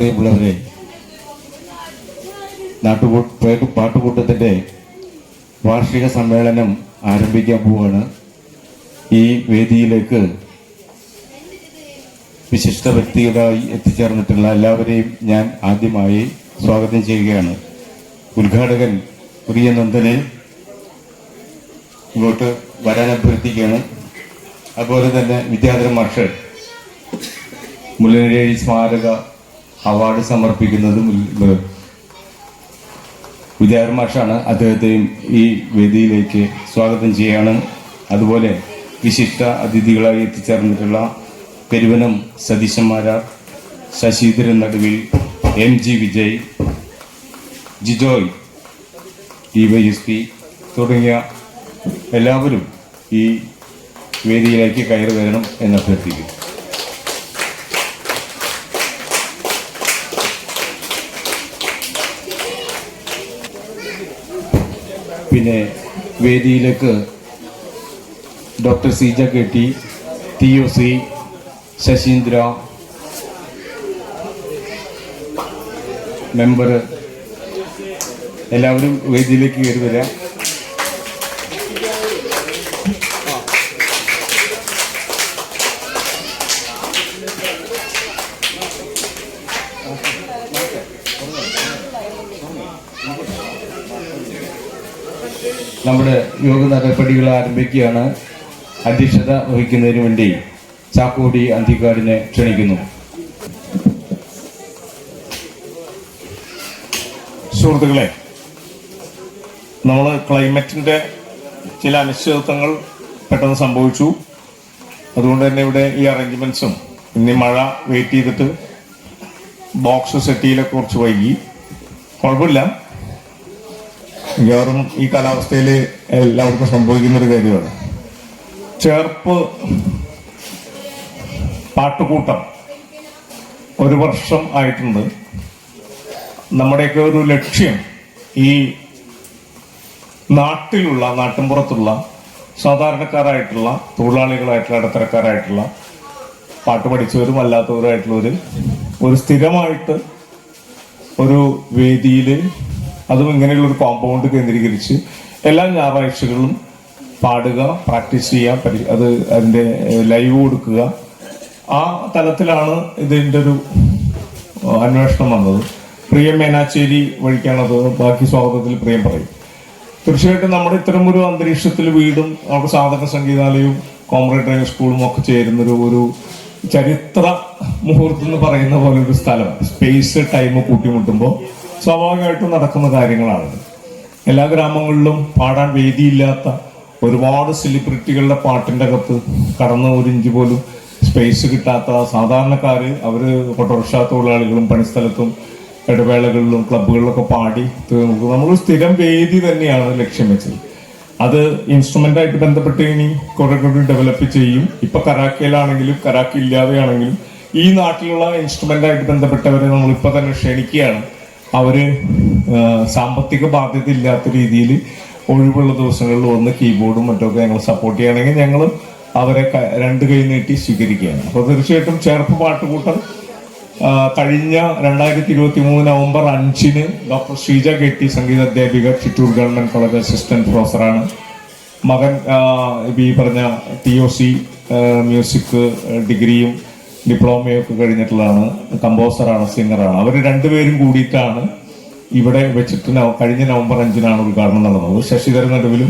പ്രിയമുള്ളവരെ, പാട്ടുകൂട്ടത്തിൻ്റെ വാർഷിക സമ്മേളനം ആരംഭിക്കാൻ പോവുകയാണ്. ഈ വേദിയിലേക്ക് വിശിഷ്ട വ്യക്തികളായി എത്തിച്ചേർന്നിട്ടുള്ള എല്ലാവരെയും ഞാൻ ആദ്യമായി സ്വാഗതം ചെയ്യുകയാണ്. ഉദ്ഘാടകൻ പ്രിയനന്ദനെ ഇങ്ങോട്ട് വരാൻ അഭ്യർത്ഥിക്കുകയാണ്. അതുപോലെ തന്നെ വിദ്യാധരൻ മാഷ് മുല്ലനേഴി സ്മാരക അവാർഡ് സമർപ്പിക്കുന്നത് വിദ്യാധരൻ മാഷാണ്. അദ്ദേഹത്തെയും ഈ വേദിയിലേക്ക് സ്വാഗതം ചെയ്യാണ്. അതുപോലെ വിശിഷ്ട അതിഥികളായി എത്തിച്ചേർന്നിട്ടുള്ള പെരുവനം സതീശന്മാരാർ, ശശീധരൻ നടുവിൽ, MG വിജയ്, ജിജോയ് DYSP തുടങ്ങിയ എല്ലാവരും ഈ വേദിയിലേക്ക് കയറി വരണം എന്ന് അഭ്യർത്ഥിക്കുന്നു. പിന്നെ വേദിയിലേക്ക് doctor Seeja KT, TOC, Sasheendra, member എല്ലാവരും വേദിയിലേക്ക് കയറി വരാം. നമ്മുടെ യോഗ നടപടികൾ ആരംഭിക്കുകയാണ്. അധ്യക്ഷത വഹിക്കുന്നതിന് വേണ്ടി ചാക്കോടി അന്തിക്കാടിനെ ക്ഷണിക്കുന്നു. സുഹൃത്തുക്കളെ, നമ്മൾ ക്ലൈമറ്റിന്റെ ചില അനിശ്ചിതത്വങ്ങൾ പെട്ടെന്ന് സംഭവിച്ചു. അതുകൊണ്ട് തന്നെ ഇവിടെ ഈ അറേഞ്ച്മെന്റ്സും ഇനി മഴ വെയിറ്റ് ചെയ്തിട്ട് ബോക്സ് സെറ്റ് ചെയ്യലൊക്കെ കുറച്ച് വൈകി. കുഴപ്പമില്ല, മിക്കവാറും ഈ കാലാവസ്ഥയിൽ എല്ലാവർക്കും സംഭവിക്കുന്നൊരു കാര്യമാണ്. ചേർപ്പ് പാട്ടുകൂട്ടം 1 വർഷം ആയിട്ടുണ്ട്. നമ്മുടെയൊക്കെ ഒരു ലക്ഷ്യം ഈ നാട്ടിൻപുറത്തുള്ള സാധാരണക്കാരായിട്ടുള്ള തൊഴിലാളികളായിട്ടുള്ള ഇടത്തരക്കാരായിട്ടുള്ള പാട്ട് പഠിച്ചവരും അല്ലാത്തവരായിട്ടുള്ളവർ ഒരു സ്ഥിരമായിട്ട് ഒരു വേദിയിൽ, അതും ഇങ്ങനെയുള്ള ഒരു കോമ്പൗണ്ട് കേന്ദ്രീകരിച്ച് എല്ലാ ഞായറാഴ്ചകളിലും പാടുക, പ്രാക്ടീസ് ചെയ്യാൻ അതിൻ്റെ ലൈവ് കൊടുക്കുക. ആ തലത്തിലാണ് ഇതിൻ്റെ ഒരു അന്വേഷണം വന്നത്. പ്രിയം മേനാച്ചേരി വഴിക്കാണത്. ബാക്കി സ്വാഗതത്തിൽ പ്രിയം പറയും. തീർച്ചയായിട്ടും നമ്മുടെ ഇത്തരമൊരു അന്തരീക്ഷത്തിൽ വീടും നമ്മുടെ സാധക സംഗീതാലയവും കോമ്രേഡ് ഡ്രൈവിംഗ് സ്കൂളും ഒക്കെ ചേരുന്നൊരു ചരിത്ര മുഹൂർത്തം എന്ന് പറയുന്ന പോലെ ഒരു സ്ഥലം, സ്പേസ് ടൈം കൂട്ടിമുട്ടുമ്പോൾ സ്വാഭാവികമായിട്ടും നടക്കുന്ന കാര്യങ്ങളാണ്. എല്ലാ ഗ്രാമങ്ങളിലും പാടാൻ വേദിയില്ലാത്ത ഒരുപാട് സെലിബ്രിറ്റികളുടെ പാട്ടിൻ്റെ അകത്ത് കടന്ന് 1 ഇഞ്ച് പോലും സ്പേസ് കിട്ടാത്ത സാധാരണക്കാര്, അവര് ഓട്ടോറിക്ഷ തൊഴിലാളികളും പണിസ്ഥലത്തും ഇടവേളകളിലും ക്ലബുകളിലൊക്കെ പാടി നമ്മൾ സ്ഥിരം വേദി തന്നെയാണ് ലക്ഷ്യം വെച്ചത്. അത് ഇൻസ്ട്രുമെന്റായിട്ട് ബന്ധപ്പെട്ട് ഇനി കുറെ കൂടി ഡെവലപ്പ് ചെയ്യും. ഇപ്പൊ കരാക്കയിലാണെങ്കിലും കരാക്കി ഇല്ലാതെയാണെങ്കിലും ഈ നാട്ടിലുള്ള ഇൻസ്ട്രുമെന്റായിട്ട് ബന്ധപ്പെട്ടവരെ നമ്മളിപ്പോ തന്നെ ക്ഷണിക്കുകയാണ്. അവര് സാമ്പത്തിക ബാധ്യത ഇല്ലാത്ത രീതിയിൽ ഒഴിവുള്ള ദിവസങ്ങളിൽ വന്ന് കീബോർഡും മറ്റൊക്കെ ഞങ്ങൾ സപ്പോർട്ട് ചെയ്യുകയാണെങ്കിൽ ഞങ്ങൾ അവരെ 2 കൈ നീട്ടി സ്വീകരിക്കുകയാണ്. അപ്പോൾ തീർച്ചയായിട്ടും ചേർപ്പ് പാട്ടുകൂട്ടം കഴിഞ്ഞ 2023 നവംബർ 5 ഡോക്ടർ ശ്രീജ KT സംഗീത അധ്യാപിക, ചിറ്റൂർ ഗവൺമെന്റ് കോളേജ് അസിസ്റ്റന്റ് പ്രൊഫസറാണ്. മകൻ ഈ പറഞ്ഞ TOC മ്യൂസിക് ഡിഗ്രിയും ഡിപ്ലോമയും ഒക്കെ കഴിഞ്ഞിട്ടുള്ളതാണ്. കമ്പോസറാണ്, സിംഗറാണ്. അവർ 2 പേരും കൂടിയിട്ടാണ് ഇവിടെ വെച്ചിട്ട് കഴിഞ്ഞ നവംബർ 5 ഉദ്ഘാടനം നടന്നത്. ശശിധരൻ നടുവിലും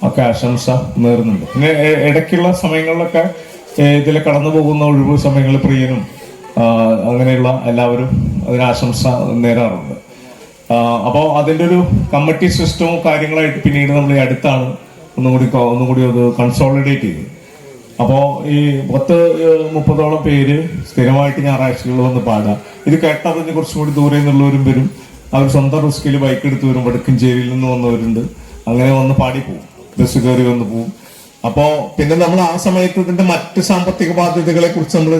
ഒക്കെ ആശംസ നേർന്നുണ്ട്. പിന്നെ ഇടയ്ക്കുള്ള സമയങ്ങളിലൊക്കെ ഇതിൽ കടന്നു പോകുന്ന ഒഴിവ് സമയങ്ങളിൽ പ്രിയനും അങ്ങനെയുള്ള എല്ലാവരും അതിന് ആശംസ നേരാറുണ്ട്. അപ്പോൾ അതിൻ്റെ ഒരു കമ്മിറ്റി സിസ്റ്റവും കാര്യങ്ങളായിട്ട് പിന്നീട് നമ്മൾ ഈ അടുത്താണ് ഒന്നുകൂടി അത് കൺസോളിഡേറ്റ് ചെയ്ത്. അപ്പോൾ ഈ 30-30ഓളം പേര് സ്ഥിരമായിട്ട് ഞായറാഴ്ചകളിൽ വന്ന് പാടുക. ഇത് കേട്ടറിഞ്ഞ് കുറച്ചും കൂടി ദൂരെ നിന്നുള്ളവരും വരും. അവർ സ്വന്തം റിസ്കിൽ ബൈക്ക് എടുത്ത് വരും. വടക്കഞ്ചേരിയിൽ നിന്ന് വന്നവരുണ്ട്. അങ്ങനെ വന്ന് പാടി പോവും, ബസ് കയറി വന്ന് പോവും. അപ്പോ പിന്നെ നമ്മൾ ആ സമയത്ത് ഇതിന്റെ മറ്റ് സാമ്പത്തിക ബാധ്യതകളെ കുറിച്ച് നമ്മൾ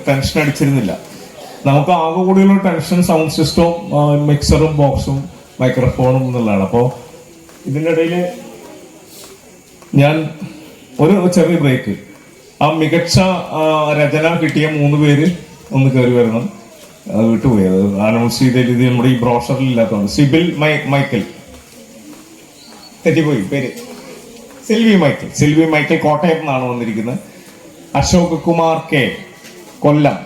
ടെൻഷൻ അടിച്ചിരുന്നില്ല. നമുക്ക് ആകെ കൂടിയുള്ള ടെൻഷൻ സൗണ്ട് സിസ്റ്റവും മിക്സറും ബോക്സും മൈക്രോഫോണും എന്നുള്ളതാണ്. അപ്പോൾ ഇതിൻ്റെ ഇടയിൽ ഞാൻ ഒരു ചെറിയ ബ്രേക്ക്, ആ മികച്ച രചന കിട്ടിയ 3 പേര് ഒന്ന് കയറി വരണം. അത് വിട്ടുപോയി, അത് അനൗൺസ് ചെയ്ത രീതി നമ്മുടെ ഈ ബ്രോഷറിൽ ഇല്ലാത്തതുകൊണ്ട്. സിബിൽ മൈക്കൽ, തെറ്റിപ്പോയി പേര്, സിൽവി മൈക്കൽ കോട്ടയത്ത് നിന്നാണ് വന്നിരിക്കുന്നത്. അശോക് കുമാർ കെ, കൊല്ലം.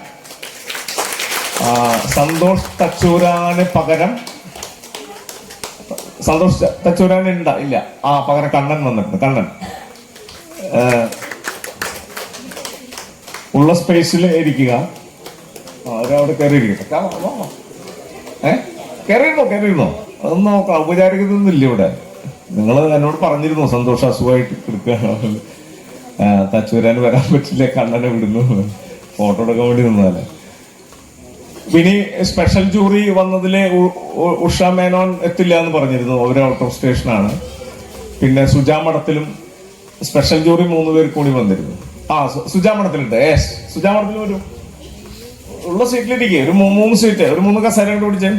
സന്തോഷ് തച്ചൂരാന് പകരം, സന്തോഷ് തച്ചൂരാൻ ഇല്ല, പകരം കണ്ണൻ വന്നിട്ടുണ്ട്. കണ്ണൻ ഉള്ള സ്പേസിൽ ഇരിക്കുക. അവരവിടെ കയറിയിരിക്കട്ടെ. കയറിയിരുന്നോ അതൊന്നും നോക്കാം. ഔപചാരികതൊന്നും ഇല്ല ഇവിടെ. നിങ്ങൾ എന്നോട് പറഞ്ഞിരുന്നു സന്തോഷ് അസുഖമായിട്ട് എടുക്കുകയാണ്, തച്ചൂരാൻ വരാൻ പറ്റില്ല, കണ്ണനെ വിടുന്നു, ഫോട്ടോ എടുക്കാൻ വേണ്ടി നിന്നതല്ലേ. ഇനി സ്പെഷ്യൽ ജൂറി വന്നതിലെ ഉഷ മേനോൻ എത്തില്ല എന്ന് പറഞ്ഞിരുന്നു, അവർ ഔട്ട് ഓഫ് സ്റ്റേഷനാണ്. പിന്നെ സുജാമഠത്തിലും സ്പെഷ്യൽ ജൂറി 3 പേർ കൂടി വന്നിരുന്നു. സുജാമഠത്തിലുണ്ട്. സുജാമഠത്തിൽ വരും, ഉള്ള സീറ്റിലിരിക്കുക. ഒരു 3 സീറ്റ്, ഒരു 3 കസേര കൊണ്ട് പിടിച്ചേ.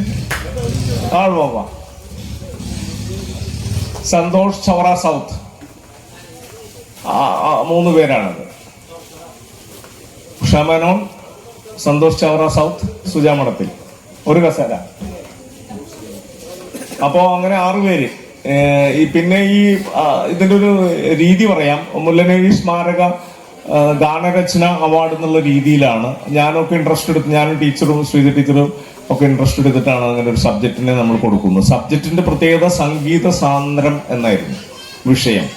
പോവാ. സന്തോഷ് ചവറ സൗത്ത്, 3 പേരാണത്. ഉഷ മേനോൻ, സന്തോഷ് ചവറ സൗത്ത്, സുജാമഠത്തിൽ ഒരു കസേര. അപ്പോ അങ്ങനെ 6 പേര്. പിന്നെ ഇതിന്റെ ഒരു രീതി പറയാം. മുല്ലനേഴി സ്മാരക ഗാനരചന അവാർഡ് എന്നുള്ള രീതിയിലാണ് ഞാനൊക്കെ ഇൻട്രസ്റ്റ് എടുത്ത്, ഞാനും ടീച്ചറും ശ്രീജ ടീച്ചറും ഒക്കെ ഇൻട്രസ്റ്റ് എടുത്തിട്ടാണ് അങ്ങനെ ഒരു സബ്ജക്റ്റിനെ നമ്മൾ കൊടുക്കുന്നത്. സബ്ജക്റ്റിന്റെ പ്രത്യേകത സംഗീത സാന്ദ്രം എന്നായിരുന്നു വിഷയം.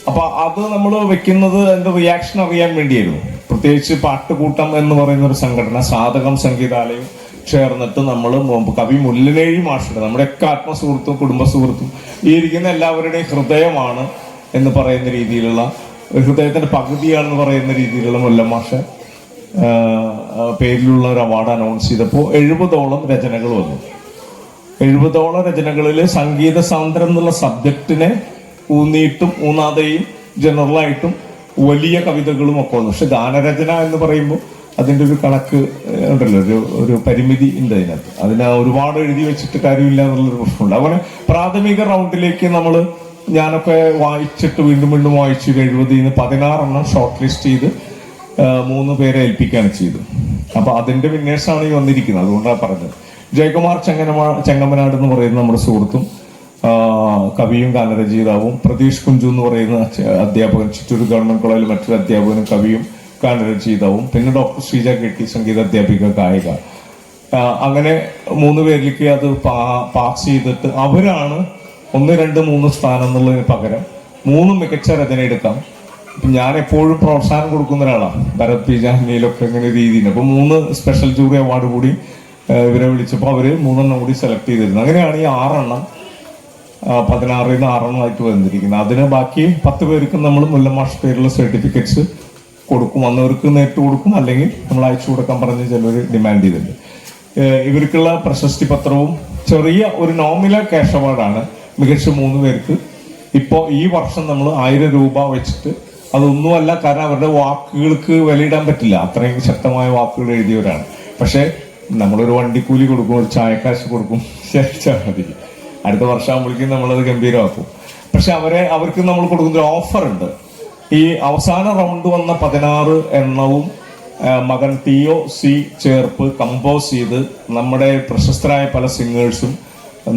അപ്പൊ അത് നമ്മൾ വെക്കുന്നത് എന്റെ റിയാക്ഷൻ അറിയാൻ വേണ്ടിയായിരുന്നു. പ്രത്യേകിച്ച് പാട്ടുകൂട്ടം എന്ന് പറയുന്ന ഒരു സംഘടന, സാധകം സംഗീതാലയം ചേർന്നിട്ട് നമ്മൾ കവി മുല്ലനേഴി മാഷുടെ, നമ്മുടെയൊക്കെ ആത്മസുഹൃത്തും കുടുംബ സുഹൃത്തും ഈ ഇരിക്കുന്ന എല്ലാവരുടെയും ഹൃദയമാണ് എന്ന് പറയുന്ന രീതിയിലുള്ള, ഹൃദയത്തിന്റെ പകുതിയാണെന്ന് പറയുന്ന രീതിയിലുള്ള മുല്ലമാഷ പേരിലുള്ള ഒരു അവാർഡ് അനൗൺസ് ചെയ്തപ്പോൾ 70ഓളം രചനകൾ വന്നു. 70ഓളം രചനകളിൽ സംഗീത സാന്ദ്രം എന്നുള്ള സബ്ജക്റ്റിനെ ഊന്നിയിട്ടും ഊന്നാതെയും ജനറലായിട്ടും വലിയ കവിതകളും ഒക്കെ വന്നു. പക്ഷെ ഗാനരചന എന്ന് പറയുമ്പോൾ അതിൻ്റെ ഒരു കണക്ക് ഉണ്ടല്ലോ, ഒരു പരിമിതി ഉണ്ട് അതിനകത്ത്. അതിന് ഒരുപാട് എഴുതി വെച്ചിട്ട് കാര്യമില്ല എന്നുള്ളൊരു പ്രശ്നമുണ്ട്. അതുപോലെ പ്രാഥമിക റൗണ്ടിലേക്ക് ഞാനൊക്കെ വായിച്ചിട്ട് വീണ്ടും വായിച്ചു. 70 16 ഷോർട്ട് ലിസ്റ്റ് ചെയ്ത് 3 പേരെ ഏൽപ്പിക്കുകയാണ് ചെയ്തു. അപ്പൊ അതിന്റെ വിന്നേഴ്സാണ് ഈ വന്നിരിക്കുന്നത്. അതുകൊണ്ടാണ് പറഞ്ഞത്. ജയകുമാർ ചെങ്ങമനാട് എന്ന് പറയുന്ന നമ്മുടെ സുഹൃത്തും കവിയും ഗാനരചയിതാവും, പ്രതീഷ് കുഞ്ചു എന്ന് പറയുന്ന അധ്യാപകൻ, ചിറ്റൂർ ഗവൺമെന്റ് കോളേജിൽ മറ്റൊരു അധ്യാപകനും കവിയും ഗാനരചയിതാവും, പിന്നെ ഡോക്ടർ ശ്രീജ കെട്ടി സംഗീത അധ്യാപിക ഗായിക. അങ്ങനെ 3 പേരിലേക്ക് അത് പാസ് ചെയ്തിട്ട് അവരാണ് 1, 2, 3 സ്ഥാനം എന്നുള്ളതിന് പകരം 3 മികച്ച രചന എടുക്കാം. ഞാൻ എപ്പോഴും പ്രോത്സാഹനം കൊടുക്കുന്ന ഒരാളാണ്. ഭരത് പി ജാഹ്നിയിലൊക്കെ ഇങ്ങനെ രീതിയിൽ. അപ്പൊ 3 സ്പെഷ്യൽ ജൂറി അവാർഡ് കൂടി ഇവരെ വിളിച്ചപ്പോൾ അവര് 3 കൂടി സെലക്ട് ചെയ്തിരുന്നു. അങ്ങനെയാണ് ഈ 6 16 6 വന്നിരിക്കുന്നത്. അതിന് ബാക്കി 10 പേർക്ക് നമ്മൾ മുല്ലമാഷ് പേരുള്ള സർട്ടിഫിക്കറ്റ്സ് കൊടുക്കും. വന്നവർക്ക് നേരിട്ട് കൊടുക്കും, അല്ലെങ്കിൽ നമ്മൾ അയച്ചു കൊടുക്കാൻ പറഞ്ഞ് ചിലർ ഡിമാൻഡ് ചെയ്തിട്ടുണ്ട്. ഇവർക്കുള്ള പ്രശസ്തി പത്രവും ചെറിയ ഒരു നോമിനൽ ക്യാഷ് അവാർഡാണ് മികച്ച 3 പേർക്ക്. ഇപ്പോൾ ഈ വർഷം നമ്മൾ 1000 രൂപ വെച്ചിട്ട്, അതൊന്നുമല്ല കാരണം അവരുടെ വാക്കുകൾക്ക് വിലയിടാൻ പറ്റില്ല, അത്രയും ശക്തമായ വാക്കുകൾ എഴുതിയവരാണ്. പക്ഷെ നമ്മളൊരു വണ്ടിക്കൂലി കൊടുക്കും, ഒരു ചായക്കാശ് കൊടുക്കും, ശരിച്ചാൽ മതി. അടുത്ത വർഷമാകുമ്പോഴേക്കും നമ്മളത് ഗംഭീരമാക്കും. പക്ഷെ അവർക്ക് നമ്മൾ കൊടുക്കുന്ന ഒരു ഓഫർ ഉണ്ട്. ഈ അവസാന റൗണ്ട് വന്ന 16 എണ്ണവും മകൻ ടിഒ സി ചേർപ്പ് കമ്പോസ് ചെയ്ത് നമ്മുടെ പ്രശസ്തരായ പല സിംഗേഴ്സും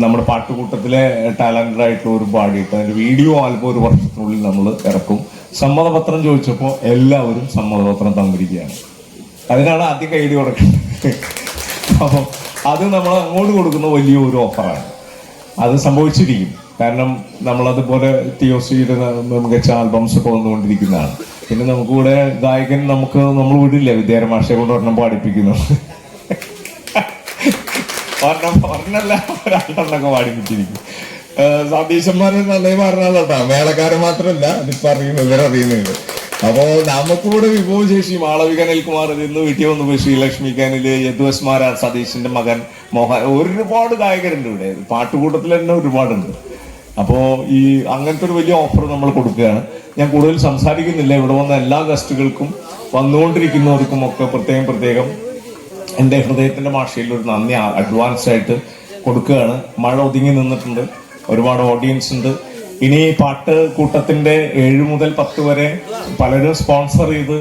നമ്മുടെ പാട്ടുകൂട്ടത്തിലെ ടാലന്റഡ് ആയിട്ടുള്ള ഒരു പാടിയിട്ട് അതിന്റെ വീഡിയോ ആൽബം 1 വർഷത്തിനുള്ളിൽ നമ്മൾ ഇറക്കും. സമ്മതപത്രം ചോദിച്ചപ്പോൾ എല്ലാവരും സമ്മതപത്രം തന്നിരിക്കുകയാണ്. അതിനാണ് ആദ്യം കൈഡി കൊടുക്കുന്നത്. അപ്പോൾ അത് നമ്മൾ അങ്ങോട്ട് കൊടുക്കുന്ന വലിയൊരു ഓഫറാണ്. അത് സംഭവിച്ചിരിക്കും. കാരണം നമ്മളതുപോലെ ടിഒസിയുടെ മികച്ച ആൽബംസ് ഒക്കെ വന്നുകൊണ്ടിരിക്കുന്നതാണ്. പിന്നെ നമുക്കിവിടെ ഗായകൻ നമ്മൾ വിടില്ല, വിദ്യാരംഭ മാഷെ കൊണ്ട് ഒരെണ്ണം പാടിപ്പിക്കുന്നു. ഒരെണ്ണല്ല 2 പാടിപ്പിച്ചിരിക്കും. സതീശന്മാരെ നന്നായി പറഞ്ഞാലോട്ടാ, മേളക്കാരൻ മാത്രമല്ല അതിപ്പോ ഇവരറിയുന്നുണ്ട്. അപ്പോ നമുക്കിവിടെ വിഭവശേഷി മാളവിക അനിൽകുമാർ ഇന്ന് വീട്ടിൽ വന്നു പോയി, ശ്രീലക്ഷ്മി കാനില്, യദുസ്മാര സതീശന്റെ മകൻ മോഹൻ, ഒരുപാട് ഗായകരുണ്ട് ഇവിടെ. പാട്ടുകൂട്ടത്തിൽ തന്നെ ഒരുപാടുണ്ട്. അപ്പോ ഈ അങ്ങനത്തെ ഒരു വലിയ ഓഫർ നമ്മൾ കൊടുക്കുകയാണ്. ഞാൻ കൂടുതൽ സംസാരിക്കുന്നില്ല. ഇവിടെ വന്ന എല്ലാ ഗസ്റ്റുകൾക്കും വന്നുകൊണ്ടിരിക്കുന്നവർക്കും ഒക്കെ പ്രത്യേകം എൻ്റെ ഹൃദയത്തിന്റെ ഭാഷയിൽ ഒരു നന്ദി അഡ്വാൻസ് ആയിട്ട് കൊടുക്കുകയാണ്. മഴ ഒതുങ്ങി നിന്നിട്ടുണ്ട്, ഒരുപാട് ഓഡിയൻസ് ഉണ്ട്. ഇനി പാട്ട് കൂട്ടത്തിന്റെ 7 മുതൽ 10 വരെ പലരും സ്പോൺസർ ചെയ്ത്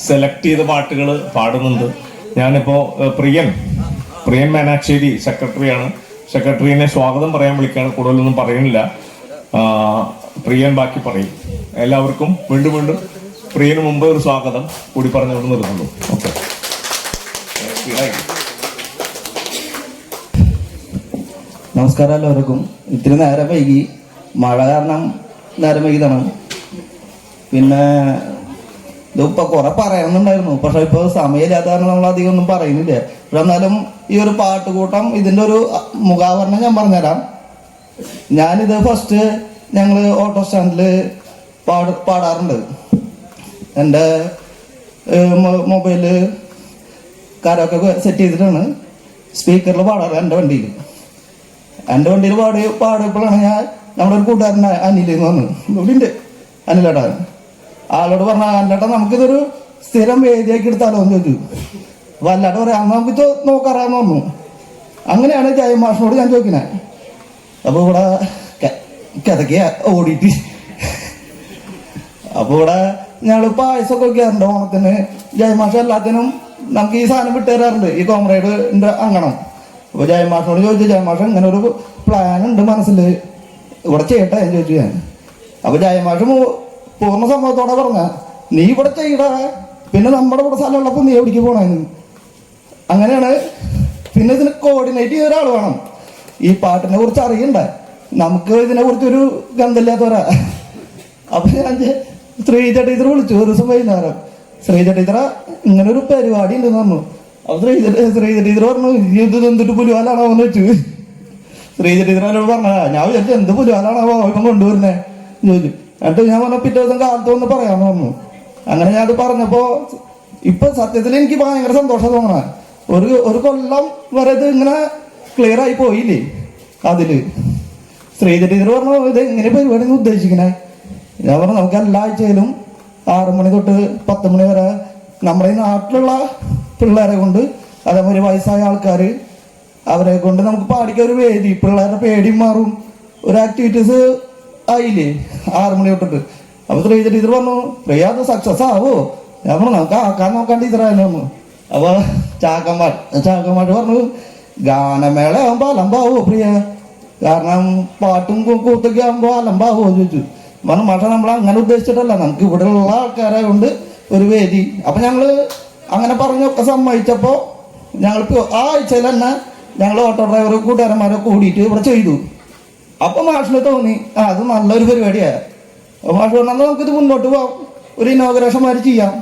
സെലക്ട് ചെയ്ത പാട്ടുകൾ പാടുന്നുണ്ട്. ഞാനിപ്പോ പ്രിയൻ പ്രിയൻ മേനാശ്ശേരി സെക്രട്ടറിയാണ്. സെക്രട്ടറിനെ സ്വാഗതം പറയാൻ വിളിക്കാണ്, കൂടുതലൊന്നും പറയുന്നില്ല. പ്രിയൻ ബാക്കി പറയും. എല്ലാവർക്കും വീണ്ടും വീണ്ടും പ്രിയന് മുമ്പ് ഒരു സ്വാഗതം കൂടി പറഞ്ഞുകൊണ്ട് നിർത്തുന്നു. ഓക്കെ, നമസ്കാരം എല്ലാവർക്കും. ഇത്തിരി നേരം വൈകി, മഴ കാരണം നേരം വൈകിയതാണ്. പിന്നെ ഇതിപ്പോ കുറെ പറയണമെന്നുണ്ടായിരുന്നു, പക്ഷെ ഇപ്പൊ സമയമില്ലാത്ത കാരണം നമ്മൾ അധികം ഒന്നും പറയുന്നില്ല. പക്ഷെ എന്നാലും ഈ ഒരു പാട്ടുകൂട്ടം ഇതിന്റെ ഒരു മുഖാവരണം ഞാൻ പറഞ്ഞുതരാം. ഞാനിത് ഫസ്റ്റ് ഞങ്ങൾ ഓട്ടോ സ്റ്റാൻഡിൽ പാടാറുണ്ട്. എൻ്റെ മൊബൈല് കാരൊക്കെ സെറ്റ് ചെയ്തിട്ടാണ് സ്പീക്കറിൽ പാടാറ്. എൻ്റെ വണ്ടിയിൽ പാടിയപ്പോഴാണ് ഞാൻ നമ്മുടെ ഒരു കൂട്ടുകാരൻ അനിൽ എന്ന് പറഞ്ഞു, ഇവിടെ ഉണ്ട് അനിലേട്ടാ. ആളോട് പറഞ്ഞ, അനിലേട്ടാ നമുക്കിതൊരു സ്ഥിരം വേദിയാക്കി എടുത്താലോ എന്ന് ചോദിച്ചു. അപ്പൊ അല്ലാണ്ട് പറയാം, അന്ന് നമുക്ക് നോക്കാറാന്ന് പറഞ്ഞു. അങ്ങനെയാണ് ജയമാഷിനോട് ഞാൻ ചോദിക്കുന്നത്. അപ്പൊ ഇവിടെ കിതക്കിയ ഓടിയിട്ട് അപ്പൊ ഇവിടെ ഞങ്ങൾ പായസമൊക്കെ വയ്ക്കാറുണ്ട് ഓണത്തിന്. ജയമാഷ എല്ലാത്തിനും നമുക്ക് ഈ സാധനം വിട്ടു തരാറുണ്ട്, ഈ കോമ്രേഡിന്റെ അങ്കണം. അപ്പൊ ജയമാഷിനോട് ചോദിച്ചു, ജയമാഷ ഇങ്ങനെ ഒരു പ്ലാൻ ഉണ്ട് മനസ്സിൽ, ഇവിടെ ചെയ്യട്ടെ എന്ന് ചോദിച്ചു ഞാൻ. അപ്പൊ ജയമാഷ് പൂർണ്ണ സംഭവത്തോടെ പറഞ്ഞ, നീ ഇവിടെ ചെയ്യടാ, പിന്നെ നമ്മുടെ ഇവിടെ സ്ഥലമുള്ളപ്പോ നീ എവിടേക്ക് പോണേന്ന്. അങ്ങനെയാണ്. പിന്നെ ഇതിന് കോർഡിനേറ്റ് ചെയ്ത ഒരാൾ വേണം. ഈ പാട്ടിനെ കുറിച്ച് അറിയണ്ടേ, നമുക്ക് ഇതിനെ കുറിച്ചൊരു ഗന്ധമില്ലാത്തവരാ. അപ്പൊ ഞാൻ ശ്രീജ ടീച്ചർ വിളിച്ചു ഒരു ദിവസം വൈകുന്നേരം. ശ്രീജ ടീച്ചറ ഇങ്ങനെ ഒരു പരിപാടി ഉണ്ടെന്ന് പറഞ്ഞു. അപ്പൊ ശ്രീജ ടീച്ചർ പറഞ്ഞു, ഇത് എന്തിട്ട് പുലിവാലാണോ എന്ന് വെച്ചു. ശ്രീജ ടീച്ചർ എന്നോട് പറഞ്ഞ, ഞാൻ വിചാരിച്ചു എന്ത് പുലിവാലാണോ ഇപ്പം കൊണ്ടുവരുന്നേ ചോദിച്ചു. എന്നിട്ട് ഞാൻ പറഞ്ഞ പിറ്റേ ദിവസം കാലത്ത് വന്ന് പറയാമെന്ന് പറഞ്ഞു. അങ്ങനെ ഞാൻ അത് പറഞ്ഞപ്പോ ഇപ്പൊ സത്യത്തിൽ എനിക്ക് ഭയങ്കര സന്തോഷം തോന്നണ. ഒരു കൊല്ലം വരെ ഇത് ഇങ്ങനെ ക്ലിയർ ആയി പോയില്ലേ. അതില് ശ്രീജ ടീച്ചർ പറഞ്ഞു, ഇത് ഇങ്ങനെ പരിപാടി ഉദ്ദേശിക്കണേ. ഞാൻ പറഞ്ഞു, നമുക്ക് എല്ലാ ആഴ്ചയിലും 6 മണി തൊട്ട് 10 മണി വരെ നമ്മുടെ ഈ നാട്ടിലുള്ള പിള്ളേരെ കൊണ്ട്, അതേപോലെ വയസ്സായ ആൾക്കാർ, അവരെ കൊണ്ട് നമുക്ക് പാടിക്കാൻ ഒരു വേദി, പിള്ളേരുടെ പേടിയും മാറും, ഒരു ആക്ടിവിറ്റീസ് ആയില്ലേ 6 മണി തൊട്ടിട്ട്. അപ്പൊ ശ്രീജ ടീച്ചർ പറഞ്ഞു, പ്രിയ അത് സക്സസ് ആവോ? ഞാൻ പറഞ്ഞു, നമുക്ക് ആക്കാൻ നോക്കാൻ ടീച്ചറായാലും പറഞ്ഞു. അപ്പൊ ചാക്കന്മാർ പറഞ്ഞു, ഗാനമേള ആകുമ്പോ അലമ്പാവോ പ്രിയ, കാരണം പാട്ടും കൂത്തൊക്കെ ആകുമ്പോ അലമ്പാവോ ചോദിച്ചു. പറഞ്ഞു, പക്ഷെ നമ്മൾ അങ്ങനെ ഉദ്ദേശിച്ചിട്ടല്ല, നമുക്ക് ഇവിടെ ഉള്ള ആൾക്കാരെ കൊണ്ട് ഒരു വേദി. അപ്പൊ ഞങ്ങള് അങ്ങനെ പറഞ്ഞൊക്കെ സമ്മതിച്ചപ്പോ ഞങ്ങൾക്ക് ആ ആഴ്ചയിൽ തന്നെ ഞങ്ങൾ ഓട്ടോ ഡ്രൈവർ കൂട്ടുകാരന്മാരെ കൂടിയിട്ട് ഇവിടെ ചെയ്തു. അപ്പൊ മാഷിന് തോന്നി, അത് നല്ലൊരു പരിപാടിയാണ്. അപ്പൊ മാഷ് പറഞ്ഞാൽ നമുക്കിത് മുന്നോട്ട് പോകാം, ഒരു ഇനോഗ്രേഷൻ മാതിരി ചെയ്യാം.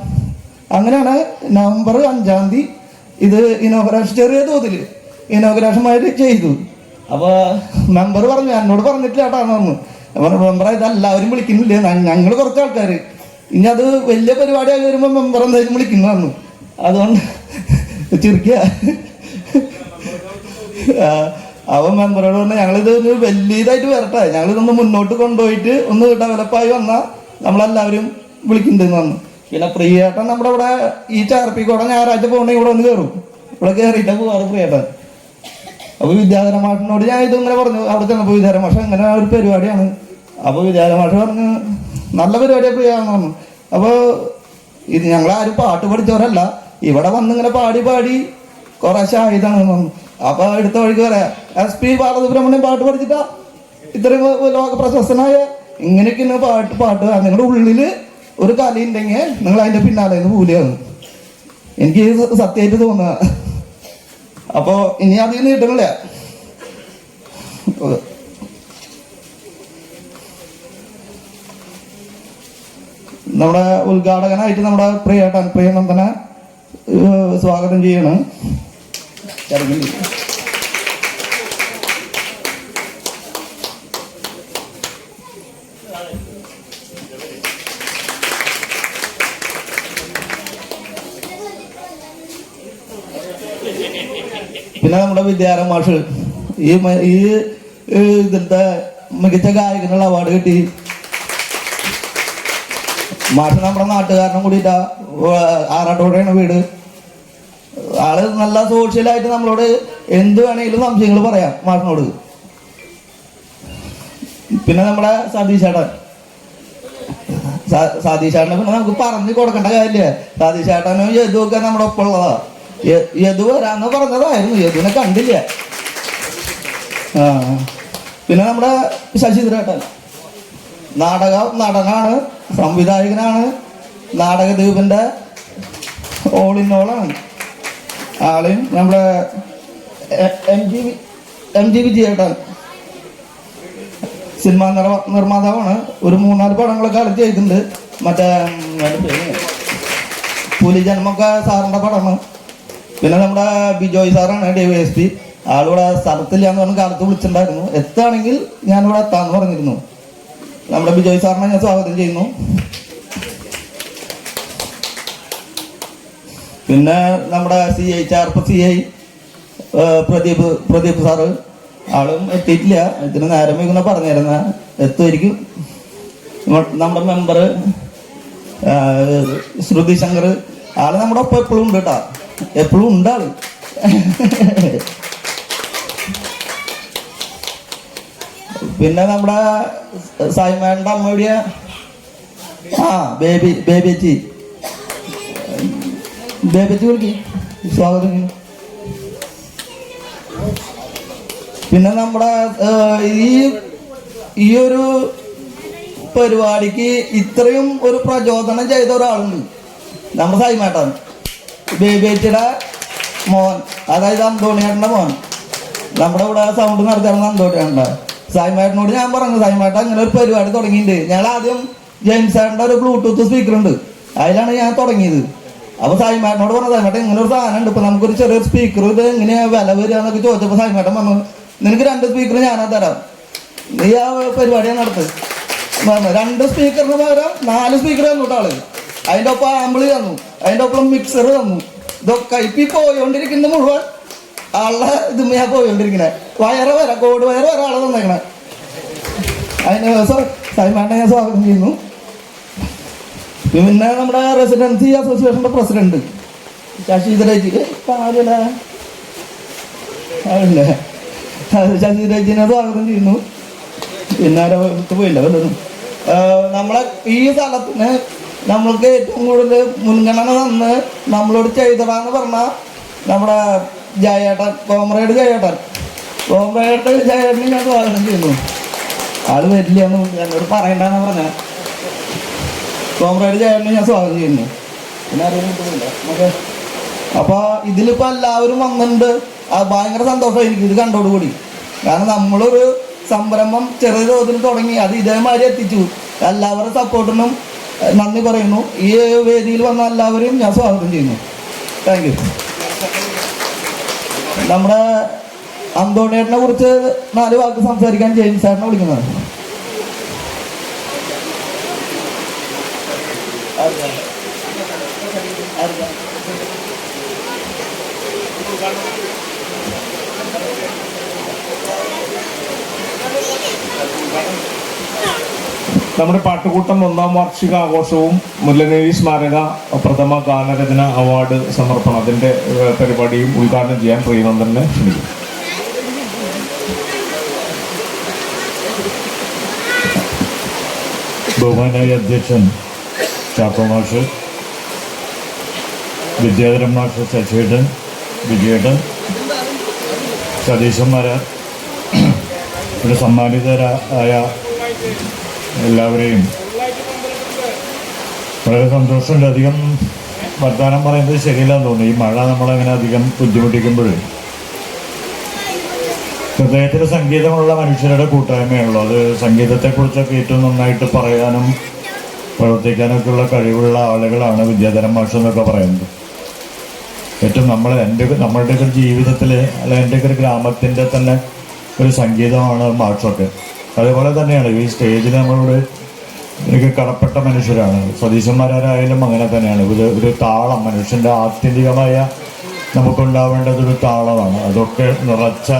അങ്ങനെയാണ് നവംബർ 5-ാം തീയതി ഇത് ഇനോഗ്രേഷൻ ചെറിയ തോതിൽ ഇനോഗ്രേഷൻ മാതിരി ചെയ്തു. അപ്പൊ മെമ്പർ പറഞ്ഞു, എന്നോട് പറഞ്ഞിട്ടില്ല കേട്ടാന്ന് പറഞ്ഞു. മെമ്പറെ ഇതെല്ലാവരും വിളിക്കുന്നില്ലേ, ഞങ്ങൾ കുറച്ച് ആൾക്കാർ, ഇനി അത് വലിയ പരിപാടിയായി വരുമ്പോൾ മെമ്പർ എന്തായാലും വിളിക്കുന്നു പറഞ്ഞു. അതുകൊണ്ട് ചിരിക്കുക. അവ മെമ്പറോട് പറഞ്ഞു, ഞങ്ങളിത് വലിയ ഇതായിട്ട് വരട്ടെ, ഞങ്ങളിതൊന്ന് മുന്നോട്ട് കൊണ്ടുപോയിട്ട് ഒന്ന് ഡെവലപ്പായി വന്നാൽ നമ്മളെല്ലാവരും വിളിക്കുന്നുണ്ടെന്ന് പറഞ്ഞു. പിന്നെ പ്രിയേട്ടൻ നമ്മുടെ ഇവിടെ ഈ ചാർപ്പിക്കൂടെ ഞായറാഴ്ച പോകണമെങ്കിൽ ഇവിടെ ഒന്ന് കയറും, ഇവിടെ കയറിയിട്ടാ പോവാറ് പ്രിയേട്ടൻ. അപ്പൊ വിദ്യാധര മാഷിനോട് ഞാൻ ഇതിങ്ങനെ പറഞ്ഞു. അവിടെ ചെന്നപ്പോ വിദ്യാധര മാഷ ഇങ്ങനെ ഒരു പരിപാടിയാണ്. അപ്പൊ വിദ്യാധര മാഷ പറഞ്ഞു, നല്ല പരിപാടിയാണ് പ്രിയാന്ന് പറഞ്ഞു. അപ്പൊ ഇത് ഞങ്ങളാരും പാട്ട് പഠിച്ചവരല്ല, ഇവിടെ വന്നിങ്ങനെ പാടി കുറേശ്ശെ ആയതാണ് പറഞ്ഞു. അപ്പൊ അടുത്ത വഴിക്ക് പറയാ, SP ബാലസുബ്രഹ്മണ്യം പാട്ട് പഠിച്ചിട്ടാ ഇത്രയും ലോക പ്രശസ്തനായ ഇങ്ങനെയൊക്കെയാണ് പാട്ട്. നിങ്ങളുടെ ഉള്ളില് ഒരു കലയുണ്ടെങ്കിൽ നിങ്ങൾ അതിന്റെ പിന്നാലെ പൂലെയാണ്. എനിക്ക് സത്യമായിട്ട് തോന്നുക. അപ്പോ ഇനി അധികം നീട്ടണില്ല. നമ്മുടെ ഉദ്ഘാടകനായിട്ട് നമ്മുടെ പ്രിയനന്ദനെ സ്വാഗതം ചെയ്യണം. പിന്നെ നമ്മുടെ വിദ്യാധര മാഷ് ഈ ഇതിലത്തെ മികച്ച ഗായകനുള്ള അവാർഡ് കിട്ടി. മാഷ് നമ്മുടെ നാട്ടുകാരനും കൂടിയിട്ടാ, ആറാട്ടോടെയാണ് വീട്. ആള് നല്ല സോഷ്യലായിട്ട് നമ്മളോട് എന്ത് വേണമെങ്കിലും സംശയങ്ങൾ പറയാം മാഷിനോട്. പിന്നെ നമ്മുടെ സതീശേട്ടൻ പിന്നെ നമുക്ക് പറഞ്ഞു കൊടുക്കേണ്ട കാര്യമില്ല. സതീശേട്ടനും എഴുതുമൊക്കെ നമ്മുടെ ഒപ്പം ഉള്ളതാ. യദു വരാന്ന് പറഞ്ഞതായിരുന്നു, യദുവിനെ കണ്ടില്ല. ആ പിന്നെ നമ്മുടെ ശശിധരേട്ടൻ നടനാണ്, സംവിധായകനാണ്, നാടകദ്വീപിൻ്റെ ഓൾ ഇൻ ഓളാണ്. ആളെയും നമ്മുടെ എം ജി വിജയേട്ടൻ സിനിമാ നിർമ്മാതാവാണ്. ഒരു 3-4 പടങ്ങളൊക്കെ ആൾ ചെയ്തിട്ടുണ്ട്. മറ്റേ പുലിജന്മൊക്കെ സാറിൻ്റെ പടമാണ്. പിന്നെ നമ്മുടെ ബിജോയ് സാറാണ് DYSP. ആളിവിടെ സ്ഥലത്തില്ല എന്ന് പറഞ്ഞ് കാലത്ത് വിളിച്ചിട്ടുണ്ടായിരുന്നു. എത്താണെങ്കിൽ ഞാനിവിടെ എത്താന്ന് പറഞ്ഞിരുന്നു. നമ്മുടെ ബിജോയ് സാറിനെ ഞാൻ സ്വാഗതം ചെയ്യുന്നു. പിന്നെ നമ്മുടെ ചാർപ്പ് CI പ്രദീപ് സാറ്, ആളും എത്തിയിട്ടില്ല. ഇതിന് നേരം വൈകുന്ന പറഞ്ഞിരുന്ന എത്തുമായിരിക്കും. നമ്മുടെ മെമ്പർ ശ്രുതി ശങ്കർ, ആള് നമ്മുടെ ഒപ്പം എപ്പോഴും ഉണ്ട് കേട്ടോ, എപ്പോഴും ഉണ്ട് ആള്. പിന്നെ നമ്മുടെ സൈമേൻ്റെ അമ്മയുടെ ബേബിച്ചി വിളിക്ക് സ്വാഗതം. പിന്നെ നമ്മുടെ ഈ ഒരു പരിപാടിക്ക് ഇത്രയും ഒരു പ്രചോദനം ചെയ്ത ഒരാളുണ്ട്, നമ്മുടെ സൈമേട്ടൻ. ബേബിച്ചിയുടെ മോൻ, അതായത് അന്തോണിയേട്ടൻ്റെ മോൻ, നമ്മുടെ ഇവിടെ സൗണ്ട് നടത്തിയിരുന്ന അന്തോണിയേട്ടൻ്റെ. സൈമേട്ടനോട് ഞാൻ പറഞ്ഞു, സൈമേട്ടൻ അങ്ങനെ ഒരു പരിപാടി തുടങ്ങിയിട്ടുണ്ട്. ഞങ്ങൾ ആദ്യം ജെയിംസേട്ടൻ്റെ ഒരു ബ്ലൂടൂത്ത് സ്പീക്കർ ഉണ്ട്, അതിലാണ് ഞാൻ തുടങ്ങിയത്. അപ്പോൾ സൈമേട്ടനോട് പറഞ്ഞു, സൈമേട്ടൻ ഇങ്ങനെ ഒരു സാധനം ഉണ്ട്, ഇപ്പം നമുക്കൊരു ചെറിയൊരു സ്പീക്കർ, ഇത് എങ്ങനെയാണ് വില വരിക എന്നൊക്കെ ചോദിച്ചപ്പോൾ സൈമേട്ടൻ പറഞ്ഞു, നിനക്ക് 2 സ്പീക്കർ ഞാനാ തരാം, നീ ആ പരിപാടിയാണ് നടത്ത് പറഞ്ഞു. 2 സ്പീക്കറിന് പകരം 4 സ്പീക്കർ തന്നു ആള്. അതിൻ്റെ ഒപ്പം ആമ്പിളി തന്നു, അതിൻ്റെ ഒപ്പം മിക്സർ തന്നു. ഇതൊക്കെ ഇപ്പം പോയോണ്ടിരിക്കുന്നത് മുഴുവൻ ആളുടെ ഇത് ഞാൻ പോയോണ്ടിരിക്കണേ. കോഡ് വയറ് വരെ ആളെ തന്നേക്കണേ. അതിന് സൈമേട്ടനെ ഞാൻ സ്വാഗതം ചെയ്യുന്നു. പിന്നെ നമ്മുടെ റെസിഡൻസി അസോസിയേഷൻ്റെ പ്രസിഡന്റ് ശശിധരജി കാര്യല്ലേ, ശശിധരജിനെ സ്വാഗതം ചെയ്യുന്നു. പിന്നെ പോയില്ല വല്ലതും. നമ്മളെ ഈ സ്ഥലത്തിന് നമ്മൾക്ക് ഏറ്റവും കൂടുതൽ മുൻഗണന തന്ന് നമ്മളോട് ചെയ്തടാന്ന് പറഞ്ഞാൽ നമ്മുടെ ജയേട്ടൻ, കോമ്രേഡ് ജയേട്ടനെ ഞാൻ സ്വാഗതം ചെയ്യുന്നു. ആള് വരില്ലെന്ന് എന്നോട് പറയണ്ടെന്ന് പറഞ്ഞ കോമ്രേഡ് ജയേട്ടനെ ഞാൻ സ്വാഗതം ചെയ്യുന്നു. പിന്നെ അറിയുന്നില്ല നമുക്ക്. അപ്പോൾ ഇതിലിപ്പോൾ എല്ലാവരും വന്നിട്ടുണ്ട്. ഭയങ്കര സന്തോഷം എനിക്ക് ഇത് കണ്ടോടുകൂടി. കാരണം നമ്മളൊരു സംരംഭം ചെറിയ തോതിൽ തുടങ്ങി, അത് ഇതേമാതിരി എത്തിച്ചു. എല്ലാവരുടെ സപ്പോർട്ടിനും നന്ദി പറയുന്നു. ഈ വേദിയിൽ വന്ന എല്ലാവരെയും ഞാൻ സ്വാഗതം ചെയ്യുന്നു. Thank you. നമ്മുടെ അന്തോണിയേട്ടനെ കുറിച്ച് 4 വാക്ക് സംസാരിക്കാൻ ജെയിംസ് ചേട്ടനെ വിളിക്കുന്നത്. നമ്മുടെ പാട്ടുകൂട്ടം 1ാം വാർഷിക ആഘോഷവും മുല്ലനേരി സ്മാരക പ്രഥമ ഗാനരചന അവാർഡ് സമർപ്പണം, അതിൻ്റെ പരിപാടിയും ഉദ്ഘാടനം ചെയ്യാൻ പ്രിയനന്ദനെ ക്ഷണിക്കും. ബഹുമാനായ അധ്യക്ഷൻ ചാക്കോ മാഷ്, വിദ്യാധരൻ മാഷ്, ശശിയേട്ടൻ, വിജയേട്ടൻ, സതീശന്മാര്, ഇവിടെ സമ്മാനിതരായ എല്ലാവരെയും വളരെ സന്തോഷമുണ്ട്. അധികം വർത്തമാനം പറയുന്നത് ശരിയില്ലാന്ന് തോന്നുന്നു. ഈ മഴ നമ്മളങ്ങനെ അധികം ബുദ്ധിമുട്ടിക്കുമ്പോൾ ഹൃദയത്തിൽ സംഗീതമുള്ള മനുഷ്യരുടെ കൂട്ടായ്മയുള്ളൂ. അത് സംഗീതത്തെക്കുറിച്ചൊക്കെ ഏറ്റവും നന്നായിട്ട് പറയാനും പ്രവർത്തിക്കാനൊക്കെയുള്ള കഴിവുള്ള ആളുകളാണ് വിദ്യാധരൻ മാഷ് എന്നൊക്കെ പറയുന്നത്. ഏറ്റവും നമ്മളുടെയൊക്കെ ഒരു ജീവിതത്തിൽ, അല്ല എൻ്റെയൊക്കെ ഒരു ഗ്രാമത്തിൻ്റെ തന്നെ ഒരു സംഗീതമാണ് മാഷൊക്കെ. അതേപോലെ തന്നെയാണ് ഈ സ്റ്റേജിൽ നമ്മളോട് എനിക്ക് കടപ്പെട്ട മനുഷ്യരാണ്. സതീശന്മാരായാലും അങ്ങനെ തന്നെയാണ്. ഒരു താളം, മനുഷ്യൻ്റെ ആത്യന്തികമായ നമുക്കുണ്ടാവേണ്ടതൊരു താളമാണ്. അതൊക്കെ നിറച്ച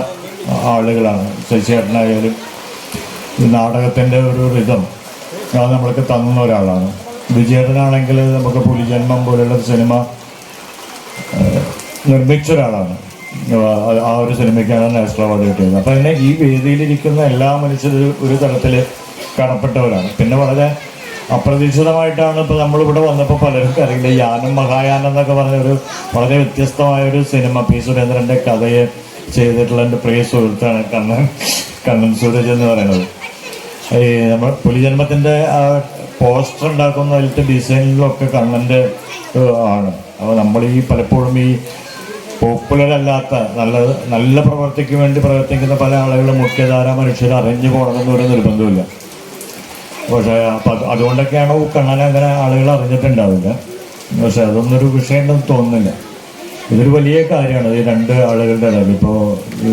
ആളുകളാണ്. ശശിയേട്ടനായാലും ഈ നാടകത്തിൻ്റെ ഒരു റിതം അത് നമ്മൾക്ക് തന്ന ഒരാളാണ്. വിജയേട്ടനാണെങ്കിൽ നമുക്ക് പുലിജന്മം പോലുള്ള സിനിമ നിർമ്മിച്ച ഒരാളാണ്. ആ ഒരു സിനിമയ്ക്കാണ് നാഷണൽ അവാർഡ് കിട്ടിയത്. അപ്പം തന്നെ ഈ വേദിയിലിരിക്കുന്ന എല്ലാ മനുഷ്യരും ഒരു തരത്തിൽ കടപ്പെട്ടവരാണ്. പിന്നെ വളരെ അപ്രതീക്ഷിതമായിട്ടാണ് ഇപ്പോൾ നമ്മളിവിടെ വന്നപ്പോൾ പലർക്കും അറിയില്ല, യാനം മഹായാനം എന്നൊക്കെ പറഞ്ഞൊരു വളരെ വ്യത്യസ്തമായൊരു സിനിമ പി സുരേന്ദ്രൻ്റെ കഥയെ ചെയ്തിട്ടുള്ള എൻ്റെ പ്രിയ സുഹൃത്താണ് കണ്ണൻ സൂരജ് എന്ന് പറയുന്നത്. ഈ നമ്മൾ പുലിജന്മത്തിൻ്റെ പോസ്റ്റർ ഉണ്ടാക്കുന്നതിലത്തെ ഡിസൈനിലൊക്കെ കണ്ണൻ്റെ ആണ്. അപ്പോൾ നമ്മൾ ഈ പലപ്പോഴും ഈ പോപ്പുലർ അല്ലാത്ത നല്ല പ്രവർത്തിക്ക് വേണ്ടി പ്രവർത്തിക്കുന്ന പല ആളുകളും മുഖ്യധാര മനുഷ്യർ അറിഞ്ഞു പോകണമെന്നൊരു നിർബന്ധമില്ല. പക്ഷേ അതുകൊണ്ടൊക്കെയാണ് കണ്ണനെ അങ്ങനെ ആളുകൾ അറിഞ്ഞിട്ടുണ്ടാവില്ല. പക്ഷെ അതൊന്നൊരു വിഷയമുണ്ടെന്ന് തോന്നുന്നില്ല. ഇതൊരു വലിയ കാര്യമാണ് ഈ രണ്ട് ആളുകളുടെ ഇടയിൽ. ഇപ്പോൾ ഈ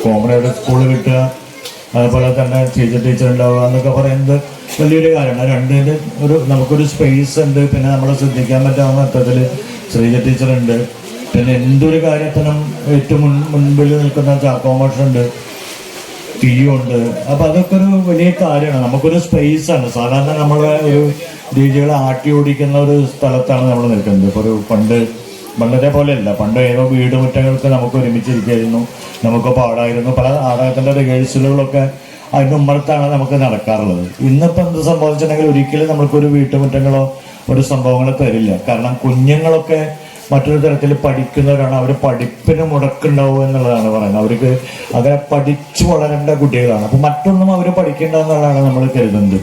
കോമഡിയുടെ സ്കൂൾ കിട്ടുക, അതുപോലെ തന്നെ ടീച്ചർ ഉണ്ടാവുക എന്നൊക്കെ പറയുന്നത് വലിയൊരു കാര്യമാണ്. രണ്ടിൻ്റെ നമുക്കൊരു സ്പേസ് ഉണ്ട്. പിന്നെ നമ്മളെ ശ്രദ്ധിക്കാൻ പറ്റാവുന്ന അർത്ഥത്തിൽ ശ്രീജ ടീച്ചറുണ്ട്. പിന്നെ എന്തൊരു കാര്യത്തിനും ഏറ്റവും മുൻപിൽ നിൽക്കുന്ന ചാക്കോമാഷുണ്ട്, തീയുണ്ട്. അപ്പം അതൊക്കെ ഒരു വലിയ കാര്യമാണ്. നമുക്കൊരു സ്പേസാണ്. സാധാരണ നമ്മളെ ഒരു രീതികളെ ആട്ടി ഓടിക്കുന്ന ഒരു സ്ഥലത്താണ് നമ്മൾ നിൽക്കുന്നത്. ഇപ്പോൾ ഒരു പണ്ടത്തെ പോലെയല്ല. പണ്ട് ഏതോ വീട് മുറ്റങ്ങൾക്ക് നമുക്ക് ഒരുമിച്ചിരിക്കായിരുന്നു, നമുക്ക് പാടായിരുന്നു. പല നാടകത്തിൻ്റെ റിഹേഴ്സലുകളൊക്കെ അതിൻ്റെ ഉമ്മറത്താണ് നമുക്ക് നടക്കാറുള്ളത്. ഇന്നിപ്പോൾ എന്ത് സംഭവിച്ചിട്ടുണ്ടെങ്കിൽ ഒരിക്കലും നമുക്കൊരു വീട്ടുമുറ്റങ്ങളോ ഒരു സംഭവങ്ങളോ തരില്ല. കാരണം കുഞ്ഞുങ്ങളൊക്കെ മറ്റൊരു തരത്തിൽ പഠിക്കുന്നവരാണ്. അവർ പഠിപ്പിന് മുടക്കുണ്ടാവും എന്നുള്ളതാണ് പറയുന്നത്. അവർക്ക് അങ്ങനെ പഠിച്ചു വളരേണ്ട കുട്ടികളാണ്. അപ്പം മറ്റൊന്നും അവർ പഠിക്കേണ്ട എന്നുള്ളതാണ് നമ്മൾ കരുതുന്നത്.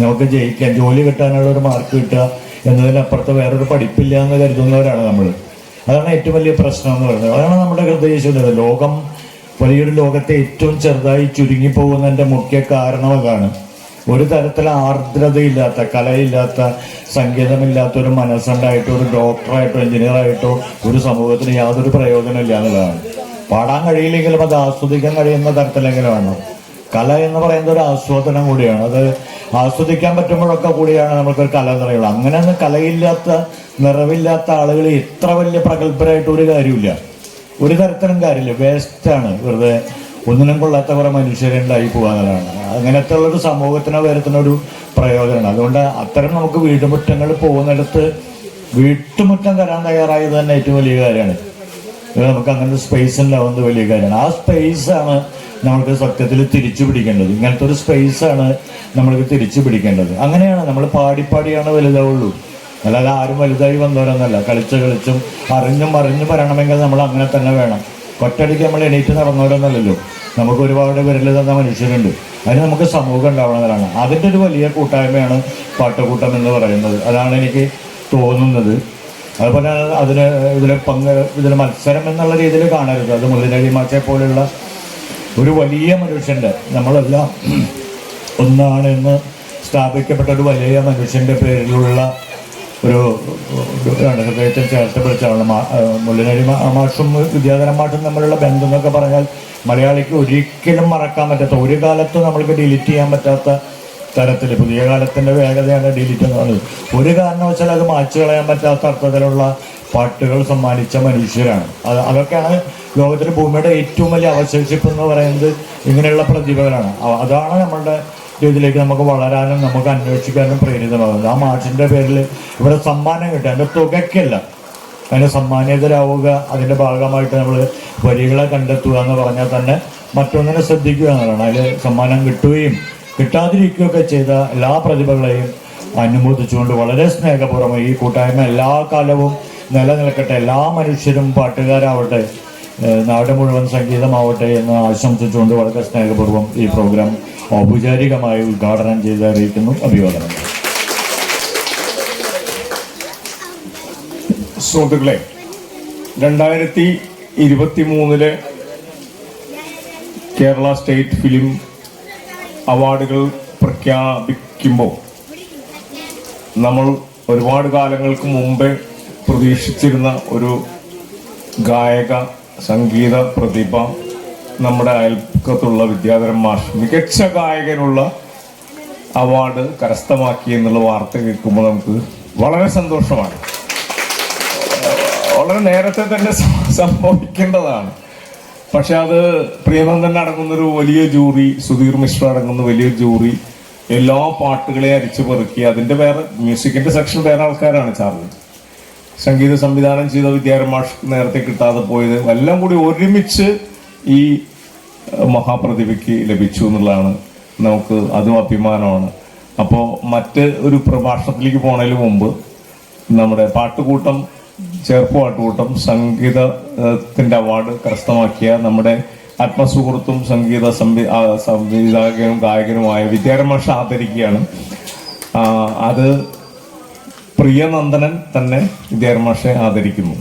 നമുക്ക് ജയിക്കാൻ, ജോലി കിട്ടാനുള്ള ഒരു മാർക്ക് കിട്ടുക എന്നതിനപ്പുറത്ത് വേറൊരു പഠിപ്പില്ല എന്ന് കരുതുന്നവരാണ് നമ്മൾ. അതാണ് ഏറ്റവും വലിയ പ്രശ്നം എന്ന് പറയുന്നത്. അതാണ് നമ്മുടെ ഹൃദയശൂന്യത. ലോകം വലിയൊരു ലോകത്തെ ഏറ്റവും ചെറുതായി ചുരുങ്ങിപ്പോകുന്നതിൻ്റെ മുഖ്യ കാരണം അതാണ്. ഒരു തരത്തിൽ ആർദ്രതയില്ലാത്ത, കലയില്ലാത്ത, സംഗീതമില്ലാത്ത ഒരു മനസ്സുണ്ടായിട്ടോ ഒരു ഡോക്ടറായിട്ടോ എഞ്ചിനീയറായിട്ടോ ഒരു സമൂഹത്തിന് യാതൊരു പ്രയോജനമില്ല എന്നുള്ളതാണ്. പാടാൻ കഴിയില്ലെങ്കിലും അത് ആസ്വദിക്കാൻ കഴിയുന്ന തരത്തിലെങ്കിലും ആണ്. കല എന്ന് പറയുന്നത് ഒരു ആസ്വാദനം കൂടിയാണ്. അത് ആസ്വദിക്കാൻ പറ്റുമ്പോഴൊക്കെ കൂടിയാണ് നമുക്കൊരു കല എന്ന് പറയുന്നത്. അങ്ങനെ കലയില്ലാത്ത, നിറവില്ലാത്ത ആളുകൾ എത്ര വലിയ പ്രഗത്ഭരായിട്ട് ഒരു കാര്യമില്ല, ഒരു തരത്തിലും കാര്യമില്ല. വേസ്റ്റാണ്. വെറുതെ ഒന്നിനും കൊള്ളാത്ത കുറേ മനുഷ്യരുണ്ടായി പോകാനുള്ളതാണ്. അങ്ങനത്തെ ഉള്ളൊരു സമൂഹത്തിനെ വരുത്തുന്ന ഒരു പ്രയോജനമാണ്. അതുകൊണ്ട് അത്തരം നമുക്ക് വീട്ടുമുറ്റങ്ങൾ പോകുന്നിടത്ത് വീട്ടുമുറ്റം തരാൻ തയ്യാറായത് തന്നെ ഏറ്റവും വലിയ കാര്യമാണ്. നമുക്ക് അങ്ങനെ ഒരു സ്പേസ് ഉണ്ടാവുന്നത് വലിയ കാര്യമാണ്. ആ സ്പേസാണ് നമ്മൾക്ക് സത്യത്തിൽ തിരിച്ചു പിടിക്കേണ്ടത്. ഇങ്ങനത്തെ ഒരു സ്പേസാണ് നമ്മൾക്ക് തിരിച്ചു പിടിക്കേണ്ടത്. അങ്ങനെയാണ് നമ്മൾ പാടിപ്പാടിയാണ് വലുതാവുള്ളൂ. അല്ലാതെ ആരും വലുതായി വന്നവരൊന്നല്ല. കളിച്ചും അറിഞ്ഞും വരണമെങ്കിൽ നമ്മൾ അങ്ങനെ തന്നെ വേണം. ഒറ്റയടിക്ക് നമ്മൾ എണീറ്റ് നടന്നവരൊന്നല്ലല്ലോ. നമുക്ക് ഒരുപാട് വിരൽ തന്ന മനുഷ്യരുണ്ട്. അതിന് നമുക്ക് സമൂഹം ഉണ്ടാവണമെന്നാണ്. അതിൻ്റെ ഒരു വലിയ കൂട്ടായ്മയാണ് പാട്ടുകൂട്ടം എന്ന് പറയുന്നത്. അതാണ് എനിക്ക് തോന്നുന്നത്. അതുപോലെ ഇതിൽ മത്സരം എന്നുള്ള രീതിയിൽ കാണരുത്. അത് മുല്ലനഴി മാച്ചെ പോലുള്ള ഒരു വലിയ മനുഷ്യൻ്റെ, നമ്മളെല്ലാം ഒന്നാണ് എന്ന് സ്ഥാപിക്കപ്പെട്ട ഒരു വലിയ മനുഷ്യൻ്റെ പേരിലുള്ള ഒരു ഹൃദയത്തിൽ ചേർത്ത് പിടിച്ചാണ് മുല്ലനഴി മാഷും വിദ്യാധരൻ മാഷും തമ്മിലുള്ള ബന്ധം എന്നൊക്കെ പറഞ്ഞാൽ മലയാളിക്ക് ഒരിക്കലും മറക്കാൻ പറ്റാത്ത, ഒരു കാലത്തും നമ്മൾക്ക് ഡിലീറ്റ് ചെയ്യാൻ പറ്റാത്ത തരത്തിൽ, പുതിയ കാലത്തിൻ്റെ വേഗതയാണ് ഡിലീറ്റ് എന്ന് പറയുന്നത്. ഒരു കാരണവശാൽ അത് മാച്ചു കളയാൻ പറ്റാത്ത അർത്ഥത്തിലുള്ള പാട്ടുകൾ സമ്മാനിച്ച മനുഷ്യരാണ്. അതൊക്കെയാണ് ലോകത്തിലെ ഭൂമിയുടെ ഏറ്റവും വലിയ അവശേഷിപ്പ് എന്ന് പറയുന്നത്. ഇങ്ങനെയുള്ള പ്രതിഭകളാണ്. അതാണ് നമ്മളുടെ ഇതിലേക്ക് നമുക്ക് വളരാനും നമുക്ക് അന്വേഷിക്കാനും പ്രേരിതമാകുന്നത്. ആ മാഷിൻ്റെ പേരിൽ ഇവിടെ സമ്മാനം കിട്ടുക, അതിൻ്റെ തുകയ്ക്കല്ല, അതിന് സമ്മാനിതരാവുക, അതിൻ്റെ ഭാഗമായിട്ട് നമ്മൾ വരികളെ കണ്ടെത്തുക എന്ന് പറഞ്ഞാൽ തന്നെ മറ്റൊന്നിനെ ശ്രദ്ധിക്കുക എന്നുള്ളതാണ്. അതിൽ സമ്മാനം കിട്ടുകയും കിട്ടാതിരിക്കുകയൊക്കെ ചെയ്ത എല്ലാ പ്രതിഭകളെയും അനുമോദിച്ചുകൊണ്ട് വളരെ സ്നേഹപൂർവ്വം ഈ കൂട്ടായ്മ എല്ലാ കാലവും നിലനിൽക്കട്ടെ, എല്ലാ മനുഷ്യരും പാട്ടുകാരാവട്ടെ, നാട് മുഴുവൻ സംഗീതമാവട്ടെ എന്ന് ആശംസിച്ചുകൊണ്ട് വളരെ സ്നേഹപൂർവ്വം ഈ പ്രോഗ്രാം ഔപചാരികമായി ഉദ്ഘാടനം ചെയ്ത് അറിയിക്കുന്നു. അഭിവാദനം. സുഹൃത്തുക്കളെ, 2023 കേരള സ്റ്റേറ്റ് ഫിലിം അവാർഡുകൾ പ്രഖ്യാപിക്കുമ്പോൾ നമ്മൾ ഒരുപാട് കാലങ്ങൾക്ക് മുമ്പേ പ്രതീക്ഷിച്ചിരുന്ന ഒരു ഗായക സംഗീത പ്രതിഭ നമ്മുടെ അയൽപ്പക്കത്തുള്ള വിദ്യാധരൻ മാഷ് മികച്ച ഗായകനുള്ള അവാർഡ് കരസ്ഥമാക്കി എന്നുള്ള വാർത്ത കേൾക്കുമ്പോൾ നമുക്ക് വളരെ സന്തോഷമാണ്. വളരെ നേരത്തെ തന്നെ സംഭവിക്കേണ്ടതാണ്. പക്ഷെ അത് പ്രിയനന്ദൻ അടങ്ങുന്നൊരു വലിയ ജൂറി, സുധീർ മിശ്ര അടങ്ങുന്ന വലിയ ജൂറി എല്ലാ പാട്ടുകളെയും അരിച്ചു പെറുക്കി. അതിൻ്റെ വേറെ മ്യൂസിക്കിൻ്റെ സെക്ഷൻ വേറെ ആൾക്കാരാണ് ചാർജ്. സംഗീത സംവിധാനം ചെയ്ത വിദ്യാധരൻ മാഷ് നേരത്തെ കിട്ടാതെ പോയത് എല്ലാം കൂടി ഒരുമിച്ച് ഈ മഹാപ്രതിഭയ്ക്ക് ലഭിച്ചു എന്നുള്ളതാണ്. നമുക്ക് അതും അഭിമാനമാണ്. അപ്പോൾ മറ്റ് ഒരു പ്രഭാഷണത്തിലേക്ക് പോണതിന് മുമ്പ് നമ്മുടെ പാട്ടുകൂട്ടം ചേർപ്പ് പാട്ടുകൂട്ടം സംഗീതത്തിന്റെ അവാർഡ് കരസ്ഥമാക്കിയ നമ്മുടെ ആത്മസുഹൃത്തും സംഗീത സംവിധായകനും ഗായകനുമായ വിദ്യാരംഭ മാഷ് ആദരിക്കുകയാണ്. അത് പ്രിയനന്ദനൻ തന്നെ വിദ്യാരംഭ മാഷെ ആദരിക്കുന്നു.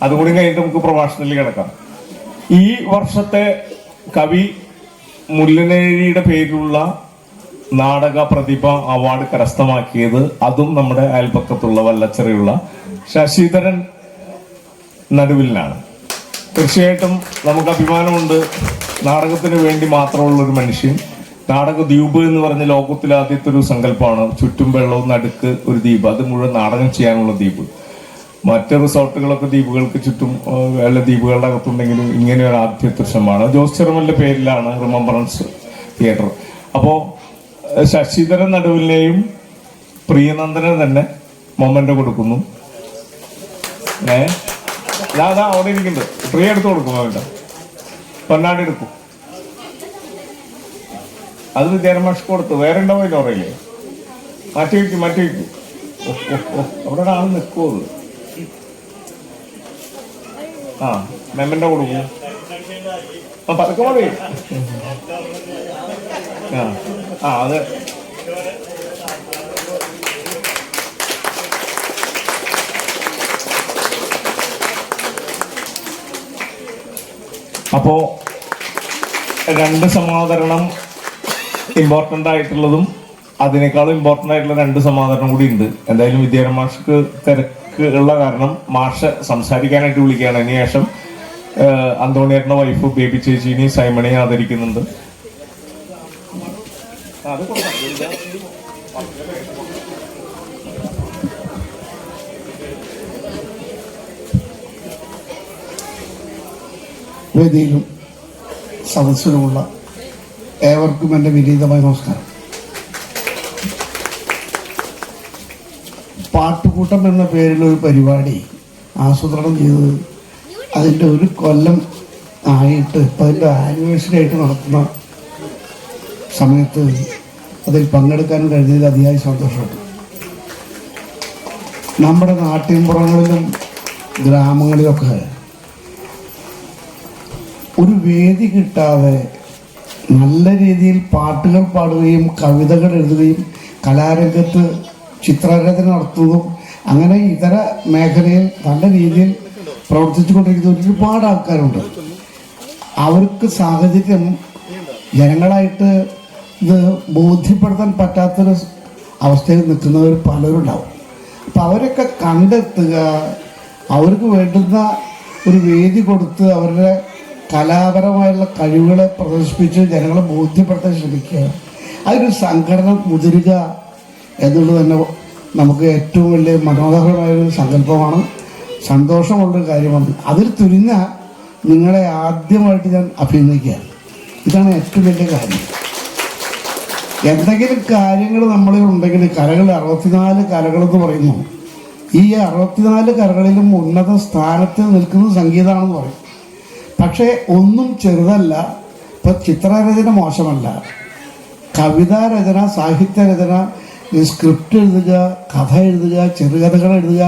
അതുകൂടി കഴിഞ്ഞിട്ട് നമുക്ക് പ്രഭാഷണത്തിലേക്ക് കിടക്കാം. ഈ വർഷത്തെ കവി മുല്ലനേഴിയുടെ പേരിലുള്ള നാടക പ്രതിഭ അവാർഡ് കരസ്ഥമാക്കിയത് അതും നമ്മുടെ അയൽപക്കത്തുള്ള വല്ലച്ചിറയുള്ള ശശിധരൻ നടുവിലാണ്. തീർച്ചയായിട്ടും നമുക്ക് അഭിമാനമുണ്ട്. നാടകത്തിന് വേണ്ടി മാത്രമുള്ള ഒരു മനുഷ്യൻ. നാടക ദ്വീപ് എന്ന് പറഞ്ഞ ലോകത്തിലെ ആദ്യത്തെ ഒരു സങ്കല്പമാണ്. ചുറ്റും വെള്ളവും നടുക്ക് ഒരു ദ്വീപ്, അത് മുഴുവൻ നാടകം ചെയ്യാനുള്ള ദ്വീപ്. മറ്റ് റിസോർട്ടുകളൊക്കെ ദ്വീപുകൾക്ക് ചുറ്റും വല്ല ദ്വീപുകളുടെ അകത്തുണ്ടെങ്കിലും ഇങ്ങനെ ഒരു ആദ്യത്തെ ശ്രമമാണ്. ജോസ് ചെറുമലിന്റെ പേരിലാണ് റിമംബറൻസ് തിയേറ്റർ. അപ്പോ ശശിധരൻ നടുവിനെയും പ്രിയനന്ദനെ തന്നെ മൊമെന്റ് കൊടുക്കുന്നു. അതാ അവിടെ ഇരിക്കുന്നുണ്ട്. പ്രിയ എടുത്തു കൊടുക്കും. അവന്റെ പൊന്നാടി എടുക്കും. അത് വിദ്യാരംഭാഷ് കൊടുത്തു. വേറെ ഉണ്ടാവും അതിന്റെ ഓറയില്ലേ? മാറ്റി വയ്ക്കും. അവിടെ ഒരാൾ നിൽക്കുമോ? ആ മെമ്മന്റെ കൊടുക്കും. പതുക്കെ മതി. അത് അപ്പോ രണ്ട് സമാദരണം ഇമ്പോർട്ടൻ്റ് ആയിട്ടുള്ളതും അതിനേക്കാളും ഇമ്പോർട്ടൻ്റ് ആയിട്ടുള്ള രണ്ട് സമാദരണം കൂടി ഉണ്ട്. എന്തായാലും വിദ്യാരംഭ മാഷ്ക്ക് തിരക്ക് ഉള്ള കാരണം മാഷ് സംസാരിക്കാനായിട്ട് വിളിക്കുകയാണ്. അതിനുശേഷം അന്തോണിയേട്ടൻ്റെ വൈഫ് ബേബി ചേച്ചിനെ സൈമണയെ ആദരിക്കുന്നുണ്ട്. വേദിയിലും സദസ്സിലുമുള്ള ഏവർക്കും എൻ്റെ വിനീതമായ നമസ്കാരം. പാട്ടുകൂട്ടം എന്ന പേരിലൊരു പരിപാടി ആസൂത്രണം ചെയ്തത് അതിൻ്റെ ഒരു കൊല്ലം ആയിട്ട് ഇപ്പം അതിൻ്റെ ആനിവേഴ്സറി ആയിട്ട് നടത്തുന്ന സമയത്ത് അതിൽ പങ്കെടുക്കാൻ കഴിഞ്ഞതിൽ അതിയായ സന്തോഷമുണ്ട്. നമ്മുടെ നാട്ടിൻപുറങ്ങളിലും ഗ്രാമങ്ങളിലൊക്കെ ഒരു വേദി കിട്ടാതെ നല്ല രീതിയിൽ പാട്ടുകൾ പാടുകയും കവിതകൾ എഴുതുകയും കലാരംഗത്ത് ചിത്രരചന നടത്തുന്നതും അങ്ങനെ ഇതര മേഖലയിൽ നല്ല രീതിയിൽ പ്രവർത്തിച്ചു കൊണ്ടിരിക്കുന്ന ഒരുപാട് ആൾക്കാരുണ്ട്. അവർക്ക് സാഹചര്യം ജനങ്ങളായിട്ട് ഇത് ബോധ്യപ്പെടുത്താൻ പറ്റാത്തൊരു അവസ്ഥയിൽ നിൽക്കുന്നവർ പലരുണ്ടാവും. അപ്പം അവരൊക്കെ കണ്ടെത്തുക, അവർക്ക് വേണ്ടുന്ന ഒരു വേദി കൊടുത്ത് അവരുടെ കലാപരമായുള്ള കഴിവുകളെ പ്രദർശിപ്പിച്ച് ജനങ്ങളെ ബോധ്യപ്പെടുത്താൻ ശ്രമിക്കുക, അതിനൊരു സംഘടന മുതിരുക എന്നുള്ളത് തന്നെ നമുക്ക് ഏറ്റവും വലിയ മനോഹരമായൊരു സങ്കല്പമാണ്. സന്തോഷമുള്ളൊരു കാര്യമാണ്. അതിൽ തുനിഞ്ഞ നിങ്ങളെ ആദ്യമായിട്ട് ഞാൻ അഭിനന്ദിക്കുകയാണ്. ഇതാണ് ഏറ്റവും വലിയ കാര്യം. എന്തെങ്കിലും കാര്യങ്ങൾ നമ്മളിൽ ഉണ്ടെങ്കിൽ കലകൾ 64 കലകളെന്ന് പറയുന്നു. ഈ 64 കലകളിലും ഉന്നത സ്ഥാനത്ത് നിൽക്കുന്ന സംഗീതമാണെന്ന് പറയും. പക്ഷേ ഒന്നും ചെറുതല്ല, ഇപ്പം ചിത്രരചന മോശമല്ല, കവിതാരചന, സാഹിത്യരചന, സ്ക്രിപ്റ്റ് എഴുതുക, കഥ എഴുതുക, ചെറുകഥകൾ എഴുതുക,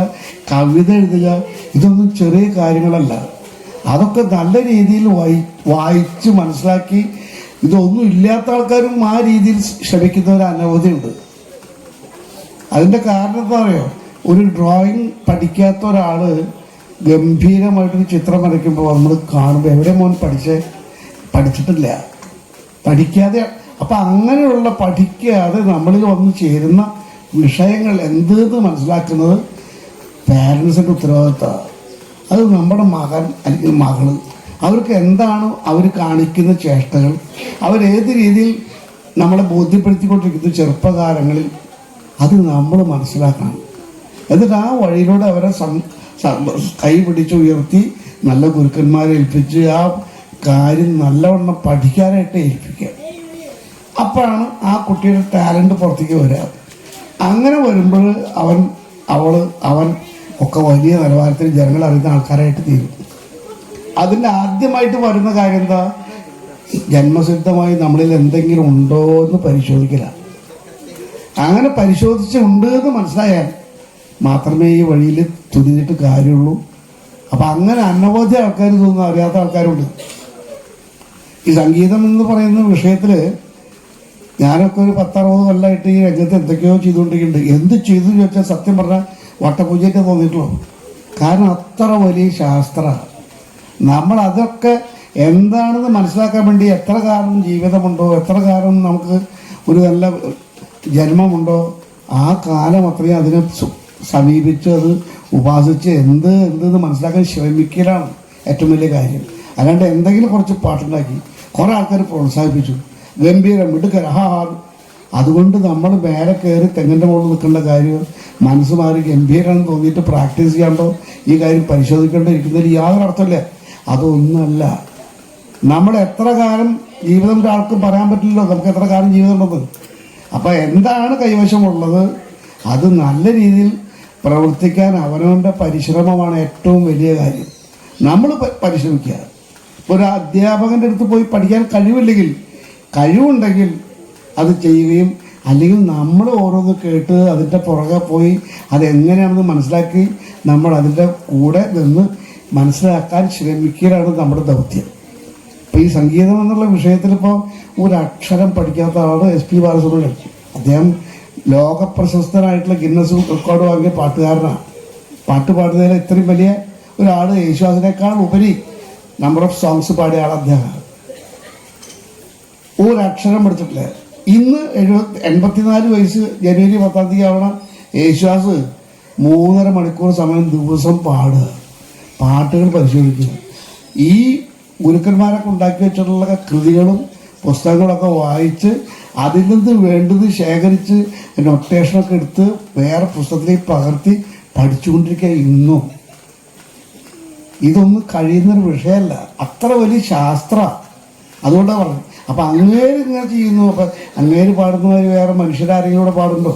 കവിത എഴുതുക, ഇതൊന്നും ചെറിയ കാര്യങ്ങളല്ല. അതൊക്കെ നല്ല രീതിയിൽ വായിച്ച് മനസ്സിലാക്കി, ഇതൊന്നും ഇല്ലാത്ത ആൾക്കാരും ആ രീതിയിൽ ശ്രമിക്കുന്നവർ അനവധിയുണ്ട്. അതിൻ്റെ കാരണം എന്താ പറയുക, ഒരു ഡ്രോയിങ് പഠിക്കാത്ത ഒരാൾ ഗംഭീരമായിട്ടൊരു ചിത്രം വരയ്ക്കുമ്പോൾ നമ്മൾ കാണുമ്പോൾ എവിടെ മോൻ പഠിച്ചിട്ടില്ല, പഠിക്കാതെ. അപ്പം അങ്ങനെയുള്ള പഠിക്കാതെ നമ്മളിൽ വന്ന് ചേരുന്ന വിഷയങ്ങൾ എന്തെന്ന് മനസ്സിലാക്കുന്നത് പാരൻസിൻ്റെ ഉത്തരവാദിത്തമാണ്. അത് നമ്മുടെ മകൻ അല്ലെങ്കിൽ മകള്, അവർക്ക് എന്താണ് അവർ കാണിക്കുന്ന ചേഷ്ടകൾ, അവരേത് രീതിയിൽ നമ്മളെ ബോധ്യപ്പെടുത്തിക്കൊണ്ടിരിക്കുന്ന ചെറുപ്പകാലങ്ങളിൽ അത് നമ്മൾ മനസ്സിലാക്കണം. എന്നിട്ട് ആ വഴിയിലൂടെ അവരെ കൈ പിടിച്ച് ഉയർത്തി നല്ല ഗുരുക്കന്മാരെ ഏൽപ്പിച്ച് ആ കാര്യം നല്ലവണ്ണം പഠിക്കാനായിട്ട് ഏൽപ്പിക്കുക. അപ്പോഴാണ് ആ കുട്ടിയുടെ ടാലൻറ്റ് പുറത്തേക്ക് വരിക. അങ്ങനെ വരുമ്പോൾ അവൻ ഒക്കെ വലിയ നിലവാരത്തിൽ ജനങ്ങൾ അറിയുന്ന ആൾക്കാരായിട്ട് തീരും. അതിൻ്റെ ആദ്യമായിട്ട് വരുന്ന കാര്യം എന്താ, ജന്മസിദ്ധമായി നമ്മളിൽ എന്തെങ്കിലും ഉണ്ടോ എന്ന് പരിശോധിക്കില്ല. അങ്ങനെ പരിശോധിച്ചുണ്ട് എന്ന് മനസ്സിലായാൽ മാത്രമേ ഈ വഴിയിൽ തുനിഞ്ഞിട്ട് കാര്യമുള്ളൂ. അപ്പം അങ്ങനെ അനവധി ആൾക്കാർ തോന്നുന്നു അറിയാത്ത ആൾക്കാരുണ്ട്. ഈ സംഗീതം എന്ന് പറയുന്ന വിഷയത്തിൽ ഞാനൊക്കെ ഒരു 10-60 കൊല്ലമായിട്ട് ഈ രംഗത്ത് എന്തൊക്കെയോ ചെയ്തുകൊണ്ടിരിക്കുന്നുണ്ട്. എന്ത് ചെയ്തു ചോദിച്ചാൽ സത്യം പറഞ്ഞാൽ വട്ടപൂജയൊക്കെ തോന്നിയിട്ടുള്ളൂ. കാരണം അത്ര വലിയ ശാസ്ത്രമാണ്. നമ്മൾ അതൊക്കെ എന്താണെന്ന് മനസ്സിലാക്കാൻ വേണ്ടി എത്ര കാലം ജീവിതമുണ്ടോ, എത്ര കാലം നമുക്ക് ഒരു നല്ല ജന്മമുണ്ടോ, ആ കാലം അത്രയും അതിനെ സമീപിച്ച് അത് ഉപാസിച്ച് എന്തെന്ന് മനസ്സിലാക്കാൻ ശ്രമിക്കലാണ് ഏറ്റവും വലിയ കാര്യം. അല്ലാണ്ട് എന്തെങ്കിലും കുറച്ച് പാട്ടുണ്ടാക്കി കുറേ ആൾക്കാർ പ്രോത്സാഹിപ്പിച്ചു, ഗംഭീരം മിടുക്കൻ അതുകൊണ്ട് നമ്മൾ മേലെ കയറി തെങ്ങിൻ്റെ മുകളിൽ നിൽക്കേണ്ട കാര്യം മനസ്സ് മാറി ഗംഭീരമെന്ന് തോന്നിയിട്ട് പ്രാക്ടീസ് ചെയ്യാണ്ടോ ഈ കാര്യം പരിശോധിക്കേണ്ടിയിരിക്കുന്നതിൽ യാതൊരു അർത്ഥമില്ല. അതൊന്നുമല്ല. നമ്മൾ എത്ര കാലം ജീവിതം ഒരാൾക്കും പറയാൻ പറ്റില്ലല്ലോ നമുക്ക് എത്ര കാലം ജീവിതം ഉണ്ടെന്ന്. അപ്പം എന്താണ് കൈവശമുള്ളത് അത് നല്ല രീതിയിൽ പ്രവർത്തിക്കാൻ അവനവൻ്റെ പരിശ്രമമാണ് ഏറ്റവും വലിയ കാര്യം. നമ്മൾ പരിശ്രമിക്കുക. ഒരു അധ്യാപകൻ്റെ അടുത്ത് പോയി പഠിക്കാൻ കഴിവുണ്ടെങ്കിൽ അത് ചെയ്യുകയും, അല്ലെങ്കിൽ നമ്മൾ ഓരോന്ന് കേട്ട് അതിൻ്റെ പുറകെ പോയി അതെങ്ങനെയാണെന്ന് മനസ്സിലാക്കി നമ്മൾ അതിൻ്റെ കൂടെ നിന്ന് മനസ്സിലാക്കാൻ ശ്രമിക്കലാണ് നമ്മുടെ ദൗത്യം. ഇപ്പോൾ ഈ സംഗീതം എന്നുള്ള വിഷയത്തിൽ ഇപ്പോൾ ഒരു അക്ഷരം പഠിക്കാത്ത ആൾ SP ബാലസുബ്രഹ്മണ്യം, അദ്ദേഹം ലോകപ്രശസ്തനായിട്ടുള്ള ഗിന്നസ് റെക്കോർഡ് വാങ്ങിയ പാട്ടുകാരനാണ്. പാട്ട് പാടുന്നതിൽ ഇത്രയും വലിയ ഒരാൾ, യേശുദാസിനേക്കാൾ ഉപരി നമ്പർ ഓഫ് സോങ്സ് പാടിയ ആൾ അദ്ദേഹം. ഒരക്ഷരം പഠിച്ചിട്ടില്ല. ഇന്ന് 84 വയസ്സ് ജനുവരി 10-ാം തീയതി ആവണ യേശുദാസ് 3.5 മണിക്കൂർ സമയം ദിവസം പാട്ടുകൾ പരിശോധിക്കുക. ഈ ഗുരുക്കന്മാരൊക്കെ ഉണ്ടാക്കി വെച്ചിട്ടുള്ള കൃതികളും പുസ്തകങ്ങളൊക്കെ വായിച്ച് അതിൽ നിന്ന് വേണ്ടത് ശേഖരിച്ച് നൊട്ടേഷനൊക്കെ എടുത്ത് വേറെ പുസ്തകത്തിലേക്ക് പകർത്തി പഠിച്ചുകൊണ്ടിരിക്കുക. ഇന്നും ഇതൊന്നും കഴിയുന്നൊരു വിഷയമല്ല, അത്ര വലിയ ശാസ്ത്രമാണ്. അതുകൊണ്ടാണ് പറഞ്ഞത്. അപ്പം അങ്ങേര് ഇങ്ങനെ ചെയ്യുന്നു. അപ്പം അങ്ങേര് പാടുന്നവർ വേറെ മനുഷ്യരാരെങ്കിലും കൂടെ പാടുന്നുണ്ടോ?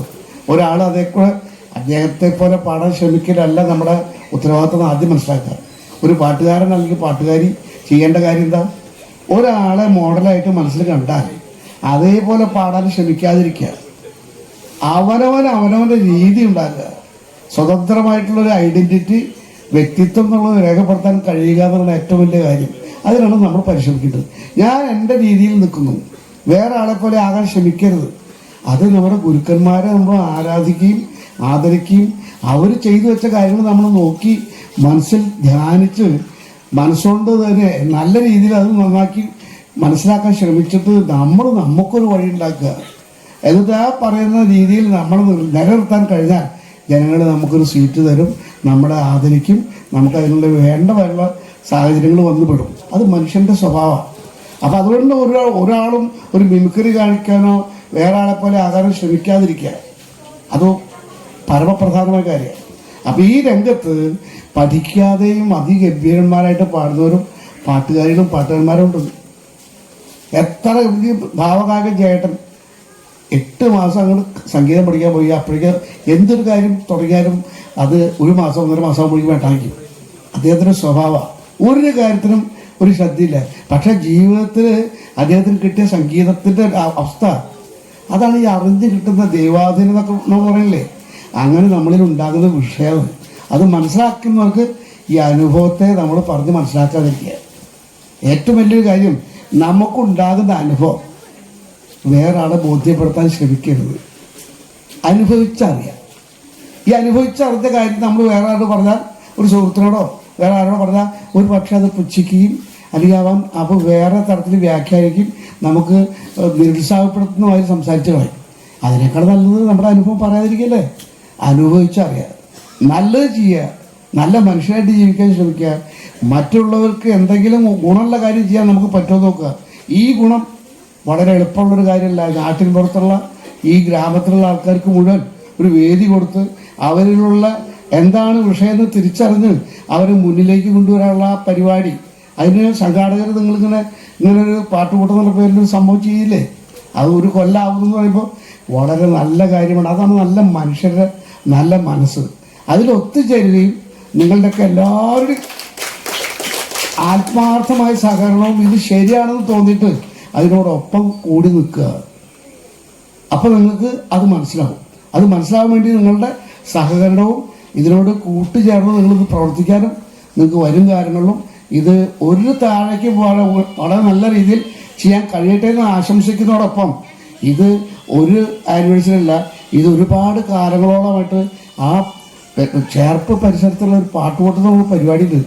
ഒരാൾ അതേക്കൂടെ അദ്ദേഹത്തെ പോലെ പാടാൻ ശ്രമിക്കലല്ല നമ്മുടെ ഉത്തരവാദിത്വം ആദ്യം മനസ്സിലാക്കുക. ഒരു പാട്ടുകാരൻ അല്ലെങ്കിൽ പാട്ടുകാരി ചെയ്യേണ്ട കാര്യം എന്താ, ഒരാളെ മോഡലായിട്ട് മനസ്സിൽ കണ്ടാൽ അതേപോലെ പാടാൻ ശ്രമിക്കാതിരിക്കുക. അവനവൻ്റെ രീതി ഉണ്ടാക്കുക. സ്വതന്ത്രമായിട്ടുള്ളൊരു ഐഡൻറ്റിറ്റി, വ്യക്തിത്വം എന്നുള്ളത് രേഖപ്പെടുത്താൻ കഴിയുക എന്നുള്ള ഏറ്റവും വലിയ കാര്യം. അതിനാണ് നമ്മൾ പരിശ്രമിക്കേണ്ടത്. ഞാൻ എൻ്റെ രീതിയിൽ നിൽക്കുന്നു, വേറെ ആളെ പോലെ ആകാൻ ശ്രമിക്കരുത്. അത് നമ്മുടെ ഗുരുക്കന്മാരെ നമ്മൾ ആരാധിക്കുകയും ആദരിക്കുകയും അവർ ചെയ്തു വെച്ച കാര്യങ്ങൾ നമ്മൾ നോക്കി മനസ്സിൽ ധ്യാനിച്ച് മനസ്സുകൊണ്ട് തന്നെ നല്ല രീതിയിൽ അത് നന്നാക്കി മനസ്സിലാക്കാൻ ശ്രമിച്ചിട്ട് നമുക്കൊരു വഴി ഉണ്ടാക്കുക. എന്നിട്ട് ആ പറയുന്ന രീതിയിൽ നമ്മൾ നിലനിർത്താൻ കഴിഞ്ഞാൽ ജനങ്ങൾ നമുക്കൊരു സീറ്റ് തരും, നമ്മളെ ആദരിക്കും, നമുക്ക് അതിനുള്ള വേണ്ട സാഹചര്യങ്ങൾ വന്നുപെടും. അത് മനുഷ്യൻ്റെ സ്വഭാവമാണ്. അപ്പം അതുകൊണ്ട് ഒരാളും ഒരു മിമിക്രി കാണിക്കാനോ വേറെ ആളെ പോലെ ആകാനോ ശ്രമിക്കാതിരിക്കുക, അത് പരമപ്രധാനമായ കാര്യമാണ്. അപ്പം ഈ രംഗത്ത് പഠിക്കാതെയും അതിഗംഭീരന്മാരായിട്ട് പാടുന്നവരും പാട്ടുകാരികളും ഉണ്ട്. എത്ര ഭാവകാക ചേട്ടൻ 8 മാസം അങ്ങോട്ട് സംഗീതം പഠിക്കാൻ പോയി. അപ്പോഴേക്ക് എന്തൊരു കാര്യം തുടങ്ങിയാലും അത് 1 മാസം 1.5 മാസം ആകുമ്പോഴേക്കും വേണ്ടാക്കി. അദ്ദേഹത്തിൻ്റെ സ്വഭാവമാണ്. ഒരു കാര്യത്തിനും ഒരു ശ്രദ്ധയില്ല. പക്ഷെ ജീവിതത്തിൽ അദ്ദേഹത്തിന് കിട്ടിയ സംഗീതത്തിൻ്റെ അവസ്ഥ അതാണ് ഈ അറിഞ്ഞ് കിട്ടുന്ന ദൈവാധീനം എന്നൊക്കെ നമ്മൾ പറയില്ലേ, അങ്ങനെ നമ്മളിൽ ഉണ്ടാകുന്ന വിഷയം. അത് മനസ്സിലാക്കുന്നവർക്ക് ഈ അനുഭവത്തെ നമ്മൾ പറഞ്ഞ് മനസ്സിലാക്കാതിരിക്കുക. ഏറ്റവും വലിയൊരു കാര്യം, നമുക്കുണ്ടാകുന്ന അനുഭവം വേറെ ആളെ ബോധ്യപ്പെടുത്താൻ ശ്രമിക്കരുത്. അനുഭവിച്ചറിയാം. ഈ അനുഭവിച്ചറിഞ്ഞ കാര്യം നമ്മൾ വേറെ ആരോട് പറഞ്ഞാൽ, ഒരു സുഹൃത്തിനോടോ വേറെ ആരോടോ പറഞ്ഞാൽ ഒരു പക്ഷേ അത് പുച്ഛിക്കുകയും അല്ലെങ്കിൽ അവൻ അപ്പോൾ വേറെ തരത്തിൽ വ്യാഖ്യാനിക്കും, നമുക്ക് നിരുത്സാഹപ്പെടുത്തുന്നതായി സംസാരിച്ചു കളയും. അതിനേക്കാൾ നല്ലത് നമ്മുടെ അനുഭവം പറയാതിരിക്കല്ലേ. അനുഭവിച്ചറിയാം, നല്ലത് ചെയ്യുക, നല്ല മനുഷ്യരായിട്ട് ജീവിക്കാൻ ശ്രമിക്കുക, മറ്റുള്ളവർക്ക് എന്തെങ്കിലും ഗുണമുള്ള കാര്യം ചെയ്യാൻ നമുക്ക് പറ്റുമോ നോക്കുക. ഈ ഗുണം വളരെ എളുപ്പമുള്ളൊരു കാര്യമല്ല. നാട്ടിൻ പുറത്തുള്ള ഈ ഗ്രാമത്തിലുള്ള ആൾക്കാർക്ക് മുഴുവൻ ഒരു വേദി കൊടുത്ത് അവരിലുള്ള എന്താണ് വിഷയമെന്ന് തിരിച്ചറിഞ്ഞ് അവരെ മുന്നിലേക്ക് കൊണ്ടുവരാനുള്ള ആ പരിപാടി, അതിന് സംഘാടകർ ഇങ്ങനൊരു പാട്ടുകൂട്ടെന്നുള്ള പേരിലൊരു സംഭവം ചെയ്യില്ലേ, അത് ഒരു കൊല്ലാവുമെന്ന് പറയുമ്പോൾ വളരെ നല്ല കാര്യമാണ്. അതാണ് നല്ല മനുഷ്യരുടെ നല്ല മനസ്സ്. അതിലൊത്തുചേരുകയും നിങ്ങളുടെയൊക്കെ എല്ലാവരുടെയും ആത്മാർത്ഥമായ സഹകരണവും ഇത് ശരിയാണെന്ന് തോന്നിയിട്ട് അതിനോടൊപ്പം കൂടി നിൽക്കുക. അപ്പോൾ നിങ്ങൾക്ക് അത് മനസ്സിലാവും. അത് മനസ്സിലാവാൻ വേണ്ടി നിങ്ങളുടെ സഹകരണവും ഇതിനോട് കൂട്ടുചേർന്ന് നിങ്ങൾക്ക് പ്രവർത്തിക്കാനും നിങ്ങൾക്ക് വരും കാര്യങ്ങളിലും ഇത് ഒരു താഴേക്ക് വളരെ നല്ല രീതിയിൽ ചെയ്യാൻ കഴിയട്ടെ എന്ന് ആശംസിക്കുന്നതോടൊപ്പം ഇത് ഒരു ആനിവേഴ്സറി അല്ല, ഇത് ഒരുപാട് കാലങ്ങളോളമായിട്ട് ആ ചേർപ്പ് പരിസരത്തുള്ള ഒരു പാട്ടുകൂട്ടുന്ന പരിപാടിയുണ്ട്.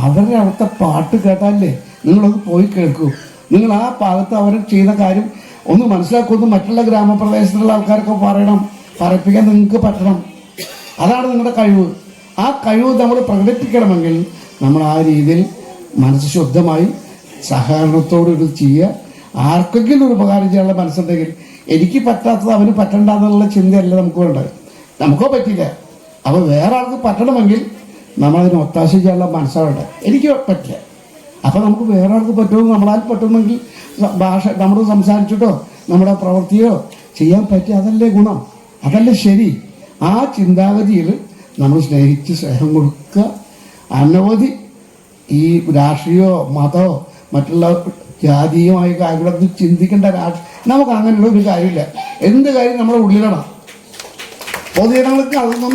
അവരുടെ അവിടുത്തെ പാട്ട് കേട്ടാലേ നിങ്ങളൊന്ന് പോയി കേൾക്കൂ. നിങ്ങൾ ആ ഭാഗത്ത് അവർ ചെയ്യുന്ന കാര്യം ഒന്ന് മനസ്സിലാക്കുന്നു. മറ്റുള്ള ഗ്രാമപ്രദേശത്തുള്ള ആൾക്കാരൊക്കെ പറയിപ്പിക്കാൻ നിങ്ങൾക്ക് പറ്റണം. അതാണ് നിങ്ങളുടെ കഴിവ്. ആ കഴിവ് നമ്മൾ പ്രകടിപ്പിക്കണമെങ്കിൽ നമ്മൾ ആ രീതിയിൽ മനസ്സ് ശുദ്ധമായി സഹകരണത്തോട് ഇത് ചെയ്യുക. ആർക്കെങ്കിലും ഒരു ഉപകാരം ചെയ്യാനുള്ള മനസ്സുണ്ടെങ്കിൽ എനിക്ക് പറ്റാത്തത് അവന് പറ്റണ്ട എന്നുള്ള ചിന്തയല്ല നമുക്ക് വേണ്ടത്. നമുക്കോ പറ്റില്ല, അപ്പോൾ വേറെ ആൾക്ക് പറ്റണമെങ്കിൽ നമ്മളതിന് ഒത്താശ ചെയ്യാനുള്ള മനസ്സാവേണ്ട. എനിക്ക് പറ്റില്ല, അപ്പോൾ നമുക്ക് വേറെ ആൾക്ക് പറ്റുമെന്ന് നമ്മളാൽ പറ്റുമെങ്കിൽ ഭാഷ നമ്മൾ സംസാരിച്ചിട്ടോ നമ്മുടെ പ്രവൃത്തിയോ ചെയ്യാൻ പറ്റി. അതല്ലേ ഗുണം, അതല്ലേ ശരി. ആ ചിന്താഗതിയിൽ നമ്മൾ സ്നേഹിച്ച് സ്നേഹം കൊടുക്കുക. അനവധി ഈ രാഷ്ട്രീയമോ മതമോ മറ്റുള്ള ജാതീയമായ കാര്യങ്ങളൊന്നും ചിന്തിക്കേണ്ട നമുക്ക് അങ്ങനെയുള്ള ഒരു കാര്യമില്ല. എന്ത് കാര്യം നമ്മുടെ ഉള്ളിലാണ്. പൊതുജനങ്ങൾക്ക് അതൊന്നും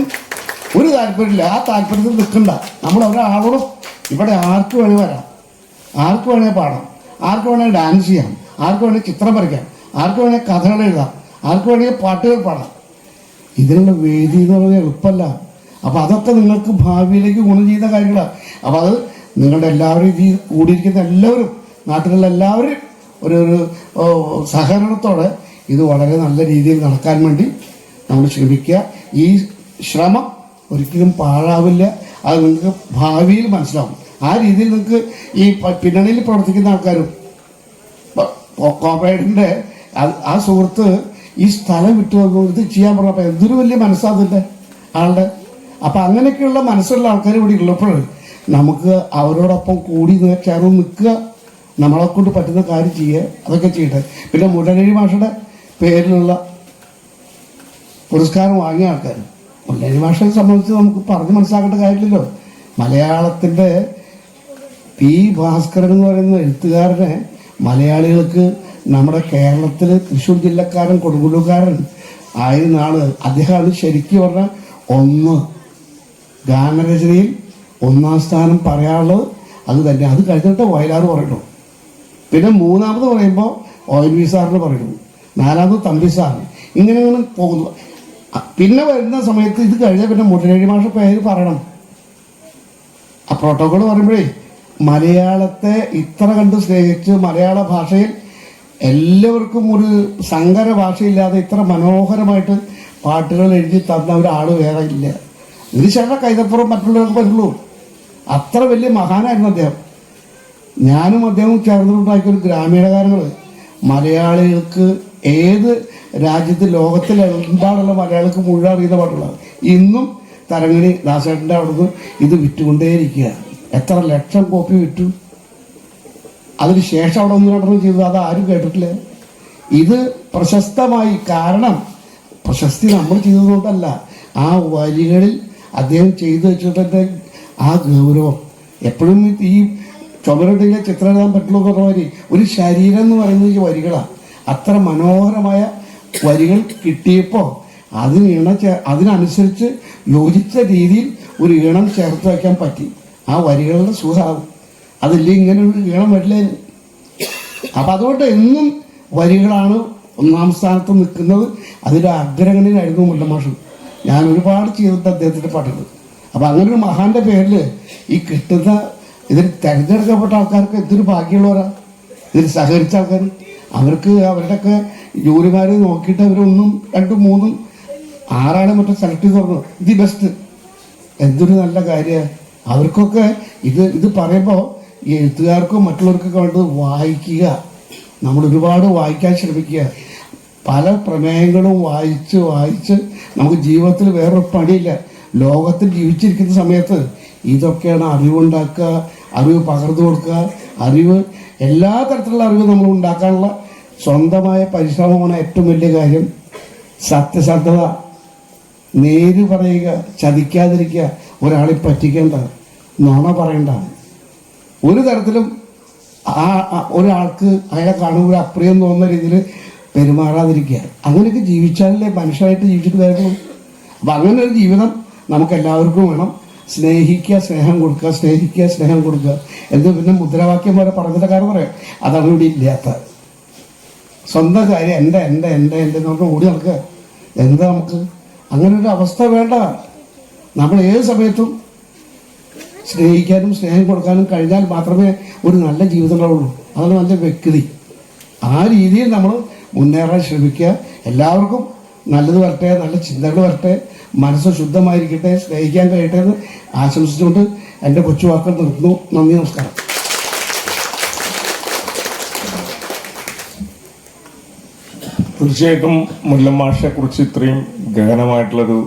ഒരു താല്പര്യമില്ല. ആ താല്പര്യത്തിൽ നിൽക്കണ്ട. നമ്മൾ ഒരാളോടും ഇവിടെ ആർക്ക് വേണേൽ വരാം, ആർക്ക് വേണേൽ പാടാം, ആർക്ക് വേണേൽ ഡാൻസ് ചെയ്യാം, ആർക്ക് വേണേൽ ചിത്രം വരയ്ക്കാം, ആർക്ക് വേണേൽ കഥകൾ എഴുതാം, ആർക്ക് വേണമെങ്കിൽ പാട്ടുകൾ പാടാം. ഇതിനുള്ള വേദി എന്ന് പറഞ്ഞാൽ എളുപ്പമല്ല. അപ്പോൾ അതൊക്കെ നിങ്ങൾക്ക് ഭാവിയിലേക്ക് ഗുണം ചെയ്യുന്ന കാര്യങ്ങളാണ്. അപ്പോൾ അത് നിങ്ങളുടെ എല്ലാവരും ഈ കൂടിയിരിക്കുന്ന എല്ലാവരും നാട്ടിലുള്ള എല്ലാവരും ഒരു സഹകരണത്തോടെ ഇത് വളരെ നല്ല രീതിയിൽ നടക്കാൻ വേണ്ടി നമ്മൾ ശ്രമിക്കുക. ഈ ശ്രമം ഒരിക്കലും പാഴാവില്ല. അത് നിങ്ങൾക്ക് ഭാവിയിൽ മനസ്സിലാവും. ആ രീതിയിൽ നിങ്ങൾക്ക് ഈ പിന്നണിയിൽ പ്രവർത്തിക്കുന്ന ആൾക്കാരും കോമ്രേഡിൻ്റെ ആ സുഹൃത്ത് ഈ സ്ഥലം വിട്ടു ഇത് ചെയ്യാൻ പറഞ്ഞപ്പോൾ എന്തൊരു വലിയ മനസ്സാതിൻ്റെ ആളുടെ. അപ്പം അങ്ങനെയൊക്കെയുള്ള മനസ്സുള്ള ആൾക്കാർ ഇവിടെ ഉള്ളപ്പോൾ നമുക്ക് അവരോടൊപ്പം കൂടി ചേർന്ന് നിൽക്കുക, നമ്മളെ കൊണ്ട് പറ്റുന്ന കാര്യം ചെയ്യുക, അതൊക്കെ ചെയ്യട്ടെ. പിന്നെ മുരളി മാഷയുടെ പേരിലുള്ള പുരസ്കാരം വാങ്ങിയ ആൾക്കാർ, മുരളി മാഷയെ സംബന്ധിച്ച് നമുക്ക് പറഞ്ഞ് മനസ്സിലാക്കേണ്ട കാര്യമില്ലല്ലോ. മലയാളത്തിൻ്റെ പി ഭാസ്കരൻ എന്ന് പറയുന്ന എഴുത്തുകാരനെ മലയാളികൾക്ക് നമ്മുടെ കേരളത്തിൽ തൃശ്ശൂർ ജില്ലക്കാരൻ കൊടുങ്ങല്ലൂർക്കാരൻ ആയിരുന്ന ആള് അദ്ദേഹമാണ് ശരിക്കും പറഞ്ഞാൽ ഒന്ന് ഗാനരചനയിൽ ഒന്നാം സ്ഥാനം പറയാനുള്ളത് അത് തന്നെ. അത് കഴിഞ്ഞിട്ട് വയലാർ പറയുന്നു. പിന്നെ മൂന്നാമത് പറയുമ്പോൾ ONV സാറിന് പറയുന്നു, നാലാമത് തമ്പി സാറിന്, ഇങ്ങനെ പോകുന്നു. പിന്നെ വരുന്ന സമയത്ത് ഇത് കഴിഞ്ഞാൽ പിന്നെ മുരളി മാഷ പേര് പറയണം. ആ പ്രോട്ടോകോൾ പറയുമ്പോഴേ മലയാളത്തെ ഇത്ര കണ്ട് സ്നേഹിച്ച് മലയാള ഭാഷയിൽ എല്ലാവർക്കും ഒരു സങ്കര ഭാഷയില്ലാതെ ഇത്ര മനോഹരമായിട്ട് പാട്ടുകൾ എഴുതി തന്ന ഒരാൾ വേറെ ഇല്ല. ഇതിശേഷം കൈതപ്പുറം മറ്റുള്ളവർക്ക് പറ്റുള്ളൂ. അത്ര വലിയ മഹാനായിരുന്നു അദ്ദേഹം. ഞാനും അദ്ദേഹവും ചേർന്നുണ്ടാക്കിയ ഒരു ഗ്രാമീണ ഗാനങ്ങൾ മലയാളികൾക്ക് ഏത് രാജ്യത്ത് ലോകത്തിലെമ്പാടുള്ള മലയാളികൾക്ക് മുഴുവൻ അറിയുന്ന പാട്ടുകളാണ്. ഇന്നും തരങ്ങണി ദാസേട്ടൻ്റെ അവിടുന്ന് ഇത് വിറ്റുകൊണ്ടേയിരിക്കുക. എത്ര ലക്ഷം കോപ്പി വിറ്റു. അതിന് ശേഷം അവിടെ ഒന്നും രണ്ടെണ്ണം ചെയ്തത് അത് ആരും കേട്ടിട്ടില്ല. ഇത് പ്രശസ്തമായി. കാരണം പ്രശസ്തി നമ്മൾ ചെയ്തതുകൊണ്ടല്ല, ആ വരികളിൽ അദ്ദേഹം ചെയ്തു വെച്ചിട്ട് ആ ഗൗരവം എപ്പോഴും ഈ ചുമരുണ്ടെങ്കിൽ ചിത്രം എഴുതാൻ പറ്റുള്ളൂ എന്ന് പറഞ്ഞ മാതിരി ഒരു ശരീരം എന്ന് പറയുന്നത് ഈ വരികളാണ്. അത്ര മനോഹരമായ വരികൾ കിട്ടിയപ്പോൾ അതിനനുസരിച്ച് യോജിച്ച രീതിയിൽ ഒരു ഈണം ചേർത്ത് വയ്ക്കാൻ പറ്റി. ആ വരികളുടെ സുഖമാകും. അതില്ലേ ഇങ്ങനെ ഒരു ഈണം വരില്ലേ. അപ്പം അതുകൊണ്ട് എന്നും വരികളാണ് ഒന്നാം സ്ഥാനത്ത് നിൽക്കുന്നത്. അതിൻ്റെ അഗ്രഗണ്യനായിരുന്നു മുല്ലമാഷ്. ഞാൻ ഒരുപാട് ചെയ്തിട്ട് അദ്ദേഹത്തിൻ്റെ പാട്ടുകൾ. അപ്പം അങ്ങനെ ഒരു മഹാന്റെ പേരിൽ ഈ കിട്ടുന്ന ഇതിൽ തിരഞ്ഞെടുക്കപ്പെട്ട ആൾക്കാർക്ക് എന്തൊരു ഭാഗ്യമുള്ളവരാ. ഇതിൽ സഹകരിച്ച ആൾക്കാർ അവർക്ക് അവരുടെയൊക്കെ ജോലിമാരെ നോക്കിയിട്ട് അവരൊന്നും 2, 3, 6 മറ്റോ സെലക്ട് ചെയ്ത് പറഞ്ഞു ദി ബെസ്റ്റ്. എന്തൊരു നല്ല കാര്യമാണ്. അവർക്കൊക്കെ ഇത് പറയുമ്പോൾ ഈ എഴുത്തുകാർക്കും മറ്റുള്ളവർക്കൊക്കെ വേണ്ടത് വായിക്കുക. നമ്മൾ ഒരുപാട് വായിക്കാൻ ശ്രമിക്കുക. പല പ്രമേയങ്ങളും വായിച്ച് നമുക്ക് ജീവിതത്തിൽ വേറൊരു പണിയില്ല. ലോകത്തിൽ ജീവിച്ചിരിക്കുന്ന സമയത്ത് ഇതൊക്കെയാണ് അറിവുണ്ടാക്കുക, അറിവ് പകർന്നു കൊടുക്കുക. അറിവ് എല്ലാ തരത്തിലുള്ള അറിവ് നമ്മൾ ഉണ്ടാക്കാനുള്ള സ്വന്തമായ പരിശ്രമമാണ് ഏറ്റവും വലിയ കാര്യം. സത്യസന്ധത, നേര് പറയുക, ചതിക്കാതിരിക്കുക, ഒരാളെ പറ്റിക്കേണ്ട, നുണ പറയണ്ട, ഒരു തരത്തിലും ഒരാൾക്ക് അയാളെ കാണുമ്പോൾ അപ്രിയം തോന്നുന്ന രീതിയിൽ പെരുമാറാതിരിക്കുക. അങ്ങനെയൊക്കെ ജീവിച്ചാലല്ലേ മനുഷ്യരായിട്ട് ജീവിച്ചിട്ട് കാര്യമുള്ളൂ. അപ്പം അങ്ങനെ ഒരു ജീവിതം നമുക്ക് എല്ലാവർക്കും വേണം. സ്നേഹിക്കുക, സ്നേഹം കൊടുക്കുക, സ്നേഹിക്കുക, സ്നേഹം കൊടുക്കുക എന്ന് പിന്നെ മുദ്രാവാക്യം പോലെ പറഞ്ഞിട്ട് കാര്യം പറയാം. അതാണ് ഇവിടെ ഇല്ലാത്ത. സ്വന്തം കാര്യം എൻ്റെ നമുക്ക് ഓടി നടക്കുക. എന്താ നമുക്ക് അങ്ങനെ ഒരു അവസ്ഥ വേണ്ട. നമ്മൾ ഏത് സമയത്തും സ്നേഹിക്കാനും സ്നേഹം കൊടുക്കാനും കഴിഞ്ഞാൽ മാത്രമേ ഒരു നല്ല ജീവിതം ഉണ്ടാവുള്ളൂ. അതാണ് നല്ല വ്യക്തി. ആ രീതിയിൽ നമ്മൾ മുന്നേറാൻ ശ്രമിക്കുക. എല്ലാവർക്കും നല്ലത് വരട്ടെ, നല്ല ചിന്തകൾ വരട്ടെ, മനസ്സ് ശുദ്ധമായിരിക്കട്ടെ, സ്നേഹിക്കാൻ കഴിയട്ടെ എന്ന് ആശംസിച്ചുകൊണ്ട് എൻ്റെ കൊച്ചു വാക്കുകൾ നിർത്തുന്നു. നന്ദി, നമസ്കാരം. തീർച്ചയായിട്ടും മുല്ലമാഷെ കുറിച്ച് ഇത്രയും ഗഹനമായിട്ടുള്ളൊരു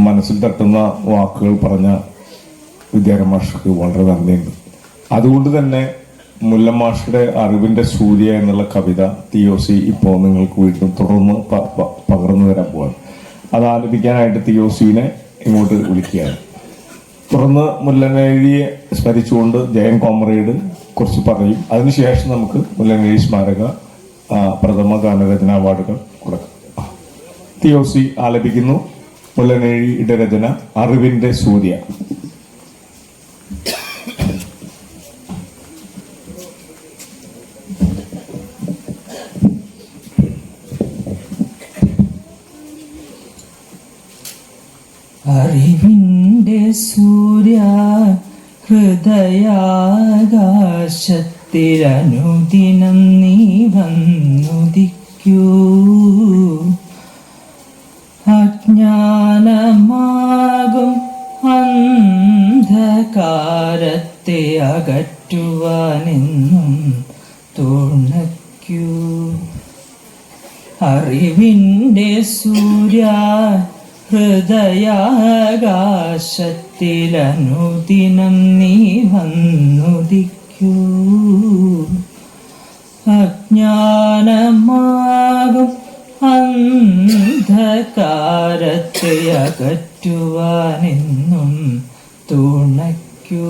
മനസ്സിൽ തട്ടുന്ന വാക്കുകൾ പറഞ്ഞ വിദ്യാരമാഷക്ക് വളരെ നന്ദിയുണ്ട്. അതുകൊണ്ട് തന്നെ മുല്ലമാഷയുടെ അറിവിന്റെ സൂര്യ എന്നുള്ള കവിത TOC ഇപ്പോൾ നിങ്ങൾക്ക് വീണ്ടും തുടർന്ന് പകർന്നു തരാൻ പോവാണ്. അത് ആലപിക്കാനായിട്ട് TOCനെ ഇങ്ങോട്ട് വിളിക്കുകയാണ്. തുടർന്ന് മുല്ലനേഴിയെ സ്മരിച്ചുകൊണ്ട് ജയൻ കോമ്രേഡ് കുറച്ച് പറയും. അതിനുശേഷം നമുക്ക് മുല്ലനേഴി സ്മാരക പ്രഥമ ഗാനരചന അവാർഡുകൾ കൊടുക്കാം. TOC ആലപിക്കുന്നു മുല്ലനേഴിയുടെ രചന അറിവിന്റെ സൂര്യ. അറിവിന്റെ സൂര്യ ഹൃദയാകാശത്തിലനുദിനം നീ വന്നുദിക്കൂ. അജ്ഞാനമാകും അന്ധകാരത്തെ അകറ്റുവാനെന്നും തുണയ്ക്കൂ. അറിവിന്റെ സൂര്യ ഹൃദയാകാശത്തിലനുദിനം നീ വന്നുദിക്കൂ. അജ്ഞാനമാകും അന്ധകാരത്തെ അകറ്റുവാനെന്നും തുണയ്ക്കൂ.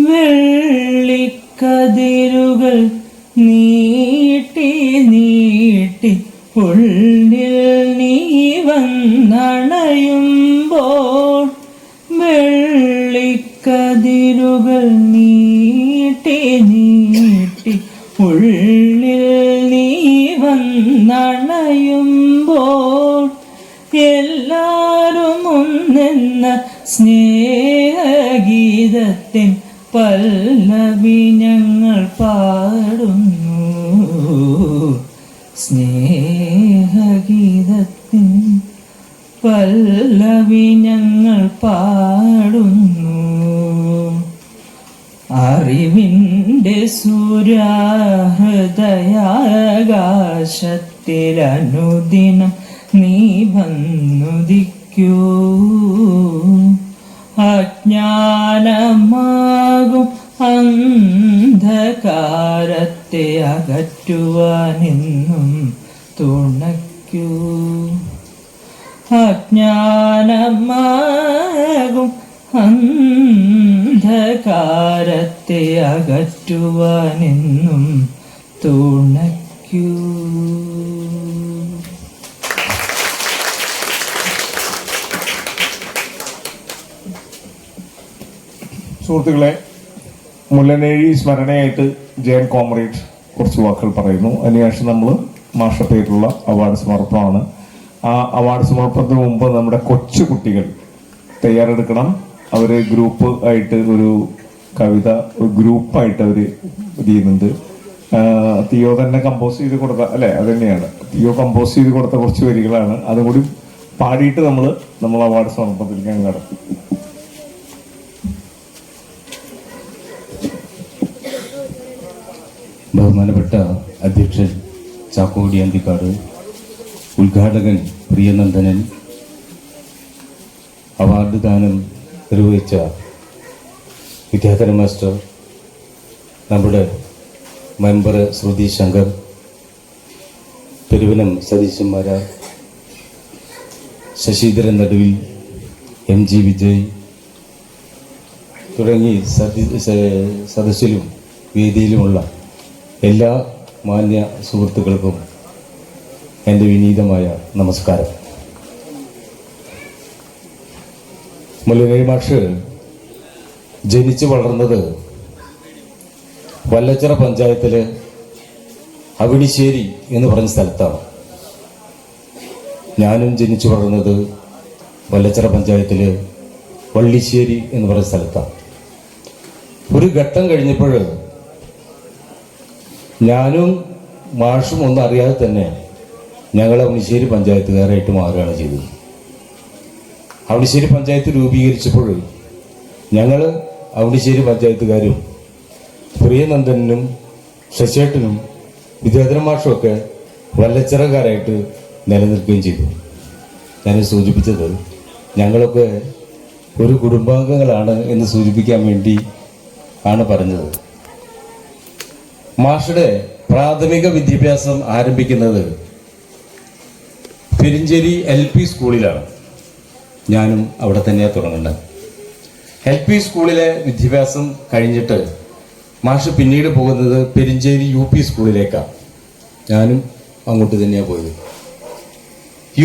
വെള്ളിക്കതിരുകൾ നീട്ടി നീട്ടി ഉള്ളിൽ നീ വന്നണയുമ്പോൾ, വെള്ളിക്കതിരുകൾ നീട്ടി നീട്ടി ഉള്ളിൽ നീ വന്നണയുമ്പോൾ, എല്ലാരും ഒന്നെന്ന സ്നേഹഗീതത്തിൻ പല്ലവി ഞങ്ങൾ പാടുന്നു. സ്നേഹഗീതത്തിൻ പല്ലവി ഞങ്ങൾ പാടുന്നു. അറിവിന്റെ സൂര്യ ഹൃദയാകാശത്തിലനുദിനം നീ വന്നുദിക്കൂ. അജ്ഞാനമാകും അന്ധകാരത്തെ അകറ്റുവാനെന്നും തുണയ്ക്കൂ. അജ്ഞാനമാകും അന്ധകാരത്തെ അകറ്റുവാനെന്നും തുണയ്ക്കൂ. സുഹൃത്തുക്കളെ, മുല്ലനേഴി സ്മരണയായിട്ട് ജയൻ കോമ്രേഡ് കുറച്ച് വാക്കുകൾ പറയുന്നു. അതിനുശേഷം നമ്മൾ മാഷ പേരിലുള്ള അവാർഡ് സമർപ്പണമാണ്. ആ അവാർഡ് സമർപ്പണത്തിന് മുമ്പ് നമ്മുടെ കൊച്ചു കുട്ടികൾ തയ്യാറെടുക്കണം. അവര് ഗ്രൂപ്പ് ആയിട്ട് ഒരു കവിത ഗ്രൂപ്പായിട്ട് അവര് ഇത് ചെയ്യുന്നുണ്ട്. തിയോ തന്നെ കമ്പോസ് ചെയ്ത് കൊടുത്ത അല്ലെ, അത് തന്നെയാണ് തിയോ കമ്പോസ് ചെയ്ത് കൊടുത്ത കുറച്ച് വരികളാണ്. അതും കൂടി പാടിയിട്ട് നമ്മൾ അവാർഡ് സമർപ്പണത്തിലേക്ക് നടക്കും. ബഹുമാനപ്പെട്ട അധ്യക്ഷൻ ചാക്കോടി അന്തിക്കാട്, ഉദ്ഘാടകൻ പ്രിയനന്ദനൻ, അവാർഡ് ദാനം നിർവഹിച്ച വിദ്യാധര മാസ്റ്റർ, നമ്മുടെ മെമ്പർ ശ്രുതി ശങ്കർ, പെരുവനം സതീശന്മാര, ശശിധരൻ നടുവിൽ, MG വിജയ് തുടങ്ങി സദസ്സിലും വേദിയിലുമുള്ള എല്ലാ മാന്യ സുഹൃത്തുക്കൾക്കും എൻ്റെ വിനീതമായ നമസ്കാരം. മുല്ലനേഴി മാഷ് ജനിച്ചു വളർന്നത് വല്ലച്ചിറ പഞ്ചായത്തില് അവിടിശ്ശേരി എന്ന് പറഞ്ഞ സ്ഥലത്താണ്. ഞാനും ജനിച്ചു വളർന്നത് വല്ലച്ചിറ പഞ്ചായത്തില് വള്ളിശ്ശേരി എന്ന് പറഞ്ഞ സ്ഥലത്താണ്. ഒരു ഘട്ടം കഴിഞ്ഞപ്പോൾ ഞാനും മാഷും ഒന്നും അറിയാതെ തന്നെ ഞങ്ങൾ അവണിശ്ശേരി പഞ്ചായത്തുകാരായിട്ട് മാറുകയാണ് ചെയ്തത്. അവണിശ്ശേരി പഞ്ചായത്ത് രൂപീകരിച്ചപ്പോൾ ഞങ്ങൾ അവണിശ്ശേരി പഞ്ചായത്തുകാരും പ്രിയനന്ദനും ശശിയേട്ടനും വിദ്യാധര മാഷും ഒക്കെ വല്ലച്ചിറക്കാരായിട്ട് നിലനിൽക്കുകയും ചെയ്തു. ഞാൻ സൂചിപ്പിച്ചത് ഞങ്ങളൊക്കെ ഒരു കുടുംബാംഗങ്ങളാണ് എന്ന് സൂചിപ്പിക്കാൻ വേണ്ടി ആണ് പറഞ്ഞത്. മാഷുടെ പ്രാഥമിക വിദ്യാഭ്യാസം ആരംഭിക്കുന്നത് പെരിഞ്ചേരി LP സ്കൂളിലാണ്. ഞാനും അവിടെ തന്നെയാണ് തുടങ്ങുന്നത്. LP സ്കൂളിലെ വിദ്യാഭ്യാസം കഴിഞ്ഞിട്ട് മാഷ് പിന്നീട് പോകുന്നത് പെരിഞ്ചേരി UP സ്കൂളിലേക്കാണ്. ഞാനും അങ്ങോട്ട് തന്നെയാണ് പോയത്.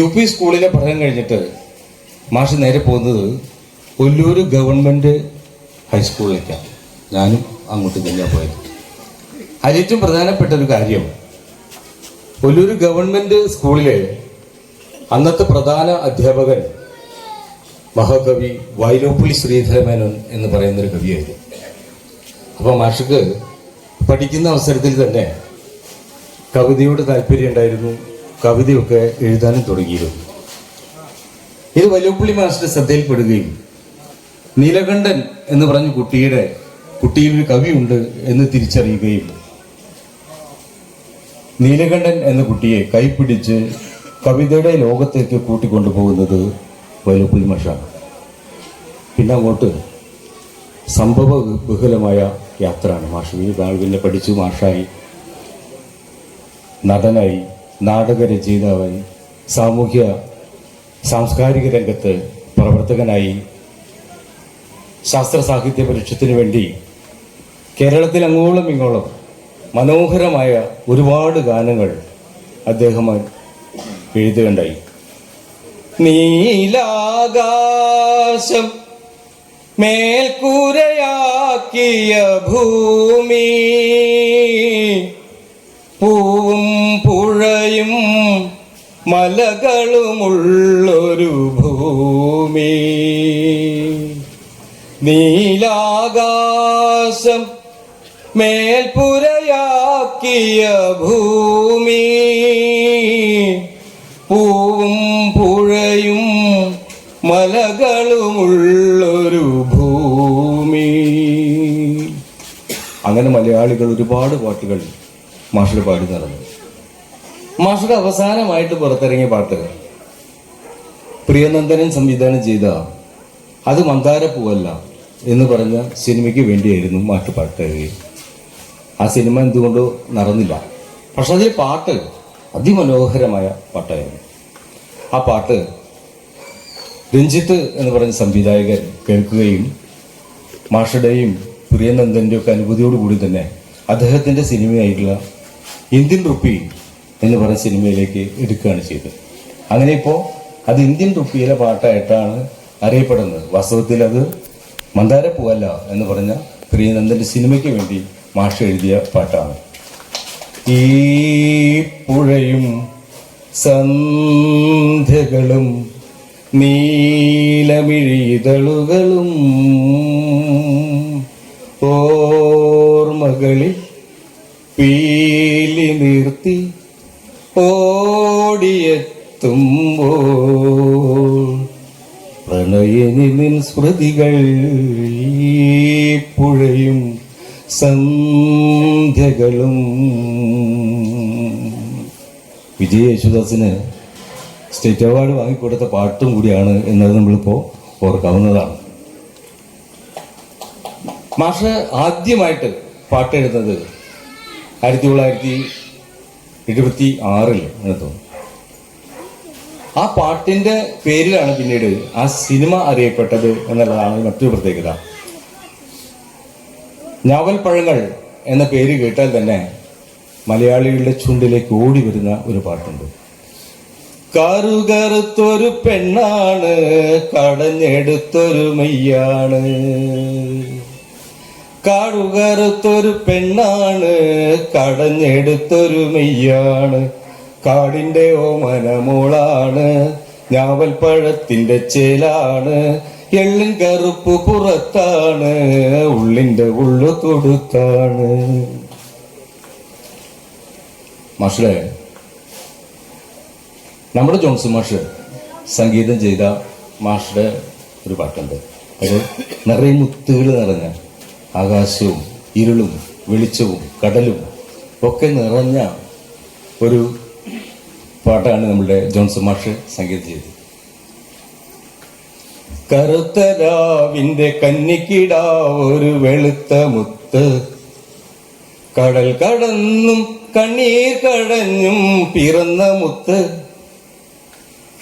UP സ്കൂളിലെ പഠനം കഴിഞ്ഞിട്ട് മാഷ് നേരെ പോകുന്നത് ഒല്ലൂർ ഗവൺമെൻറ് ഹൈസ്കൂളിലേക്കാണ്. ഞാനും അങ്ങോട്ട് തന്നെയാണ് പോയത്. അതിലേറ്റവും പ്രധാനപ്പെട്ട ഒരു കാര്യം, ഒല്ലൂർ ഗവൺമെൻറ് സ്കൂളിലെ അന്നത്തെ പ്രധാന അധ്യാപകൻ മഹാകവി വൈലോപ്പിള്ളി ശ്രീധരമേനോൻ എന്ന് പറയുന്നൊരു കവിയായിരുന്നു. അപ്പോൾ മാഷക്ക് പഠിക്കുന്ന അവസരത്തിൽ തന്നെ കവിതയോട് താല്പര്യം ഉണ്ടായിരുന്നു. കവിതയൊക്കെ എഴുതാനും തുടങ്ങിയിരുന്നു. ഇത് വൈലോപ്പിള്ളി മാസ്റ്റർ ശ്രദ്ധയിൽപ്പെടുകയും നീലകണ്ഠൻ എന്ന് പറഞ്ഞ കുട്ടിയിൽ ഒരു കവിയുണ്ട് എന്ന് തിരിച്ചറിയുകയും നീലകണ്ഠൻ എന്ന കുട്ടിയെ കൈപ്പിടിച്ച് കവിതയുടെ ലോകത്തേക്ക് കൂട്ടിക്കൊണ്ടുപോകുന്നത് വൈലോപ്പിള്ളി മാഷാണ്. പിന്നെ അങ്ങോട്ട് സംഭവ ബഹുലമായ യാത്രയാണ്. മാഷ് പിന്നെ പഠിച്ചു, മാഷായി, നടനായി, നാടകരചയിതാവായി, സാംസ്കാരിക രംഗത്ത് പ്രവർത്തകനായി, ശാസ്ത്ര സാഹിത്യ പരിഷത്തിന് വേണ്ടി കേരളത്തിൽ അങ്ങോളം ഇങ്ങോളം മനോഹരമായ ഒരുപാട് ഗാനങ്ങൾ അദ്ദേഹം എഴുതുകയുണ്ടായി. നീലാകാശം മേൽക്കൂരയാക്കിയ ഭൂമി, പൂവും പുഴയും മലകളുമുള്ളൊരു ഭൂമി. നീലാകാശം മേൽപ്പുരയാക്കിയ ഭൂമി, പൂവും പുഴയും മലകളുമുള്ളൊരു ഭൂമി. അങ്ങനെ മലയാളികൾ ഒരുപാട് പാട്ടുകൾ മാഷുടെ പാടി നടന്നു. മാഷുടെ അവസാനമായിട്ട് പുറത്തിറങ്ങിയ പാട്ട് പ്രിയനന്ദനൻ സംവിധാനം ചെയ്ത അത് മന്ദാരപ്പൂവല്ല എന്ന് പറഞ്ഞ സിനിമയ്ക്ക് വേണ്ടിയായിരുന്നു മാഷ് പാട്ട് എഴുതിയത്. ആ സിനിമ എന്തുകൊണ്ടോ നടന്നില്ല. പക്ഷെ അതിൽ പാട്ട് അതിമനോഹരമായ പാട്ടായിരുന്നു. ആ പാട്ട് രഞ്ജിത്ത് എന്ന് പറഞ്ഞ സംവിധായകൻ കേൾക്കുകയും മാഷയുടെയും പ്രിയനന്ദൻ്റെയും ഒക്കെ അനുഭൂതിയോടുകൂടി തന്നെ അദ്ദേഹത്തിൻ്റെ സിനിമയായിട്ടുള്ള ഇന്ത്യൻ റുപ്പി എന്ന് പറയുന്ന സിനിമയിലേക്ക് എടുക്കുകയാണ് ചെയ്തത്. അങ്ങനെ ഇപ്പോൾ അത് ഇന്ത്യൻ റുപ്പിയിലെ പാട്ടായിട്ടാണ് അറിയപ്പെടുന്നത്. വാസ്തവത്തിൽ അത് മന്ദാരപ്പൂവല്ല എന്ന് പറഞ്ഞ പ്രിയനന്ദൻ്റെ സിനിമയ്ക്ക് വേണ്ടി മാഷ എഴുതിയ പാട്ടാണ്. ഈ പുഴയും സന്ധ്യകളും നീലമിഴിതളുകളും ഓർമ്മകളിൽ പീലി നിർത്തി ഓടിയെത്തുമ്പോൾ പ്രണയിനി നിൻ സ്മൃതികൾ ഈ പുഴയും സന്ധ്യകളും. വിജയ് യേശുദാസിന് സ്റ്റേറ്റ് അവാർഡ് വാങ്ങിക്കൊടുത്ത പാട്ടും കൂടിയാണ് എന്നത് നമ്മളിപ്പോൾ ഓർക്കാവുന്നതാണ്. മാഷ് ആദ്യമായിട്ട് പാട്ടെഴുതുന്നത് 1976 എന്ന് തോന്നുന്നു. ആ പാട്ടിന്റെ പേരിലാണ് പിന്നീട് ആ സിനിമ അറിയപ്പെട്ടത് എന്നുള്ളതാണ് മറ്റൊരു പ്രത്യേകത. ഞാവൽ പഴങ്ങൾ എന്ന പേര് കേട്ടാൽ തന്നെ മലയാളികളുടെ ചുണ്ടിലേക്ക് ഓടി വരുന്ന ഒരു പാട്ടുണ്ട്. കറുകറുത്തൊരു പെണ്ണാണ്, കടഞ്ഞെടുത്തൊരു മെയ്യാണ്. കാടുകറുത്തൊരു പെണ്ണാണ്, കടഞ്ഞെടുത്തൊരു മെയ്യാണ്. കാടിന്റെ ഓമനമോളാണ്, ഞാവൽപ്പഴത്തിന്റെ ചേലാണ്. എള്ളിൻ കറുപ്പ് പുറത്താണ്, ഉള്ളിന്റെ ഉള്ളു തൊടുത്താണ്. മാഷേ, നമ്മുടെ ജോൺസൺ മാഷ് സംഗീതം ചെയ്ത മാഷുടെ ഒരു പാട്ടുണ്ട്. അത് നിറയെ മുത്തുകൾ നിറഞ്ഞ ആകാശവും ഇരുളും വെളിച്ചവും കടലും ഒക്കെ നിറഞ്ഞ ഒരു പാട്ടാണ് നമ്മുടെ ജോൺസൺ മാഷ് സംഗീതം ചെയ്തത്. കറുത്ത രാവിന്റെ കന്നിക്കിടാവ് ഒരു വെളുത്ത മുത്ത്, കടൽ കടന്നും കണ്ണീർ കടഞ്ഞും പിറന്ന മുത്ത്.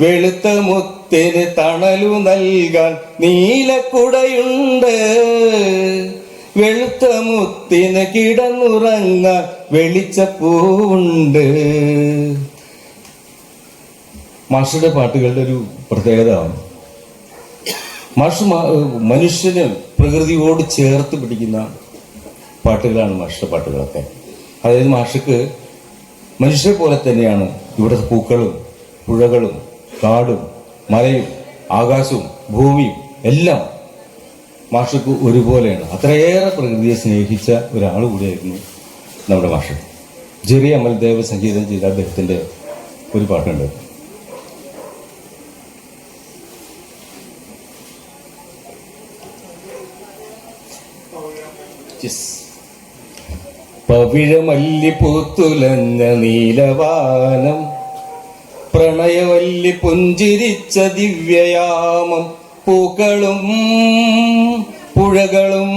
വെളുത്ത മുത്തിന് തണലു നൽകാൻ നീലക്കുടയുണ്ട്, വെളുത്ത മുത്തിന് കിടന്നുറങ്ങാൻ വെളിച്ചപ്പൂവുണ്ട്. മാഷുടെ പാട്ടുകളുടെ ഒരു പ്രത്യേകത, മാഷ് മനുഷ്യന് പ്രകൃതിയോട് ചേർത്ത് പിടിക്കുന്ന പാട്ടുകളാണ് മാഷുടെ പാട്ടുകളൊക്കെ. അതായത് മാഷക്ക് മനുഷ്യരെ പോലെ തന്നെയാണ് ഇവിടുത്തെ പൂക്കളും പുഴകളും കാടും മലയും ആകാശവും ഭൂമിയും എല്ലാം മാഷക്ക് ഒരുപോലെയാണ്. അത്രയേറെ പ്രകൃതിയെ സ്നേഹിച്ച ഒരാൾ കൂടിയായിരുന്നു നമ്മുടെ മാഷ്. ജെറി അമൽദേവ് സംഗീതം ചെയ്ത അദ്ദേഹത്തിൻ്റെ ഒരു പാട്ടുണ്ട്. പവിഴമല്ലി പൂത്തുലഞ്ഞ നീലവാനം, പ്രണയവല്ലി പുഞ്ചിരിച്ച ദിവ്യയാമം. പൂക്കളും പുഴകളും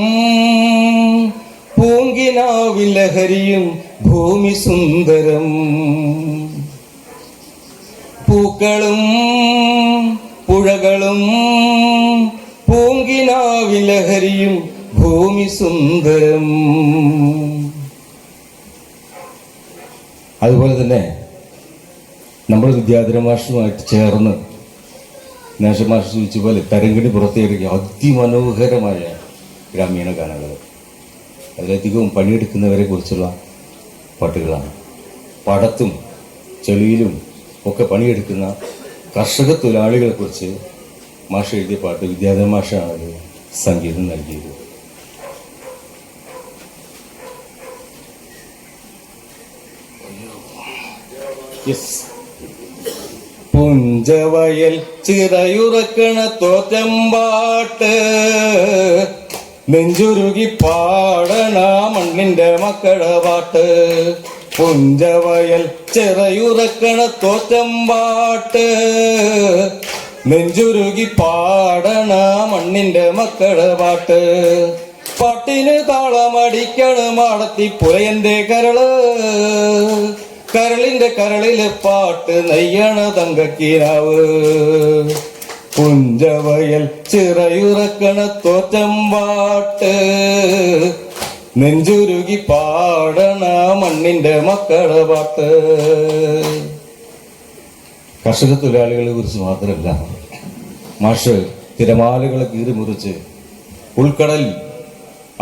പൂങ്കിനാവിൻ ലഹരിയും ഭൂമി സുന്ദരം. പൂക്കളും പുഴകളും പൂങ്കിനാവിൻ ലഹരിയും ഭൂമി സുന്ദരം. അതുപോലെ തന്നെ നമ്മൾ വിദ്യാധര മാഷുമായിട്ട് ചേർന്ന് നേഷ മാഷ് സൂചിച്ച പോലെ തരങ്കിണി പുറത്തേക്ക് അതിമനോഹരമായ ഗ്രാമീണ ഗാനങ്ങൾ, അതിലധികവും പണിയെടുക്കുന്നവരെ കുറിച്ചുള്ള പാട്ടുകളാണ്. പാടത്തും ചെളിയിലും ഒക്കെ പണിയെടുക്കുന്ന കർഷക തൊഴിലാളികളെ കുറിച്ച് മാഷ് എഴുതിയ പാട്ട് വിദ്യാധര മാഷാണ് സംഗീതം നൽകിയത്. പുഞ്ചവയൽ ചിറയുറക്കണ തോറ്റമ്പാട്ട്, നെഞ്ചുരുകി പാടണ മണ്ണിന്റെ മക്കളുടെ പാട്ട്. പുഞ്ചവയൽ ചിറയുറക്കണ തോറ്റമ്പാട്ട്, നെഞ്ചുരുകി പാടണ മണ്ണിന്റെ മക്കളുടെ പാട്ട്. പാട്ടിന് താളമടിക്കണ മാടത്തി പുലയന്റെ കരള്, കരളിന്റെ കരളിലെ പാട്ട് നെയ്യണ തങ്കക്കിനാവ്. പുഞ്ചവയൽ ചിറയുറക്കണ തോറ്റമ്പാട്ട് നെഞ്ചുരുകി പാടണ മണ്ണിന്റെ മക്കളെ പാട്ട്. കർഷക തൊഴിലാളികളെ കുറിച്ച് മാത്രമല്ല, മാഷ് തിരമാലകളെ കീറിമുറിച്ച് ഉൾക്കടലിൽ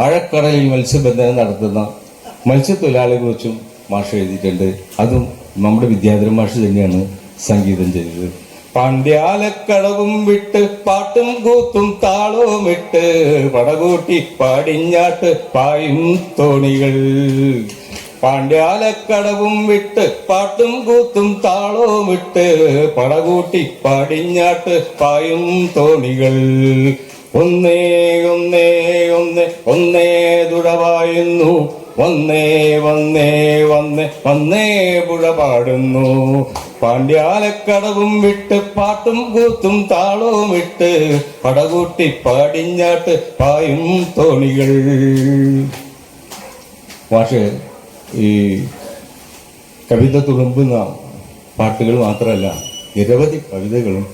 ആഴക്കടലിൽ മത്സ്യബന്ധനം നടത്തുന്ന മത്സ്യത്തൊഴിലാളികളെ കുറിച്ചും മാഷ് എഴുതിയിട്ടുണ്ട്. അതും നമ്മുടെ വിദ്യാധരൻ മാഷ് തന്നെയാണ് സംഗീതം ചെയ്തത്. പാണ്ഡ്യാലക്കടവും വിട്ട് പാട്ടും കൂത്തും താളവും ഇട്ട് പടകൂട്ടി പാടിഞ്ഞാട്ട് പായും തോണികൾ. പാണ്ഡ്യാലക്കടവും വിട്ട് പാട്ടും കൂത്തും താളവും ഇട്ട് പടകൂട്ടി പാടിഞ്ഞാട്ട് പായും തോണികൾ. ഒന്നേ ഒന്നേ ഒന്നേ ഒന്നേ തുഴവായുന്നു, വന്നേ വന്നേ വന്നേ വന്നേ പുഴ പാടുന്നു. പാണ്ഡ്യാലക്കടവും വിട്ട് പാട്ടും കൂത്തും താളവും ഇട്ട് പടകൂട്ടി പാടിഞ്ഞാട്ട് പായും തോണികൾ. മാഷ് ഈ കവിത തുളുമ്പുന്ന പാട്ടുകൾ മാത്രമല്ല, നിരവധി കവിതകളും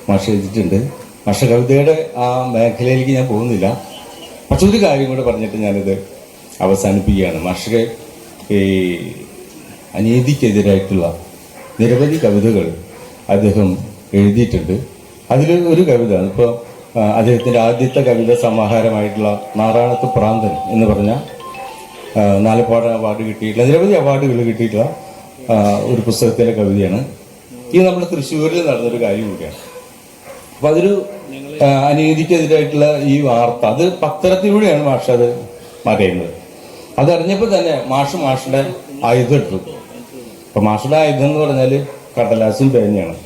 മാഷ് എഴുതിയിട്ടുണ്ട്. മാഷ കവിതയുടെ ആ മേഖലയിലേക്ക് ഞാൻ പോകുന്നില്ല. പക്ഷെ ഒരു കാര്യം കൂടെ പറഞ്ഞിട്ട് ഞാനിത് അവസാനിപ്പിക്കുകയാണ്. മാഷ് ഈ അനീതിക്കെതിരായിട്ടുള്ള നിരവധി കവിതകൾ അദ്ദേഹം എഴുതിയിട്ടുണ്ട്. അതിൽ ഒരു കവിത ഇപ്പോൾ അദ്ദേഹത്തിൻ്റെ ആദ്യത്തെ കവിത സമാഹാരമായിട്ടുള്ള നാറാണത്ത് പ്രാന്തൻ എന്ന് പറഞ്ഞ നാലപ്പാട് അവാർഡ് കിട്ടിയിട്ടുള്ള, നിരവധി അവാർഡുകൾ കിട്ടിയിട്ടുള്ള ഒരു പുസ്തകത്തിലെ കവിതയാണ്. ഇത് നമ്മുടെ തൃശ്ശൂരിൽ നടന്നൊരു കാര്യം കൂടിയാണ്. അപ്പം അതൊരു അനീതിക്കെതിരായിട്ടുള്ള ഈ വാർത്ത അത് പത്രത്തിലൂടെയാണ് മാഷ് അത് അറിയുന്നത്. അതറിഞ്ഞപ്പോൾ തന്നെ മാഷിന്റെ ആയുധം എടുത്തു. അപ്പം മാഷിന്റെ ആയുധം എന്ന് പറഞ്ഞാൽ കടലാസും പേനയാണ്.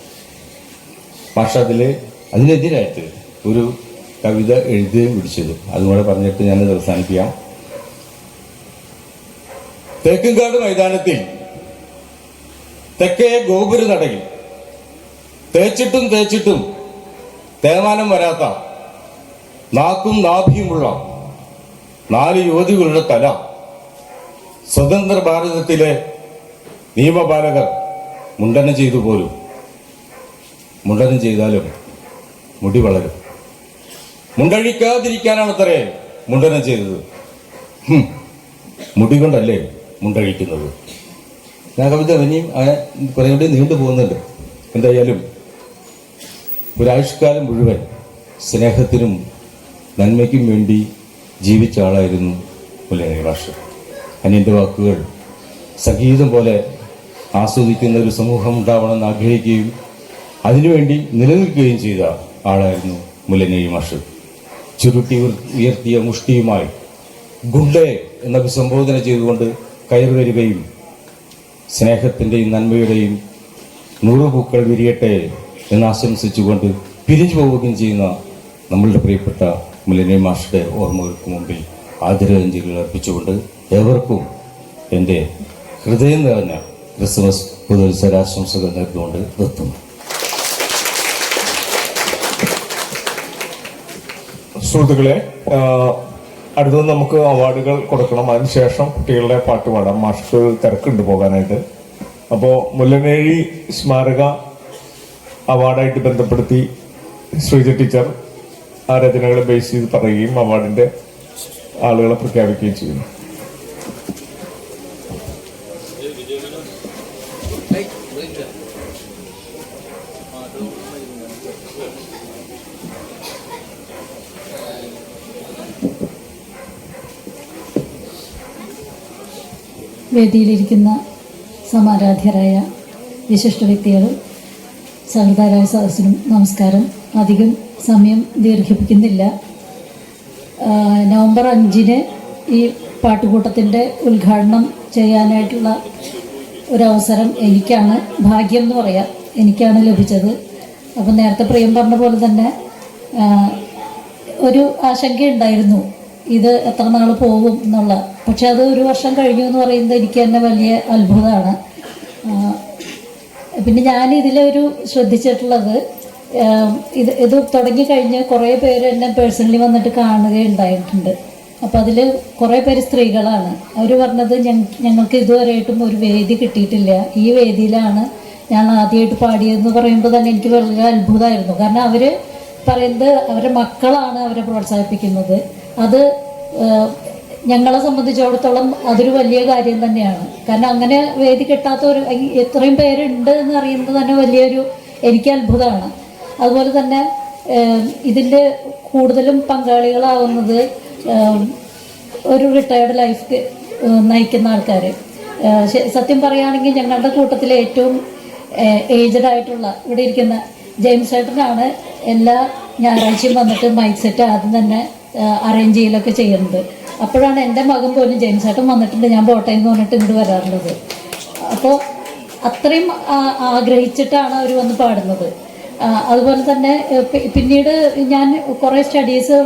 മാഷ് അതിനെതിരായിട്ട് ഒരു കവിത എഴുതുകയും പിടിച്ചത്. അതും കൂടെ പറഞ്ഞിട്ട് ഞാനത് അവസാനിപ്പിക്കാം. തേക്കുംകാട് മൈതാനത്തിൽ തെക്കേ ഗോപുര നടയിൽ തേച്ചിട്ടും തേച്ചിട്ടും തേമാനം വരാത്ത നാക്കും നാഭിയുമുള്ള 4 യുവതികളുടെ തല സ്വതന്ത്ര ഭാരതത്തിലെ നിയമപാലകർ മുണ്ടനം ചെയ്തു പോലും. മുണ്ടനം ചെയ്താലും മുടി വളരും. മുണ്ടഴിക്കാതിരിക്കാനാണത്രേ മുണ്ടനം ചെയ്തത്. മുടി കൊണ്ടല്ലേ മുണ്ടഴിക്കുന്നത്. ഞാൻ കവിത ഇനിയും അങ്ങനെ കുറേ കൂടി നീണ്ടു പോകുന്നുണ്ട്. എന്തായാലും ഒരായുഷ്കാലം മുഴുവൻ സ്നേഹത്തിനും നന്മയ്ക്കും വേണ്ടി ജീവിച്ച ആളായിരുന്നു മുല്ലനേഴി മാഷ്. അനിയൻ്റെ വാക്കുകൾ സംഗീതം പോലെ ആസ്വദിക്കുന്ന ഒരു സമൂഹം ഉണ്ടാവണമെന്ന് ആഗ്രഹിക്കുകയും അതിനുവേണ്ടി നിലനിൽക്കുകയും ചെയ്ത ആളായിരുന്നു മുല്ലനേഴി മാഷ്. ചുരുട്ടി ഉയർത്തിയ മുഷ്ടിയുമായി ഗുണ്ടേ എന്ന അഭിസംബോധന ചെയ്തുകൊണ്ട് കയറി വരികയും സ്നേഹത്തിൻ്റെയും നന്മയുടെയും 100 പൂക്കൾ വിരിയട്ടെ എന്ന് ആശംസിച്ചുകൊണ്ട് പിരിഞ്ഞു പോവുകയും ചെയ്യുന്ന നമ്മളുടെ പ്രിയപ്പെട്ട മുല്ലനേഴി മാഷുടെ ഓർമ്മകൾക്ക് മുമ്പിൽ ആദരാഞ്ജലികൾ അർപ്പിച്ചുകൊണ്ട് ഏവർക്കും എൻ്റെ ഹൃദയം നിറഞ്ഞ ക്രിസ്മസ് പുതുവത്സരാശംസകൾ നേർന്നുകൊണ്ട് നിർത്തുന്നു. സുഹൃത്തുക്കളെ, അടുത്തത് നമുക്ക് അവാർഡുകൾ കൊടുക്കണം. അതിനുശേഷം കുട്ടികളുടെ പാട്ട് പാടാം. മാഷ് തിരക്കുണ്ട് പോകാനായിട്ട്. അപ്പോൾ മുല്ലനേഴി സ്മാരക അവാർഡായിട്ട് ബന്ധപ്പെടുത്തി ശ്രീജ ടീച്ചർ ആ രചനകളെ ബേസ് ചെയ്ത് പറയുകയും അവാർഡിന്റെ ആളുകളെ പ്രഖ്യാപിക്കുകയും ചെയ്യുന്നു. വേദിയിലിരിക്കുന്ന സമാരാധ്യരായ വിശിഷ്ട വ്യക്തികളും സഹൃദയരായ സദസ്സിനും നമസ്കാരം. അധികം സമയം ദീർഘിപ്പിക്കുന്നില്ല. നവംബർ 5-ന് ഈ പാട്ടുകൂട്ടത്തിൻ്റെ ഉദ്ഘാടനം ചെയ്യാനായിട്ടുള്ള ഒരവസരം എനിക്കാണ്, ഭാഗ്യം എന്ന് പറയാം, എനിക്കാണ് ലഭിച്ചത്. അപ്പം നേരത്തെ പ്രിയം പറഞ്ഞ പോലെ തന്നെ ഒരു ആശങ്കയുണ്ടായിരുന്നു ഇത് എത്ര നാൾ പോകും എന്നുള്ള. പക്ഷെ അത് 1 വർഷം കഴിഞ്ഞു എന്ന് പറയുന്നത് എനിക്ക് തന്നെ വലിയ അത്ഭുതമാണ്. പിന്നെ ഞാൻ ഇതിലൊരു ശ്രദ്ധിച്ചിട്ടുള്ളത്, ഇത് തുടങ്ങിക്കഴിഞ്ഞ് കുറേ പേര് എന്നെ പേഴ്സണലി വന്നിട്ട് കാണുകയുണ്ടായിട്ടുണ്ട്. അപ്പം അതിൽ കുറേ പേര് സ്ത്രീകളാണ്. അവർ പറഞ്ഞത് ഞങ്ങൾക്ക് ഇതുവരെയായിട്ടും ഒരു വേദി കിട്ടിയിട്ടില്ല, ഈ വേദിയിലാണ് ഞാൻ ആദ്യമായിട്ട് പാടിയതെന്ന് പറയുമ്പോൾ തന്നെ എനിക്ക് വളരെ അത്ഭുതമായിരുന്നു. കാരണം അവർ പറയുന്നത് അവരുടെ മക്കളാണ് അവരെ പ്രോത്സാഹിപ്പിക്കുന്നത്. അത് ഞങ്ങളെ സംബന്ധിച്ചിടത്തോളം അതൊരു വലിയ കാര്യം തന്നെയാണ്. കാരണം അങ്ങനെ വേദി കിട്ടാത്ത ഒരു എത്രയും പേരുണ്ട് എന്ന് അറിയുന്നത് തന്നെ വലിയൊരു എനിക്ക് അത്ഭുതമാണ്. അതുപോലെ തന്നെ ഇതിൻ്റെ കൂടുതലും പങ്കാളികളാവുന്നത് ഒരു റിട്ടയർഡ് ലൈഫ് നയിക്കുന്ന ആൾക്കാർ. സത്യം പറയുകയാണെങ്കിൽ ഞങ്ങളുടെ കൂട്ടത്തിലെ ഏറ്റവും ഏജ്ഡ് ആയിട്ടുള്ള ഇവിടെ ഇരിക്കുന്ന ജെയിംസ് ചേട്ടനാണ് എല്ലാ ഞായറാഴ്ചയും വന്നിട്ട് മൈക്ക് സെറ്റ് ആദ്യം തന്നെ അറേഞ്ച് ചെയ്യലൊക്കെ ചെയ്യുന്നത്. അപ്പോഴാണ് എൻ്റെ മകൻ പോലും ജെയിംസ് ചേട്ടൻ വന്നിട്ടുണ്ട്, ഞാൻ പോട്ടെ എന്ന് പറഞ്ഞിട്ട് ഇങ്ങോട്ട് വരാറുള്ളത്. അപ്പോൾ അത്രയും ആഗ്രഹിച്ചിട്ടാണ് അവർ വന്ന് പാടുന്നത്. അതുപോലെ തന്നെ പിന്നീട് ഞാൻ കുറേ സ്റ്റഡീസ്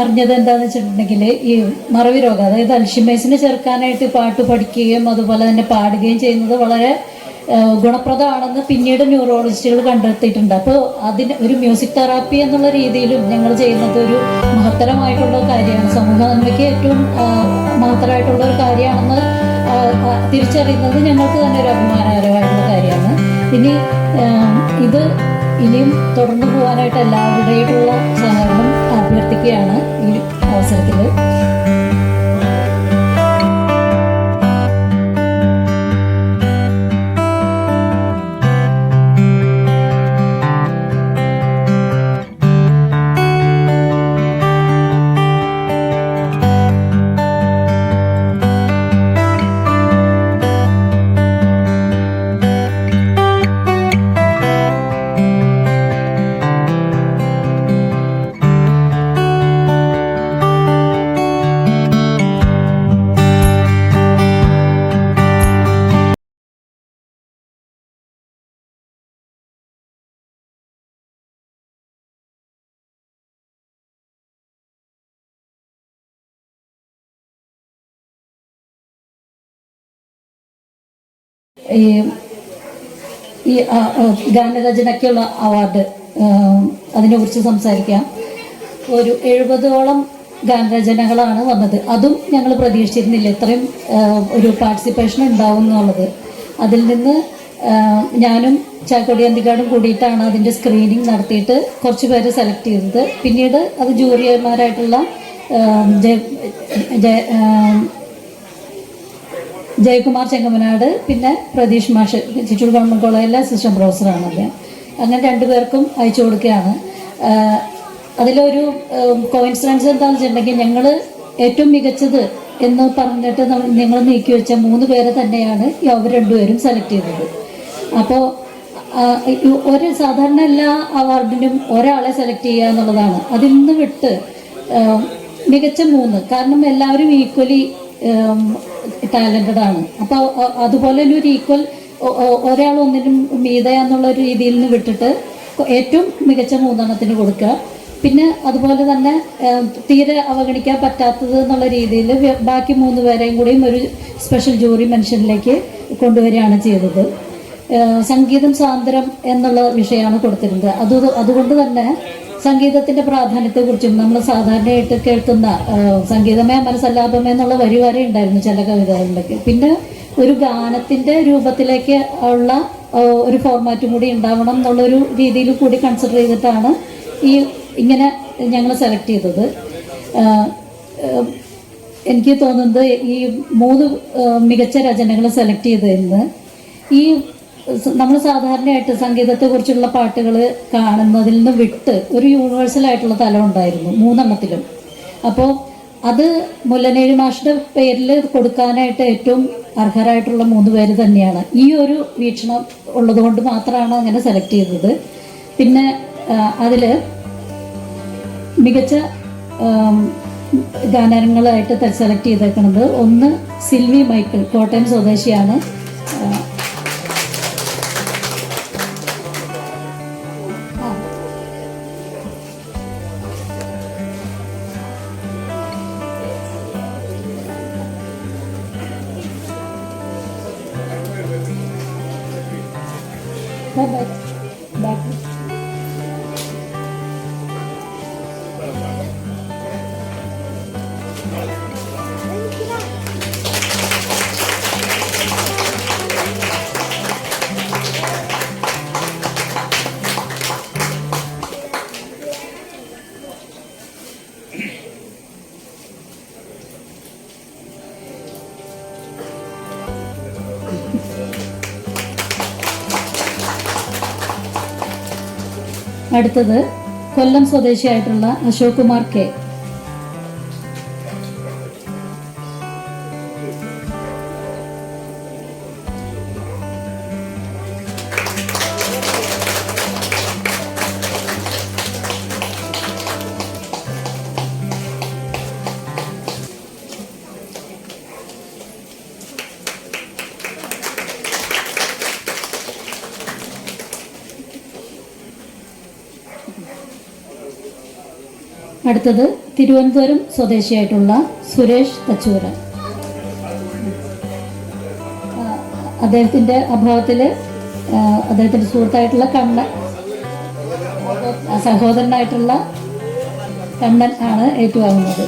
അറിഞ്ഞത് എന്താണെന്ന് വെച്ചിട്ടുണ്ടെങ്കിൽ ഈ മറവി രോഗം, അതായത് അൽഷിമേഴ്സിനെ ചെറുക്കാനായിട്ട് പാട്ട് പഠിക്കുകയും അതുപോലെ തന്നെ പാടുകയും ചെയ്യുന്നത് വളരെ ഗുണപ്രദമാണെന്ന് പിന്നീട് ന്യൂറോളജിസ്റ്റുകൾ കണ്ടെത്തിയിട്ടുണ്ട്. അപ്പോൾ അതിന് ഒരു മ്യൂസിക് തെറാപ്പി എന്നുള്ള രീതിയിലും ഞങ്ങൾ ചെയ്യുന്നത് ഒരു മഹത്തരമായിട്ടുള്ള കാര്യമാണ്, സമൂഹ നന്മയ്ക്ക് ഏറ്റവും മഹത്തരമായിട്ടുള്ള ഒരു കാര്യമാണെന്ന് തിരിച്ചറിയുന്നത് ഞങ്ങൾക്ക് തന്നെ ഒരു അഭിമാനകരമായിട്ടുള്ള കാര്യമാണ്. ഇനി ഇത് ഇനിയും തുടർന്നു പോകാനായിട്ട് എല്ലാവരുടെയുള്ള സഹകരണം അഭ്യർത്ഥിക്കുകയാണ് ഈ അവസരത്തിൽ. ഈ ഗാനരചനയ്ക്കുള്ള അവാർഡ് അതിനെക്കുറിച്ച് സംസാരിക്കാം. ഒരു 70ഓളം ഗാനരചനകളാണ് വന്നത്. അതും ഞങ്ങൾ പ്രതീക്ഷിച്ചിരുന്നില്ല ഇത്രയും ഒരു പാർട്ടിസിപ്പേഷൻ ഉണ്ടാവും എന്നുള്ളത്. അതിൽ നിന്ന് ഞാനും ചാക്കോടി അന്തിക്കാടും കൂടിയിട്ടാണ് അതിൻ്റെ സ്ക്രീനിങ് നടത്തിയിട്ട് കുറച്ച് പേര് സെലക്ട് ചെയ്തത്. പിന്നീട് അത് ജൂറിയർമാരായിട്ടുള്ള ജയകുമാർ ചെങ്ങമനാട്, പിന്നെ പ്രതീഷ് മാഷ്, ചിറ്റൂർ ഗവൺമെൻറ് കോളേജിലെ അസിസ്റ്റന്റ് പ്രൊഫസറാണ് അദ്ദേഹം. അങ്ങനെ രണ്ടുപേർക്കും അയച്ചു കൊടുക്കുകയാണ്. അതിലൊരു കോയിൻസിഡൻസ് എന്താണെന്ന് വെച്ചിട്ടുണ്ടെങ്കിൽ ഞങ്ങൾ ഏറ്റവും മികച്ചത് എന്ന് പറഞ്ഞിട്ട് ഞങ്ങൾ നീക്കി വെച്ച 3 പേരെ തന്നെയാണ് അവർ രണ്ടുപേരും സെലക്ട് ചെയ്തത്. അപ്പോൾ ഒരു സാധാരണ എല്ലാ അവാർഡിനും ഒരാളെ സെലക്ട് ചെയ്യുക എന്നുള്ളതാണ്. അതിൽ നിന്ന് വിട്ട് മികച്ച 3, കാരണം എല്ലാവരും ഈക്വലി ടാലൻറ്റഡ് ആണ്. അപ്പോൾ അതുപോലെ തന്നെ ഒരു ഈക്വൽ ഒരാൾ ഒന്നിനും മീതയാന്നുള്ള ഒരു രീതിയിൽ നിന്ന് വിട്ടിട്ട് ഏറ്റവും മികച്ച 3 കൊടുക്കുക. പിന്നെ അതുപോലെ തന്നെ തീരെ അവഗണിക്കാൻ പറ്റാത്തത് എന്നുള്ള രീതിയിൽ ബാക്കി 3 പേരെയും കൂടിയും ഒരു സ്പെഷ്യൽ ജൂറി മെൻഷനിലേക്ക് കൊണ്ടുവരികയാണ് ചെയ്തത്. സംഗീതം സാന്ദ്രം എന്നുള്ള വിഷയമാണ് കൊടുത്തിരുന്നത്. അതുകൊണ്ട് തന്നെ സംഗീതത്തിൻ്റെ പ്രാധാന്യത്തെക്കുറിച്ചും നമ്മൾ സാധാരണയായിട്ട് കേൾക്കുന്ന സംഗീതമേ മനസ്സല്ലാപമേ എന്നുള്ള വരി വരെ ഉണ്ടായിരുന്നു ചില കവിതകളിലൊക്കെ. പിന്നെ ഒരു ഗാനത്തിൻ്റെ രൂപത്തിലേക്ക് ഉള്ള ഒരു ഫോർമാറ്റും കൂടി ഉണ്ടാവണം എന്നുള്ളൊരു രീതിയിൽ കൂടി കൺസിഡർ ചെയ്തിട്ടാണ് ഇങ്ങനെ ഞങ്ങൾ സെലക്ട് ചെയ്തത്. എനിക്ക് തോന്നുന്നത് ഈ 3 മികച്ച രചനകൾ സെലക്ട് ചെയ്തതിന് ഈ നമ്മൾ സാധാരണയായിട്ട് സംഗീതത്തെക്കുറിച്ചുള്ള പാട്ടുകൾ കാണുന്നതിൽ നിന്ന് വിട്ട് ഒരു യൂണിവേഴ്സലായിട്ടുള്ള തലം ഉണ്ടായിരുന്നു 3 അപ്പോൾ അത് മുല്ലനേഴി മാഷിൻ്റെ പേരിൽ കൊടുക്കാനായിട്ട് ഏറ്റവും അർഹരായിട്ടുള്ള 3 പേര് തന്നെയാണ്. ഈ ഒരു വീക്ഷണം ഉള്ളതുകൊണ്ട് മാത്രമാണ് അങ്ങനെ സെലക്ട് ചെയ്തത്. പിന്നെ അതിൽ മികച്ച ഗാനങ്ങളായിട്ട് സെലക്ട് ചെയ്തേക്കുന്നത് 1 സിൽവി മൈക്കിൾ, കോട്ടയം സ്വദേശിയാണ്. അടുത്തത് കൊല്ലം സ്വദേശിയായിട്ടുള്ള അശോക് കുമാർ കെ. അടുത്തത് തിരുവനന്തപുരം സ്വദേശിയായിട്ടുള്ള സുരേഷ് തച്ചൂര. അദ്ദേഹത്തിൻ്റെ അഭാവത്തിൽ അദ്ദേഹത്തിൻ്റെ സുഹൃത്തായിട്ടുള്ള സഹോദരനായിട്ടുള്ള കണ്ണൻ ആണ് ഏറ്റുവാങ്ങുന്നത്.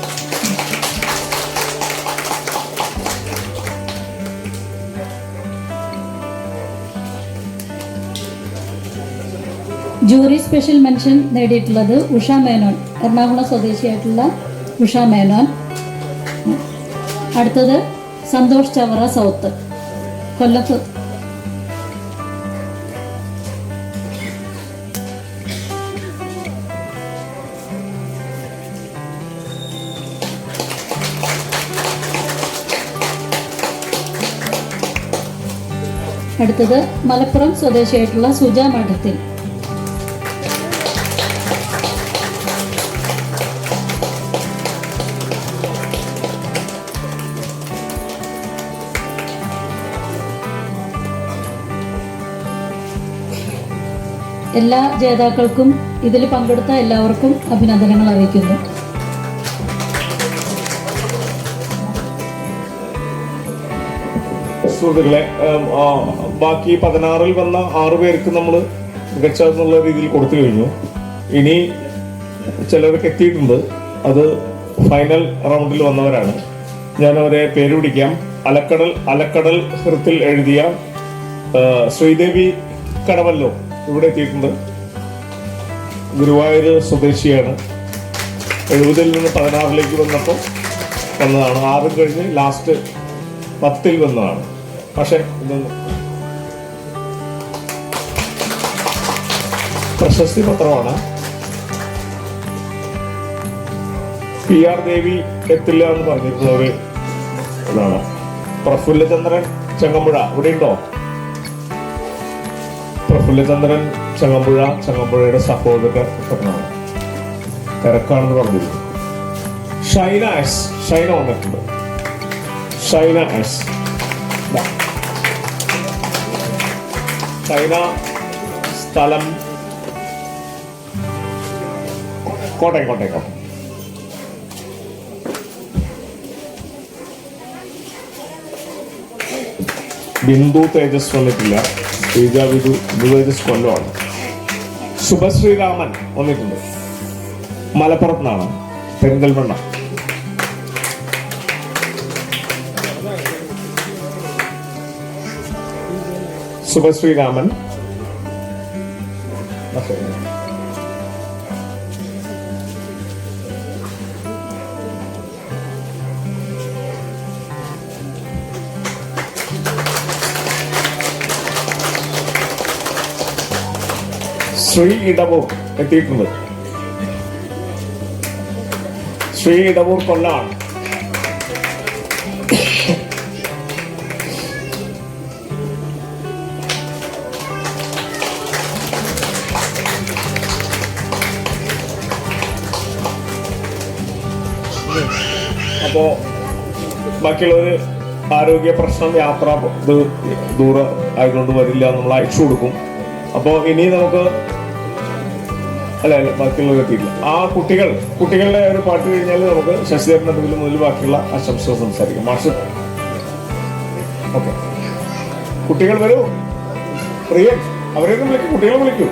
ജൂറി സ്പെഷ്യൽ മെൻഷൻ നേടിയിട്ടുള്ളത് ഉഷ മേനോൻ, എറണാകുളം സ്വദേശിയായിട്ടുള്ള ഉഷ മേനോൻ. അടുത്തത് സന്തോഷ് ചവറ സൗത്ത്, കൊല്ലത്ത്. അടുത്തത് മലപ്പുറം സ്വദേശിയായിട്ടുള്ള സുജ മഠത്തിൽ. എല്ലാ ജേതാക്കൾക്കും ഇതിൽ പങ്കെടുത്ത എല്ലാവർക്കും അഭിനന്ദനങ്ങൾ അറിയിക്കുന്നു. സുഹൃത്തുക്കളെ, ബാക്കി 16-ൽ വന്ന 6 പേർക്ക് നമ്മൾ മികച്ചെന്നുള്ള രീതിയിൽ കൊടുത്തു കഴിഞ്ഞു. ഇനി ചിലർക്ക് എത്തിയിട്ടുണ്ട്, അത് ഫൈനൽ റൗണ്ടിൽ വന്നവരാണ്. ഞാൻ അവരെ പേര് പിടിക്കാം. അലക്കടൽ ഹൃത്തിൽ എഴുതിയ ശ്രീദേവി കടവല്ലോ ഇവിടെ എത്തിയിട്ടുണ്ട്. ഗുരുവായൂർ സ്വദേശിയാണ്. 70-ൽ നിന്ന് 16-ലേക്ക് വന്നപ്പോൾ വന്നതാണ്. 6 കഴിഞ്ഞ് ലാസ്റ്റ് 10-ൽ വന്നതാണ്. പക്ഷെ പ്രശസ്തി പത്രമാണ്. PR ദേവി എത്തില്ല എന്ന് പറഞ്ഞിരുന്നവര് ഇതാണ്. പ്രഫുല്ലചന്ദ്രൻ ചെങ്ങമ്പുഴ ഇവിടെ ഉണ്ടോ? പ്രഫുല്ലചന്ദ്രൻ ചെങ്ങമ്പുഴയുടെ സഹോദരനാണ്. തിരക്കാണെന്ന് പറഞ്ഞിരുന്നു. ഷൈന വന്നിട്ടുണ്ട്. ഷൈന സ്ഥലം കോട്ടയം. ബിന്ദു തേജസ് വന്നിട്ടില്ല. ശ്രീജാവിധു തേജസ് കൊല്ലമാണ്. ശുഭശ്രീരാമൻ വന്നിട്ടുണ്ട്. മലപ്പുറത്തുനിന്നാണ്, പെരിന്തൽമണ്ണ. ശുഭശ്രീരാമൻ. ശ്രീ ഇടവൂർ എത്തിയിട്ടുണ്ട്. ശ്രീ ഇടവൂർ കൊല്ലാണ്. അപ്പോ ബാക്കിയുള്ളവര് ആരോഗ്യ പ്രശ്നം, യാത്ര ദൂരം ആയതുകൊണ്ട് വരില്ല, നമ്മൾ അയച്ചു കൊടുക്കും. അപ്പോൾ ഇനി നമുക്ക് അല്ല ബാക്കിയുള്ളവർ എത്തിയില്ല. ആ കുട്ടികളുടെ ഒരു പാട്ട് കഴിഞ്ഞാൽ നമുക്ക് ശശിധരൻ മുതൽ ബാക്കിയുള്ള ആശംസകൾ സംസാരിക്കാം. മാഷ് ഓക്കെ. കുട്ടികൾ വരൂ. പ്രിയൻ അവരെയൊക്കെ വിളിക്കൂ, കുട്ടികളെ വിളിക്കൂ.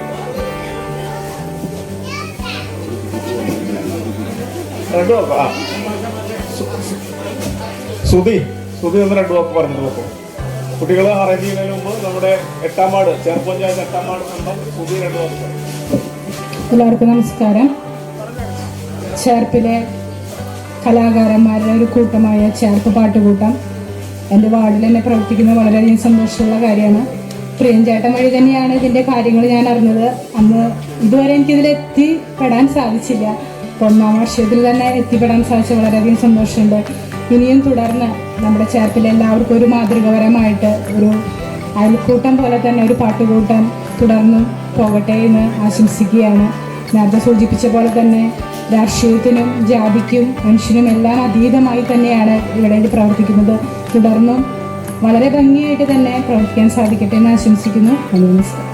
സുധി ഒന്ന് 2 വാക്ക് പറഞ്ഞിട്ട് നോക്കും. കുട്ടികളെ അറേഞ്ച് ചെയ്യുന്നതിന് മുമ്പ് നമ്മുടെ 8-ാം വാർഡ് ചേർപ്പഞ്ചായത്ത് 8-ാം വാർഡ് മെമ്പർ സുധി 2 വാക്ക് പറയും. എല്ലാവർക്കും നമസ്കാരം. ചേർപ്പിലെ കലാകാരന്മാരുടെ ഒരു കൂട്ടമായ ചേർപ്പ് പാട്ടുകൂട്ടം എൻ്റെ വാർഡിൽ തന്നെ പ്രവർത്തിക്കുന്നത് വളരെയധികം സന്തോഷമുള്ള കാര്യമാണ്. പ്രിയഞ്ചേട്ടൻ വഴി തന്നെയാണ് ഇതിൻ്റെ കാര്യങ്ങൾ ഞാൻ അറിഞ്ഞത്. അന്ന് ഇതുവരെ എനിക്കിതിൽ എത്തിപ്പെടാൻ സാധിച്ചില്ല. അപ്പോൾ 1-ാം വർഷത്തിൽ തന്നെ എത്തിപ്പെടാൻ സാധിച്ച വളരെയധികം സന്തോഷമുണ്ട്. ഇനിയും തുടർന്ന് നമ്മുടെ ചേർപ്പിലെ എല്ലാവർക്കും ഒരു മാതൃകപരമായിട്ട് ഒരു അയൽക്കൂട്ടം പോലെ തന്നെ ഒരു പാട്ടുകൂട്ടം തുടർന്നും പോകട്ടെ എന്ന് ആശംസിക്കുകയാണ്. നേരത്തെ സൂചിപ്പിച്ച പോലെ തന്നെ രാഷ്ട്രീയത്തിനും ജാതിക്കും മനുഷ്യനും എല്ലാം അതീതമായി തന്നെയാണ് ഇവിടെ ഇത് പ്രവർത്തിക്കുന്നത്. തുടർന്നും വളരെ ഭംഗിയായിട്ട് തന്നെ പ്രവർത്തിക്കാൻ സാധിക്കട്ടെ എന്ന് ആശംസിക്കുന്നു. നമസ്കാരം.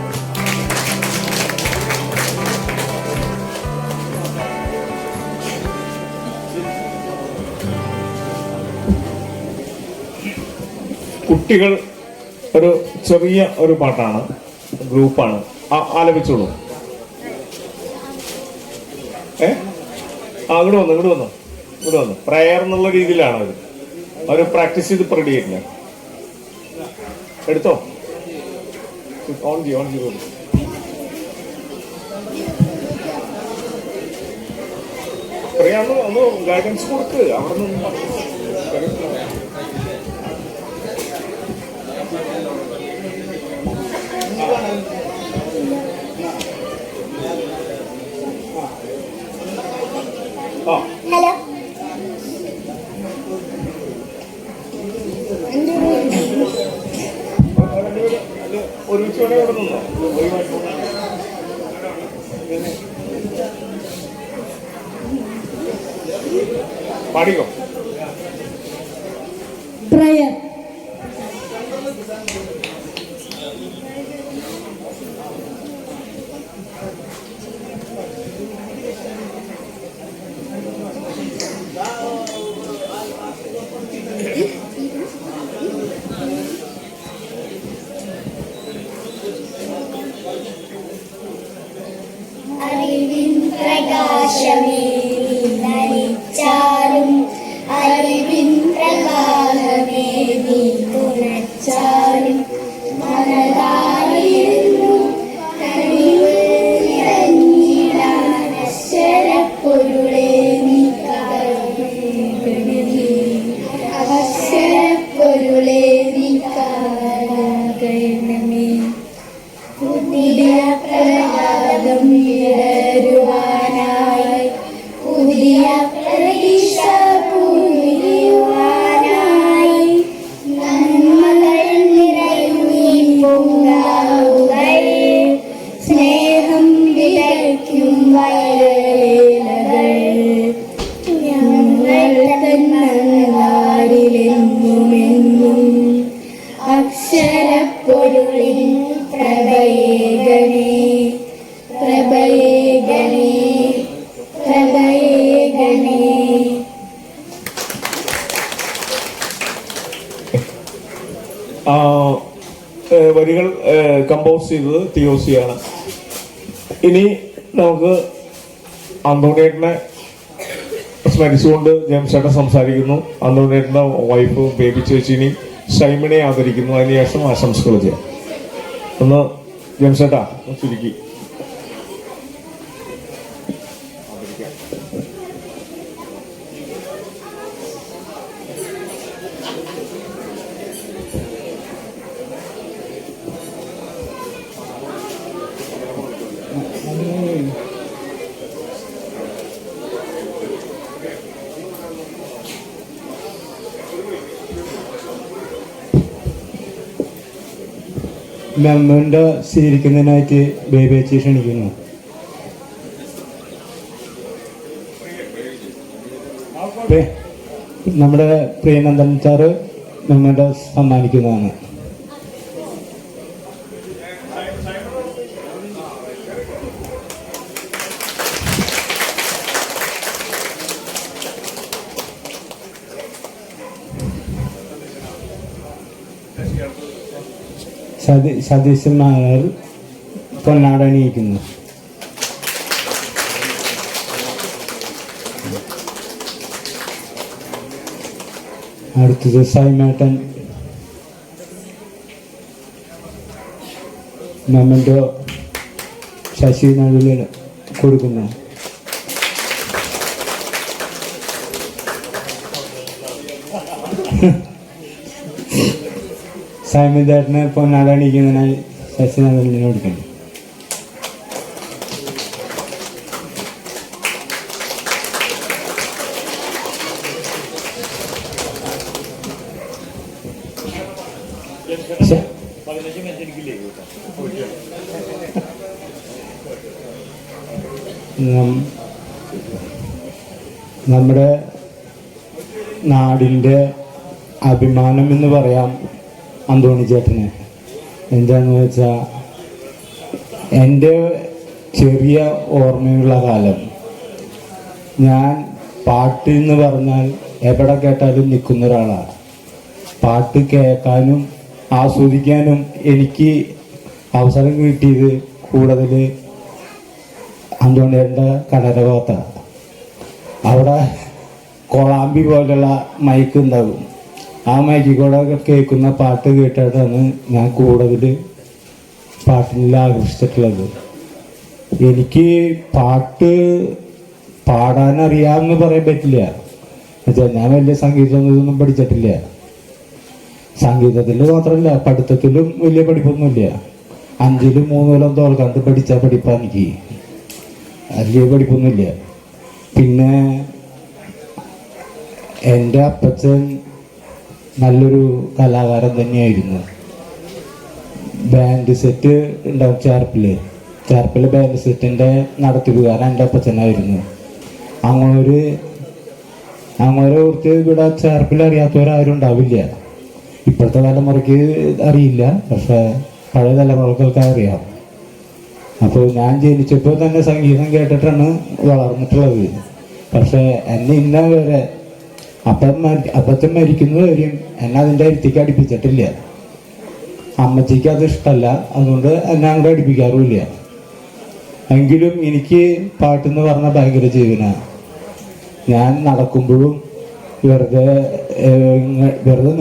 കുട്ടികൾ ഒരു ചെറിയ ഒരു പാട്ടാണ്, ഗ്രൂപ്പാണ്, ആലപിച്ചോളൂ. ഇങ്ങോട്ട് വന്നു പ്രയർ എന്നുള്ള രീതിയിലാണ് അവർ പ്രാക്ടീസ് ചെയ്ത് റെഡി ആയിട്ടില്ല. എടുത്തോ, ഓൺ ചെയ്തു. പറയാന്ന് ഒന്ന് ഗൈഡൻസ് കൊടുക്ക്. അവിടെ നിന്ന് ഹലോ, ഒരുമിച്ച് ഇവിടെ നിന്നോ പാടിക്കോ. പ്രയർ. അറിവിൻ പ്രകാശമേ നരിച്ചാലും അറിവിൻ പ്രകാശമേ നീ തുണച്ചാലും മനതായിരുന്നു കഴിവ് നിറഞ്ഞിടാൻ അക്ഷരപ്പൊരുളെ നീ അക്ഷരപ്പൊരുളെ നീ കാണമേ. പുതിയ പ്രഭാതം വിടരുവാനായി, പുതിയ പ്രതീക്ഷ പൂരിയുവാനായി, നന്മകൾ നിറയുന്നീ പൂങ്കാവുകളെ, സ്നേഹം വിതയ്ക്കും വയലേലകൾ, ഞങ്ങൾ തന്നാരിലെന്നുമെന്നും അക്ഷരപ്പൊരുളിൻ പ്രഭയേകണേ, പ്രഭയേകണേ, പ്രഭയേകണേ. വരികൾ കമ്പോസ് ചെയ്തത് തിയോസിയാണ്. ഇനി നമുക്ക് അന്തോണിയേട്ടനെ സ്മരിച്ചുകൊണ്ട് ജെയിംസ് ചേട്ടൻ സംസാരിക്കുന്നു. അന്തോണിയേട്ടൻ്റെ വൈഫ് ബേബി ചേച്ചിനി ഷൈമിനെ ആദരിക്കുന്നു. അതിനുശേഷം ആശംസകൾ ചെയ്യാം. ഒന്ന് ജെയിംസ് ചേട്ടാ ചുരുക്കി. മെമ്പറിന്റെ സ്വീകരിക്കുന്നതിനായിട്ട് ബേബേച്ചി ക്ഷണിക്കുന്നു. നമ്മുടെ പ്രിയനന്ദൻ സാറ് മെമ്പറിന്റെ സമ്മാനിക്കുന്നതാണ്. സതീശൻ നായർ പൊന്നാട അണിയിക്കുന്നു. അടുത്തത് സൈമേട്ടൻ മെമ്മന്റോ ശശി നടുവിൽ കൊടുക്കുന്നു. സൈമിതേട്ടന് പൊന്നാട അണിയിക്കുന്നതിനായി ശശിനാഥനെ കൊടുക്കണം. നമ്മുടെ നാടിൻ്റെ അഭിമാനം എന്ന് പറയാം അന്തോണി ചേട്ടന്. എന്താണെന്ന് വെച്ചാൽ എൻ്റെ ചെറിയ ഓർമ്മയുള്ള കാലം ഞാൻ പാട്ട് എന്ന് പറഞ്ഞാൽ എവിടെ കേട്ടാലും നിൽക്കുന്ന ഒരാളാണ്. പാട്ട് കേൾക്കാനും ആസ്വദിക്കാനും എനിക്ക് അവസരം കിട്ടിയത് കൂടുതൽ അന്തോണിയുടെ കടരഭാഗത്താണ്. അവിടെ കൊളാമ്പി പോലുള്ള മൈക്ക് ഉണ്ടാകും. ആ മൈക്കിൽ കൂടെ കേൾക്കുന്ന പാട്ട് കേട്ടിട്ടാണ് ഞാൻ കൂടുതൽ പാട്ടിൽ ആകർഷിച്ചിട്ടുള്ളത്. എനിക്ക് പാട്ട് പാടാനറിയാമെന്ന് പറയാൻ പറ്റില്ല. എന്നുവെച്ചാൽ ഞാൻ വലിയ സംഗീതമൊന്നും പഠിച്ചിട്ടില്ല. സംഗീതത്തിൽ മാത്രമല്ല പഠിത്തത്തിലും വലിയ പഠിപ്പൊന്നുമില്ല. 5ലും 3 തോൽക്കാണ്ട് പഠിച്ച പഠിപ്പാണ് എനിക്ക്. വലിയ പഠിപ്പൊന്നുമില്ല. പിന്നെ എൻ്റെ അപ്പച്ചൻ നല്ലൊരു കലാകാരൻ തന്നെയായിരുന്നു. ബാൻഡ് സെറ്റ് ഉണ്ടാവും ചേർപ്പിലെ ബാൻഡ് സെറ്റിൻ്റെ നടത്തിപ്പുകാരൻ എൻ്റെ അപ്പച്ചനായിരുന്നു. അങ്ങനെ കുറിച്ച് ഇവിടെ ചേർപ്പിൽ അറിയാത്തവരാരും ഉണ്ടാവില്ല. ഇപ്പോഴത്തെ തലമുറയ്ക്ക് അറിയില്ല, പക്ഷെ പഴയ തലമുറകൾക്ക് അറിയാം. അപ്പോൾ ഞാൻ ജനിച്ചപ്പോൾ തന്നെ സംഗീതം കേട്ടിട്ടാണ് വളർന്നിട്ടുള്ളത്. പക്ഷെ എന്നെ ഇന്ന വരെ അപ്പച്ചൻ മരിക്കുന്നവരെയും എന്നെ അതിൻ്റെ അടുത്തേക്ക് അടുപ്പിച്ചിട്ടില്ല. അമ്മച്ചിക്ക് അത് ഇഷ്ടമല്ല, അതുകൊണ്ട് എന്നെ അങ്ങോട്ട് അടുപ്പിക്കാറുമില്ല. എങ്കിലും എനിക്ക് പാട്ടെന്ന് പറഞ്ഞാൽ ഭയങ്കര ജീവനാണ്. ഞാൻ നടക്കുമ്പോഴും വെറുതെ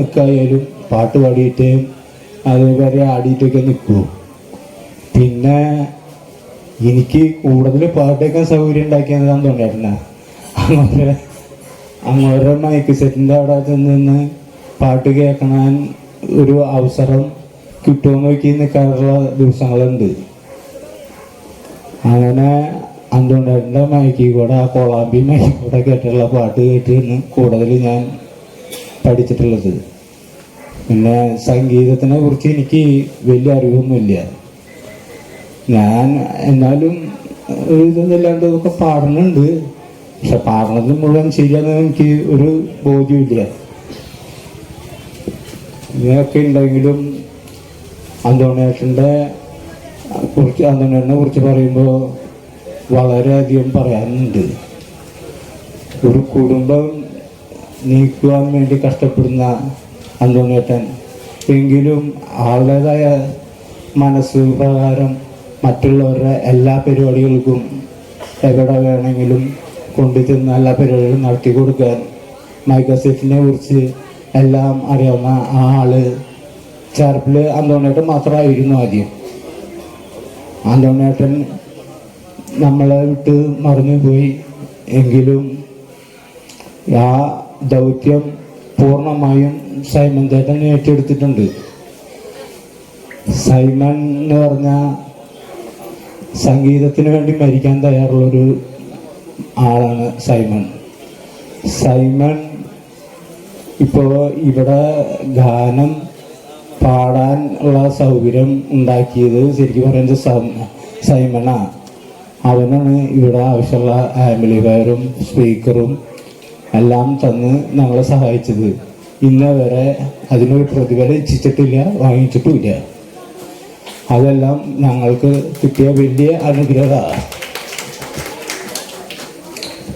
നിൽക്കായാലും പാട്ട് പാടിയിട്ട് അതുവരെ ആടിയിട്ടൊക്കെ നിൽക്കൂ. പിന്നെ എനിക്ക് കൂടുതൽ പാട്ട് കേൾക്കാൻ സൗകര്യം ഉണ്ടാക്കിയതാന്ന് തോന്നിയിട്ടുണ്ട്. അങ്ങോട്ട് മൈക്ക് സെറ്റിൻ്റെ അവിടെ ചെന്ന് പാട്ട് കേൾക്കാൻ ഒരു അവസരം കിട്ടുമോ നോക്കി നിൽക്കാറുള്ള ദിവസങ്ങളുണ്ട്. അങ്ങനെ അന്തോണിയുടെ മൈക്കിൽ കൂടെ ആ കൊളാമ്പി മൈക്കിൽ കൂടെ കേട്ടുള്ള പാട്ട് കേട്ടാണ് കൂടുതൽ ഞാൻ പഠിച്ചിട്ടുള്ളത്. പിന്നെ സംഗീതത്തിനെ കുറിച്ച് എനിക്ക് വലിയ അറിവൊന്നുമില്ല. ഞാൻ എന്നാലും ഒരു ഇതൊന്നുമില്ലാണ്ട് ഇതൊക്കെ പാടുന്നുണ്ട്. പക്ഷെ പാടുന്നത് മുഴുവൻ ശരിയാണെന്ന് എനിക്ക് ഒരു ബോധ്യമില്ല. ഇങ്ങനെയൊക്കെ ഉണ്ടെങ്കിലും അന്തോണിയേട്ടനെ കുറിച്ച് പറയുമ്പോൾ വളരെയധികം പറയാനുണ്ട്. ഒരു കുടുംബം നീക്കുവാൻ വേണ്ടി കഷ്ടപ്പെടുന്ന അന്തോണിയേട്ടൻ എങ്കിലും ആളുടേതായ മനസ്സ് പ്രകാരം മറ്റുള്ളവരുടെ എല്ലാ പരിപാടികൾക്കും എവിടെ വേണമെങ്കിലും കൊണ്ടുചെന്ന് എല്ലാ പരിപാടികളും നടത്തി കൊടുക്കാൻ മൈക്കസെറ്റിനെ കുറിച്ച് എല്ലാം അറിയാവുന്ന ആ ആള് ചേർപ്പിൽ അന്തോണിയേട്ടൻ മാത്രമായിരുന്നു ആദ്യം. അന്തോണിയേട്ടൻ നമ്മളെ വിട്ട് മറന്നു പോയി. എങ്കിലും ആ ദൗത്യം പൂർണ്ണമായും സൈമൺ ചേട്ടൻ ഏറ്റെടുത്തിട്ടുണ്ട്. സൈമൺ എന്ന് പറഞ്ഞാൽ സംഗീതത്തിന് വേണ്ടി മരിക്കാൻ തയ്യാറുള്ളൊരു ആളാണ് സൈമൺ. ഇപ്പോൾ ഇവിടെ ഗാനം പാടാൻ ഉള്ള സൗകര്യം ഉണ്ടാക്കിയത് ശരിക്കും പറയുന്നത് സൈമണാണ്. അവനാണ് ഇവിടെ ആവശ്യമുള്ള ആംപ്ലിഫയറും സ്പീക്കറും എല്ലാം തന്ന് ഞങ്ങളെ സഹായിച്ചത്. ഇന്ന് വരെ അതിനൊരു പ്രതിഫലം ഇച്ഛിച്ചിട്ടില്ല, വാങ്ങിച്ചിട്ടുമില്ല. അതെല്ലാം ഞങ്ങൾക്ക് കിട്ടിയ വലിയ അനുഗ്രഹമാണ്.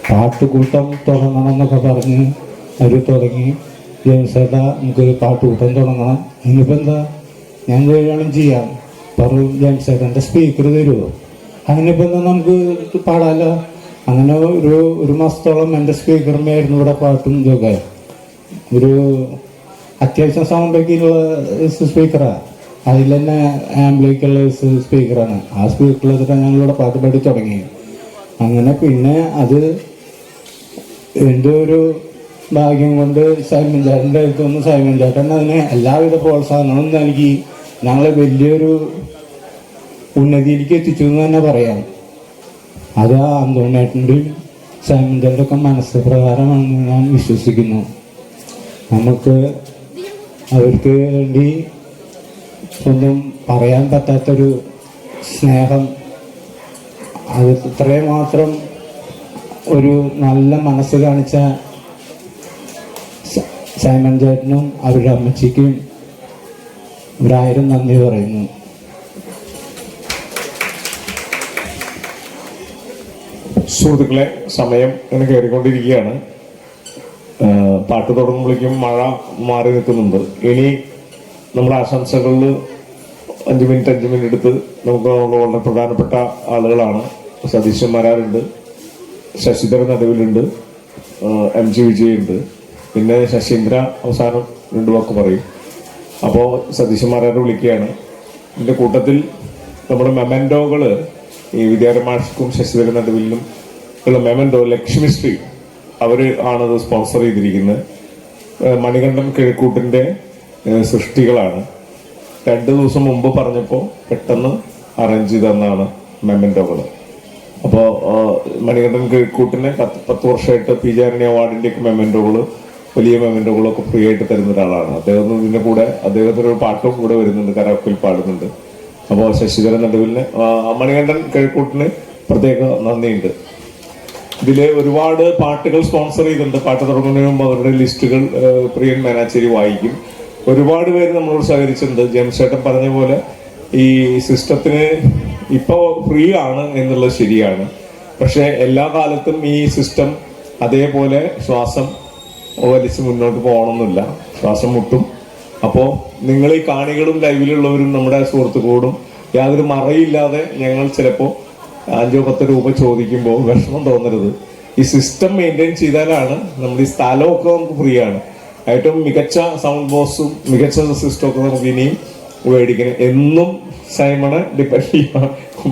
പാട്ടുകൂട്ടം തുടങ്ങണം എന്നൊക്കെ പറഞ്ഞ് അവർ തുടങ്ങി. ജെയിംസേട്ടാ നമുക്ക് പാട്ടുകൂട്ടം തുടങ്ങണം. ഇനിയിപ്പോൾ എന്താ ഞാൻ വേണം ചെയ്യാം പറയും. ജെയിംസേട്ടൻ്റെ സ്പീക്കർ തരുമോ? അങ്ങനെയിപ്പോൾ എന്താ നമുക്ക് പാടാമല്ലോ. അങ്ങനെ ഒരു മാസത്തോളം എൻ്റെ സ്പീക്കറിൻ്റെയായിരുന്നു ഇവിടെ പാട്ടും ഇതൊക്കെ. ഒരു അത്യാവശ്യം സൗണ്ടൊക്കെയുള്ള സ്പീക്കറാണ്. അതിൽ തന്നെ ആംബ്ലിക്കുള്ള സ്പീക്കറാണ്. ആ സ്പീക്കറിൽ വെച്ചിട്ടാണ് ഞങ്ങളിവിടെ പാട്ട് പാടി തുടങ്ങി. അങ്ങനെ പിന്നെ അത് എൻ്റെ ഒരു ഭാഗ്യം കൊണ്ട് സൈമൺ ചേട്ടൻ്റെ അടുത്ത് വന്ന് സൈമൺ ചേട്ടൻ അതിന് എല്ലാവിധ പ്രോത്സാഹനങ്ങളും നൽകി ഞങ്ങളെ വലിയൊരു ഉന്നതിയിലേക്ക് എത്തിച്ചു എന്ന് തന്നെ പറയാം. അത് അന്തോണേട്ടൻ്റെയും സൈമൻ്റെ ഒക്കെ മനസ്സ് പ്രകാരമാണെന്ന് ഞാൻ വിശ്വസിക്കുന്നു. നമുക്ക് അവർക്ക് വേണ്ടി ഒന്നും പറയാൻ പറ്റാത്തൊരു സ്നേഹം, അത് ഇത്രയും മാത്രം ഒരു നല്ല മനസ്സ് കാണിച്ച സൈമൺ ചേട്ടനും അവരുടെ അമ്മച്ചിക്കും 1000 നന്ദി പറയുന്നു. സുഹൃത്തുക്കളെ, സമയം ഇങ്ങനെ കയറിക്കൊണ്ടിരിക്കുകയാണ്. പാട്ട് തുടങ്ങുമ്പോഴേക്കും മഴ മാറി നിൽക്കുന്നുണ്ട്. ഇനി നമ്മുടെ ആശംസകളിൽ 5 മിനിറ്റ് എടുത്ത് നമുക്ക് വളരെ പ്രധാനപ്പെട്ട ആളുകളാണ്. സതീശൻ മാരാരുണ്ട്, ശശിധരൻ നടുവിലുണ്ട്, MG വിജയുണ്ട്, പിന്നെ ശശീന്ദ്ര അവസാനം 2 വാക്ക് പറയും. അപ്പോൾ സതീശൻ മാരാരെ വിളിക്കുകയാണ്. ഇതിൻ്റെ കൂട്ടത്തിൽ നമ്മുടെ മെമൻറ്റോകൾ ഈ വിദ്യാധരൻ മാഷ്ക്കും ശശിധരൻ നടുവിലും ഉള്ള മെമൻറ്റോ ലക്ഷ്മിശ്രീ അവർ ആണത് സ്പോൺസർ ചെയ്തിരിക്കുന്നത്. മണികണ്ഠൻ കിഴക്കൂട്ടിൻ്റെ സൃഷ്ടികളാണ്. 2 ദിവസം മുമ്പ് പറഞ്ഞപ്പോൾ പെട്ടെന്ന് അറേഞ്ച് ചെയ്തെന്നാണ് മെമൻറ്റോകൾ. അപ്പോൾ മണികണ്ഠൻ കിഴക്കൂട്ടിന് 10 വർഷമായിട്ട് PJ ആന്റണി അവാർഡിൻ്റെയൊക്കെ മെമൻറ്റോകൾ, വലിയ മെമൻറ്റോകളൊക്കെ ഫ്രീ ആയിട്ട് തരുന്ന ഒരാളാണ്. അദ്ദേഹം ഇതിൻ്റെ കൂടെ അദ്ദേഹത്തിനൊരു പാട്ടും കൂടെ വരുന്നുണ്ട്, കരാക്കിൽ പാടുന്നുണ്ട്. അപ്പോൾ ശശിധരൻ നടുവിലിന്, മണികണ്ഠൻ കിഴക്കൂട്ടിന് പ്രത്യേക നന്ദിയുണ്ട്. ഇതിൽ ഒരുപാട് പാട്ടുകൾ സ്പോൺസർ ചെയ്തിട്ടുണ്ട്. പാട്ട് തുടങ്ങുന്നതിന് മുമ്പ് അവരുടെ ലിസ്റ്റുകൾ പ്രിയൻ മേനാച്ചേരി വായിക്കും. ഒരുപാട് പേര് നമ്മളോട് സഹകരിച്ചിട്ടുണ്ട്. ജെയിംസ് ചേട്ടൻ പറഞ്ഞ പോലെ ഈ സിസ്റ്റത്തിന് ഇപ്പോൾ ഫ്രീ ആണ് എന്നുള്ളത് ശരിയാണ്. പക്ഷേ എല്ലാ കാലത്തും ഈ സിസ്റ്റം അതേപോലെ ശ്വാസം വലിച്ച് മുന്നോട്ട് പോകണമെന്നില്ല, ശ്വാസം മുട്ടും. അപ്പോൾ നിങ്ങൾ ഈ കാണികളും ലൈവിലുള്ളവരും നമ്മുടെ സുഹൃത്തുക്കളോടും യാതൊരു മറയില്ലാതെ ഞങ്ങൾ ചിലപ്പോൾ 5-10 രൂപ ചോദിക്കുമ്പോൾ വിഷമം തോന്നരുത്. ഈ സിസ്റ്റം മെയിൻറ്റെയിൻ ചെയ്താലാണ് നമ്മുടെ ഈ സ്ഥലമൊക്കെ നമുക്ക് ഫ്രീ ആണ്. ഏറ്റവും മികച്ച സൗണ്ട് ബോക്സും മികച്ച സിസ്റ്റമൊക്കെ നമുക്ക് ഇനിയും മേടിക്കണം. എന്നും സൈമണെ ഡിപ്പെൻഡ് ചെയ്യാൻ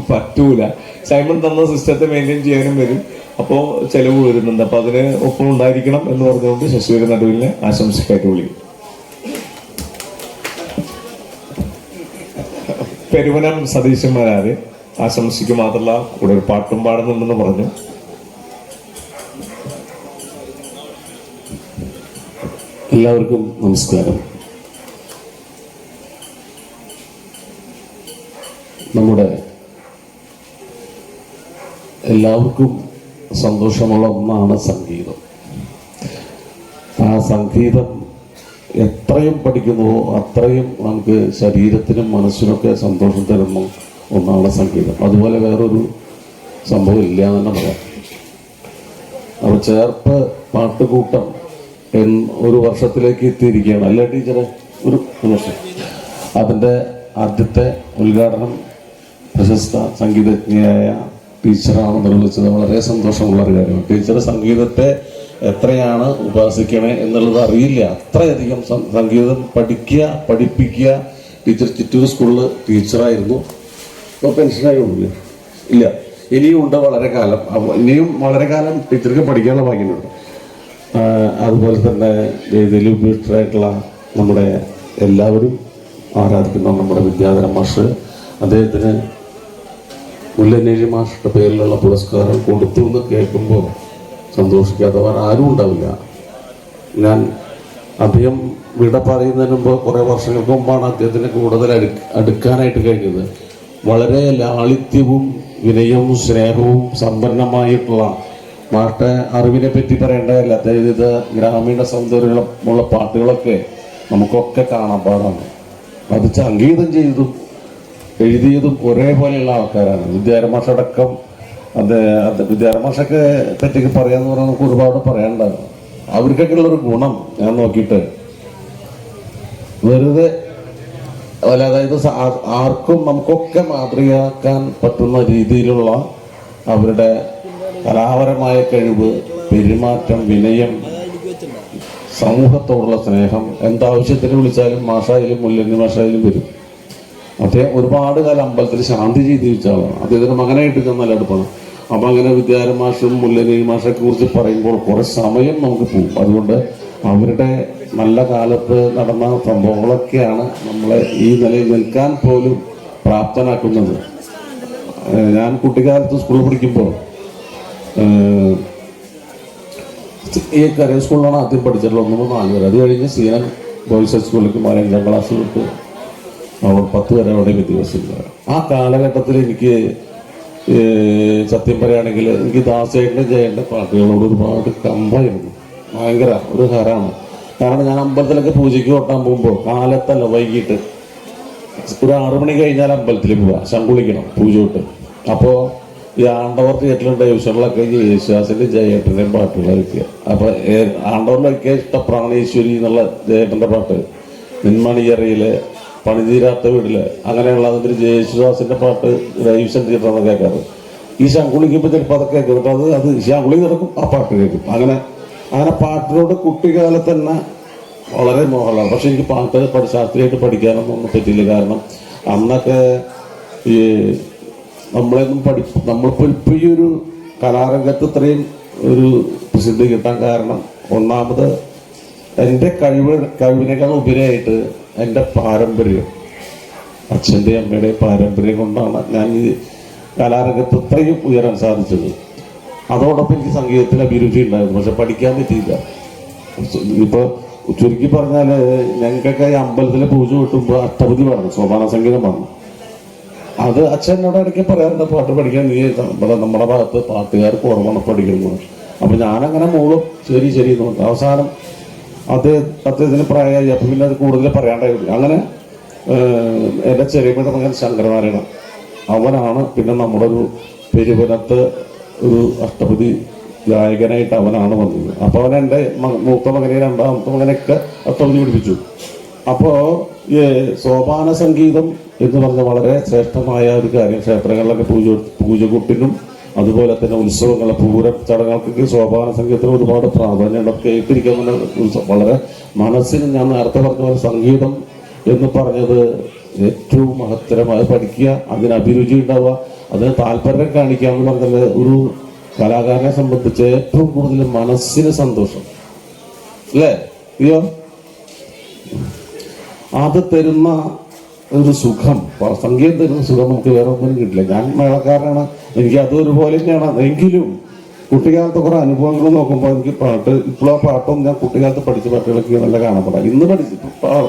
പറ്റൂല. സൈമൺ തന്ന സിസ്റ്റത്തെ മെയിൻറ്റെയിൻ ചെയ്യാനും വരും, അപ്പോൾ ചെലവ് വരുന്നുണ്ട്. അപ്പോൾ അതിന് ഒപ്പം ഉണ്ടായിരിക്കണം എന്ന് പറഞ്ഞുകൊണ്ട് ശശിധരൻ നടുവിലിനെ ആശംസക്കായിട്ട് വിളിക്കും. പെരുവനം സതീശന്മാരാര് ആശംസിക്ക് മാത്രമല്ല കൂടെ ഒരു പാട്ടും പാടുന്നുണ്ടെന്ന് പറഞ്ഞു. എല്ലാവർക്കും നമസ്കാരം. നമ്മുടെ എല്ലാവർക്കും സന്തോഷമുള്ള ഒന്നാണ് സംഗീതം. ആ സംഗീതം എത്രയും പഠിക്കുന്നുവോ അത്രയും നമുക്ക് ശരീരത്തിനും മനസ്സിനൊക്കെ സന്തോഷം തരുന്ന ഒന്നാണ് സംഗീതം. അതുപോലെ വേറൊരു സംഭവം ഇല്ല എന്ന് തന്നെ പറയാം. അപ്പോൾ ചേർപ്പ് പാട്ടുകൂട്ടം ഒരു വർഷത്തിലേക്ക് എത്തിയിരിക്കുകയാണ് അല്ലേ ടീച്ചറെ? ഒരു വർഷം. അതിൻ്റെ ആദ്യത്തെ ഉദ്ഘാടനം പ്രശസ്ത സംഗീതജ്ഞയായ ടീച്ചറാണ് നിർവഹിച്ചത്. വളരെ സന്തോഷമുള്ള ഒരു കാര്യമാണ്. ടീച്ചർ സംഗീതത്തെ എത്രയാണ് ഉപാസിക്കണേ എന്നുള്ളത് അറിയില്ല. അത്രയധികം സംഗീതം പഠിപ്പിക്കുക. ടീച്ചർ ചിറ്റൂർ സ്കൂളിൽ ടീച്ചറായിരുന്നു. ഇപ്പോൾ പെൻഷനായുള്ളൂ ഇല്ല, ഇനിയും ഉണ്ട് വളരെ കാലം. ഇനിയും വളരെ കാലം ടീച്ചർക്ക് പഠിക്കാനുള്ള ഭാഗ്യമുണ്ട്. അതുപോലെ തന്നെ വേദിയിൽ ഉപയോഗിച്ചിട്ടുള്ള നമ്മുടെ എല്ലാവരും ആരാധിക്കുന്ന നമ്മുടെ വിദ്യാധരൻ മാഷ്, അദ്ദേഹത്തിന് മുല്ലനേഴി മാഷിൻ്റെ പേരിലുള്ള പുരസ്കാരം കൊടുത്തു എന്ന് കേൾക്കുമ്പോൾ സന്തോഷിക്കാത്തവർ ആരും ഉണ്ടാവില്ല. ഞാൻ അദ്ദേഹം വിട പറയുന്നതിന് മുമ്പ് കുറേ വർഷങ്ങൾക്ക് മുമ്പാണ് അദ്ദേഹത്തിന് കൂടുതൽ അടുക്കാനായിട്ട് കഴിഞ്ഞത്. വളരെ ലാളിത്യവും വിനയവും സ്നേഹവും സമ്പന്നമായിട്ടുള്ള മാഷെ അറിവിനെ പറ്റി പറയേണ്ടതല്ല. അതായത് ഇത് ഗ്രാമീണ സൗന്ദര്യമുള്ള പാട്ടുകളൊക്കെ നമുക്കൊക്കെ കാണാൻ പാടാണ്. അത് സംഗീതം ചെയ്തതും എഴുതിയതും ഒരേപോലെയുള്ള ആൾക്കാരാണ്. വിദ്യാധരൻ മാഷടക്കം. വിദ്യാധരൻ മാഷൊക്കെ പറ്റിയൊക്കെ പറയാന്ന് പറഞ്ഞാൽ നമുക്ക് ഒരുപാട് പറയാനുണ്ടാകും. അവർക്കൊക്കെ ഉള്ളൊരു ഗുണം ഞാൻ നോക്കിയിട്ട് വെറുതെ അതായത് ആർക്കും നമുക്കൊക്കെ മാതൃകയാക്കാൻ പറ്റുന്ന രീതിയിലുള്ള അവരുടെ കലാപരമായ കഴിവ്, പെരുമാറ്റം, വിനയം, സമൂഹത്തോടുള്ള സ്നേഹം. എന്താവശ്യത്തിന് വിളിച്ചാലും മാഷായാലും മുല്ലന്നി മാഷായാലും വരും. അദ്ദേഹം ഒരുപാട് കാലം അമ്പലത്തിൽ ശാന്തി ചെയ്ത് വെച്ച ആളാണ്. അദ്ദേഹത്തിന് മകനായിട്ട് നല്ല അടുപ്പാണ്. അപ്പം അങ്ങനെ വിദ്യാധരൻ മാഷും മുല്ലനേഴി മാഷൊക്കെ കുറിച്ച് പറയുമ്പോൾ കുറേ സമയം നമുക്ക് പോകും. അതുകൊണ്ട് അവരുടെ നല്ല കാലത്ത് നടന്ന സംഭവങ്ങളൊക്കെയാണ് നമ്മളെ ഈ നിലയിൽ നിൽക്കാൻ പോലും പ്രാപ്തനാക്കുന്നത്. ഞാൻ കുട്ടിക്കാലത്ത് സ്കൂളിൽ പഠിക്കുമ്പോൾ ഈ കരേ സ്കൂളിലാണ് ആദ്യം പഠിച്ചിട്ടുള്ളത് 1 മുതൽ 4 വരെ. അത് കഴിഞ്ഞ് സീനൻ ബോയ്സ് സ്കൂളിലേക്ക് മാറി 5ാം ക്ലാസ് തൊട്ട് അവർ 10 വരെ അവിടെ വിദ്യാഭ്യാസമില്ല. ആ കാലഘട്ടത്തിൽ എനിക്ക് സത്യം പറയുകയാണെങ്കിൽ എനിക്ക് ദാസേട്ടൻ്റെ ജയൻ്റെ പാട്ടുകളോട് ഒരുപാട് കമ്പായിരുന്നു. ഭയങ്കര ഒരു ഹരമാണ്. കാരണം ഞാൻ അമ്പലത്തിലൊക്കെ പൂജയ്ക്ക് കൊട്ടാൻ പോകുമ്പോൾ കാലത്തല്ല വൈകിട്ട് ഒരു 6 മണി കഴിഞ്ഞാൽ അമ്പലത്തിൽ പോവുക, ശങ്കുളിക്കണം പൂജ തൊട്ട്. അപ്പോൾ ഈ ആണ്ടവർ തിയേറ്ററിലും ഡൈവിഷനിലൊക്കെ ഈ യേശുദാസിൻ്റെ ജയേട്ടൻ്റെയും പാട്ടുകൾ വയ്ക്കുക. അപ്പോൾ ആണ്ടവറിലൊക്കെ ഇഷ്ടം പ്രാണേശ്വരി എന്നുള്ള ജയേട്ടൻ്റെ പാട്ട്, നിന്മണിയറയിലെ പണിതീരാത്ത വീട്ടില്, അങ്ങനെയുള്ള അതിൻ്റെ യേശുദാസിൻ്റെ പാട്ട് ഡൈവിഷൻ തിയേറ്ററാണ് കേൾക്കാറ്. ഈ ശങ്കുളിക്കുമ്പോൾ ചിലപ്പോൾ അതൊക്കെ കേൾക്കും. അത് ശങ്കുളി നടക്കും, ആ പാട്ട് കേൾക്കും. അങ്ങനെ പാട്ടിനോട് കുട്ടിക്കാലത്ത് തന്നെ വളരെ മോഹമാണ്. പക്ഷെ എനിക്ക് പാട്ട് ശാസ്ത്രീയമായിട്ട് പഠിക്കാനൊന്നും പറ്റില്ല. കാരണം അന്നൊക്കെ ഈ നമ്മളിപ്പോൾ ഈ ഒരു കലാരംഗത്ത് ഇത്രയും ഒരു പ്രസിദ്ധി കിട്ടാൻ കാരണം ഒന്നാമത് എൻ്റെ കഴിവിനേക്കാൾ ഉപരിയായിട്ട് എൻ്റെ പാരമ്പര്യം, അച്ഛൻ്റെയും അമ്മയുടെയും പാരമ്പര്യം കൊണ്ടാണ് ഞാൻ ഈ കലാരംഗത്ത് ഇത്രയും ഉയരാൻ സാധിച്ചത്. അതോടൊപ്പം എനിക്ക് സംഗീതത്തിൽ അഭിരുചി ഉണ്ടായിരുന്നു, പക്ഷെ പഠിക്കാൻ പറ്റിയില്ല. ഇപ്പോൾ ചുരുക്കി പറഞ്ഞാൽ ഞങ്ങൾക്കൊക്കെ ഈ അമ്പലത്തിലെ പൂജ കിട്ടുമ്പോൾ അഷ്ടപതി പാടണം, സോപാന സംഗീതം പാടണം. അത് അച്ഛനോട് ഇടയ്ക്ക് പറയാറുണ്ട്, പാട്ട് പഠിക്കാൻ നീ നമ്മുടെ ഭാഗത്ത് പാട്ടുകാർക്ക് കുറവാണ് പഠിക്കുന്നത്. അപ്പം ഞാനങ്ങനെ മോളും ശരി ശരി എന്ന് പറഞ്ഞു. അവസാനം അദ്ദേഹത്തിന് പ്രായമായി. അപ്പം പിന്നെ അത് കൂടുതൽ പറയാണ്ടായിരുന്നു. അങ്ങനെ എൻ്റെ ചെറിയമ്മയുടെ മകൻ ശങ്കരനാരായണൻ, അവനാണ് പിന്നെ നമ്മുടെ ഒരു പെരുവനത്ത് ഒരു അഷ്ടപതി ഗായകനായിട്ട് അവനാണ് വന്നത്. അപ്പോൾ അവൻ എൻ്റെ മൂത്ത മകനെ 2ാമത്തെ മകനെയൊക്കെ അഷ്ടപതി പഠിപ്പിച്ചു. അപ്പോൾ ഈ സോപാന സംഗീതം എന്ന് പറഞ്ഞ വളരെ ശ്രേഷ്ഠമായ ഒരു കാര്യം. ക്ഷേത്രങ്ങളിലൊക്കെ പൂജകൂട്ടിനും അതുപോലെ തന്നെ ഉത്സവങ്ങളെ പൂര ചടങ്ങുകൾക്കൊക്കെ സോപാന സംഗീതത്തിന് ഒരുപാട് പ്രാധാന്യമുണ്ട്. കേട്ടിരിക്കാൻ വളരെ മനസ്സിന്, ഞാൻ നേരത്തെ പറഞ്ഞ പോലെ സംഗീതം എന്ന് പറഞ്ഞത് ഏറ്റവും മഹത്തരമായി പഠിക്കുക, അതിന് അഭിരുചി ഉണ്ടാവുക, അതിന് താല്പര്യം കാണിക്കുക എന്ന് പറഞ്ഞാൽ ഒരു കലാകാരനെ സംബന്ധിച്ച് ഏറ്റവും കൂടുതൽ മനസ്സിന് സന്തോഷം അല്ലേ? അയ്യോ, അത് തരുന്ന ഒരു സുഖം, സംഗീതം തരുന്ന സുഖം നമുക്ക് വേറെ ഒന്നും കിട്ടില്ല. ഞാൻ മേളക്കാരനാണ്, എനിക്ക് അത് ഒരുപോലെ തന്നെയാണ്. എങ്കിലും കുട്ടിക്കാലത്ത് കുറെ അനുഭവങ്ങൾ നോക്കുമ്പോൾ എനിക്ക് ഇപ്പോഴും ആ പാട്ടും ഞാൻ കുട്ടിക്കാലത്ത് പഠിച്ച പാട്ടുകളൊക്കെ നല്ല കാണപ്പെടാം. ഇന്ന്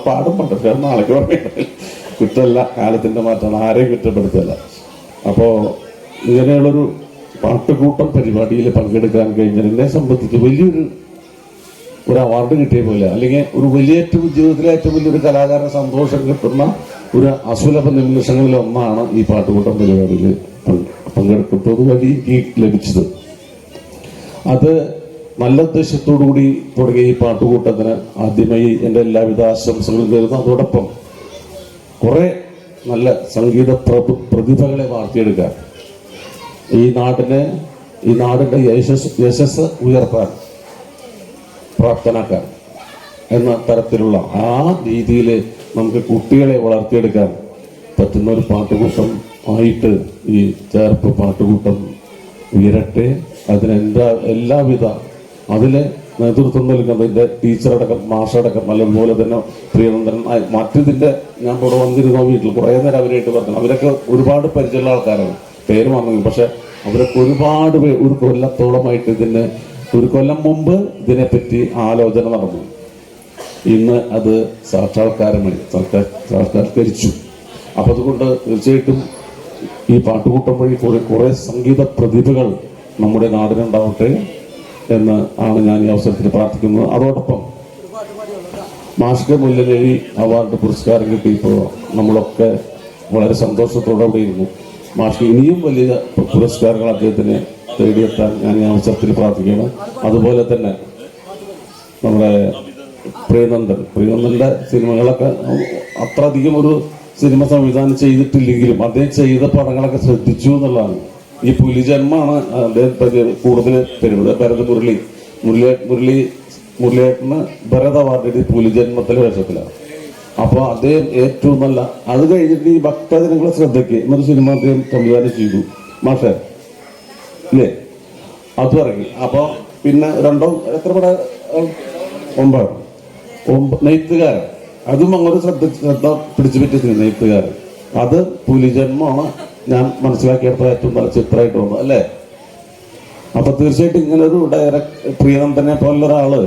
പാടും പക്ഷേ നാളേക്ക് പറഞ്ഞില്ല, കുറ്റമല്ല, കാലത്തിന്റെ മാറ്റമാണ്, ആരെയും കുറ്റപ്പെടുത്തല്ല. അപ്പോൾ ഇങ്ങനെയുള്ളൊരു പാട്ടുകൂട്ടം പരിപാടിയിൽ പങ്കെടുക്കാൻ കഴിഞ്ഞാൽ എന്നെ സംബന്ധിച്ച് വലിയൊരു അവാർഡ് കിട്ടിയ പോലെ, അല്ലെങ്കിൽ ഒരു ജീവിതത്തിലെ ഏറ്റവും വലിയൊരു കലാകാരന് സന്തോഷം കിട്ടുന്ന ഒരു അസുലഭ നിമിഷങ്ങളിൽ ഒന്നാണ് ഈ പാട്ടുകൂട്ടം പരിപാടിയിൽ പങ്കെടുക്കുന്നത് വഴി എനിക്ക് ലഭിച്ചത്. അത് നല്ല ഉദ്ദേശത്തോടുകൂടി തുടങ്ങിയ ഈ പാട്ടുകൂട്ടത്തിന് ആദ്യമായി എൻ്റെ എല്ലാവിധ ആശംസകളും തരുന്നു. അതോടൊപ്പം കുറെ നല്ല സംഗീത പ്രതിഭകളെ വാർത്തെടുക്കാൻ, ഈ നാടിൻ്റെ യശസ് ഉയർത്താൻ, പ്രാപ്തനാക്കാൻ എന്ന തരത്തിലുള്ള ആ രീതിയിൽ നമുക്ക് കുട്ടികളെ വളർത്തിയെടുക്കാൻ പറ്റുന്ന ഒരു പാട്ടുകൂട്ടം ആയിട്ട് ഈ ചേർപ്പ് പാട്ടുകൂട്ടം ഉയരട്ടെ. അതിനെന്താ എല്ലാവിധ അതിലെ നേതൃത്വം നൽകുന്നതിൻ്റെ ടീച്ചറടക്കം, മാഷടക്കം, അതുപോലെ തന്നെ പ്രിയനന്ദൻ, മറ്റിതിൻ്റെ ഞാൻ ഇവിടെ വന്നിരുന്ന വീട്ടിൽ കുറേ നേരം അവരായിട്ട് പറഞ്ഞു. അവരൊക്കെ ഒരുപാട് പരിചയമുള്ള ആൾക്കാരാണ്, പേര് വന്നെങ്കിൽ. പക്ഷെ അവരൊക്കെ ഒരുപാട് ഒരു കൊല്ലത്തോളമായിട്ട് ഒരു കൊല്ലം മുമ്പ് ഇതിനെപ്പറ്റി ആലോചന നടന്നു. ഇന്ന് അത് സാക്ഷാത്കരിച്ചു. അപ്പം അതുകൊണ്ട് തീർച്ചയായിട്ടും ഈ പാട്ടുകൂട്ടം വഴി കുറെ സംഗീത പ്രതിഭകൾ നമ്മുടെ നാടിനുണ്ടാവട്ടെ എന്ന് ആണ് ഞാൻ ഈ അവസരത്തിൽ പ്രാർത്ഥിക്കുന്നത്. അതോടൊപ്പം മാഷ്ക്ക് മുല്ലനേഴി അവാർഡ് പുരസ്കാരം കിട്ടിയപ്പോൾ നമ്മളൊക്കെ വളരെ സന്തോഷത്തോടെ അവിടെ ഇരുന്നു. മാഷ്ക്ക് ഇനിയും വലിയ പുരസ്കാരങ്ങൾ അദ്ദേഹത്തിന് തേടിയെത്താൻ ഞാൻ ഈ അവസരത്തിൽ പ്രാർത്ഥിക്കുകയാണ്. അതുപോലെ തന്നെ നമ്മുടെ പ്രിയനന്ദൻ്റെ സിനിമകളൊക്കെ അത്ര അധികം ഒരു സിനിമ സംവിധാനം ചെയ്തിട്ടില്ലെങ്കിലും അദ്ദേഹം ചെയ്ത പടങ്ങളൊക്കെ ശ്രദ്ധിച്ചു എന്നുള്ളതാണ്. ഈ പുലിജന്മാണ് അദ്ദേഹം കൂടുതൽ തരുന്നത്. ഭരത് മുരളിയേട്ടന് ഭരത് അവാർഡ് പുലിജന്മത്തിലെ വേഷത്തിലാണ്. അപ്പോൾ അദ്ദേഹം ഏറ്റവും നല്ല, അത് കഴിഞ്ഞിട്ട് ഈ ഭക്തജനങ്ങളെ ശ്രദ്ധയ്ക്ക് എന്നൊരു സിനിമ അദ്ദേഹം സംവിധാനം ചെയ്തു. മാഷേ ഇല്ലേ, അതും ഇറങ്ങി. അപ്പോൾ പിന്നെ എത്ര പടം, 9 നെയ്ത്തുകാരൻ, അതും അങ്ങോട്ട് ശ്രദ്ധ പിടിച്ചു പറ്റിയ നെയ്ത്തുകാരൻ. അത് പുലിജന്മമാണ് ഞാൻ മനസ്സിലാക്കിയെടുത്ത ഏറ്റവും നല്ല ചിത്രമായിട്ട് വന്നു അല്ലേ? അപ്പൊ തീർച്ചയായിട്ടും ഇങ്ങനൊരു പ്രിയനന്ദനെ പോലൊരാള്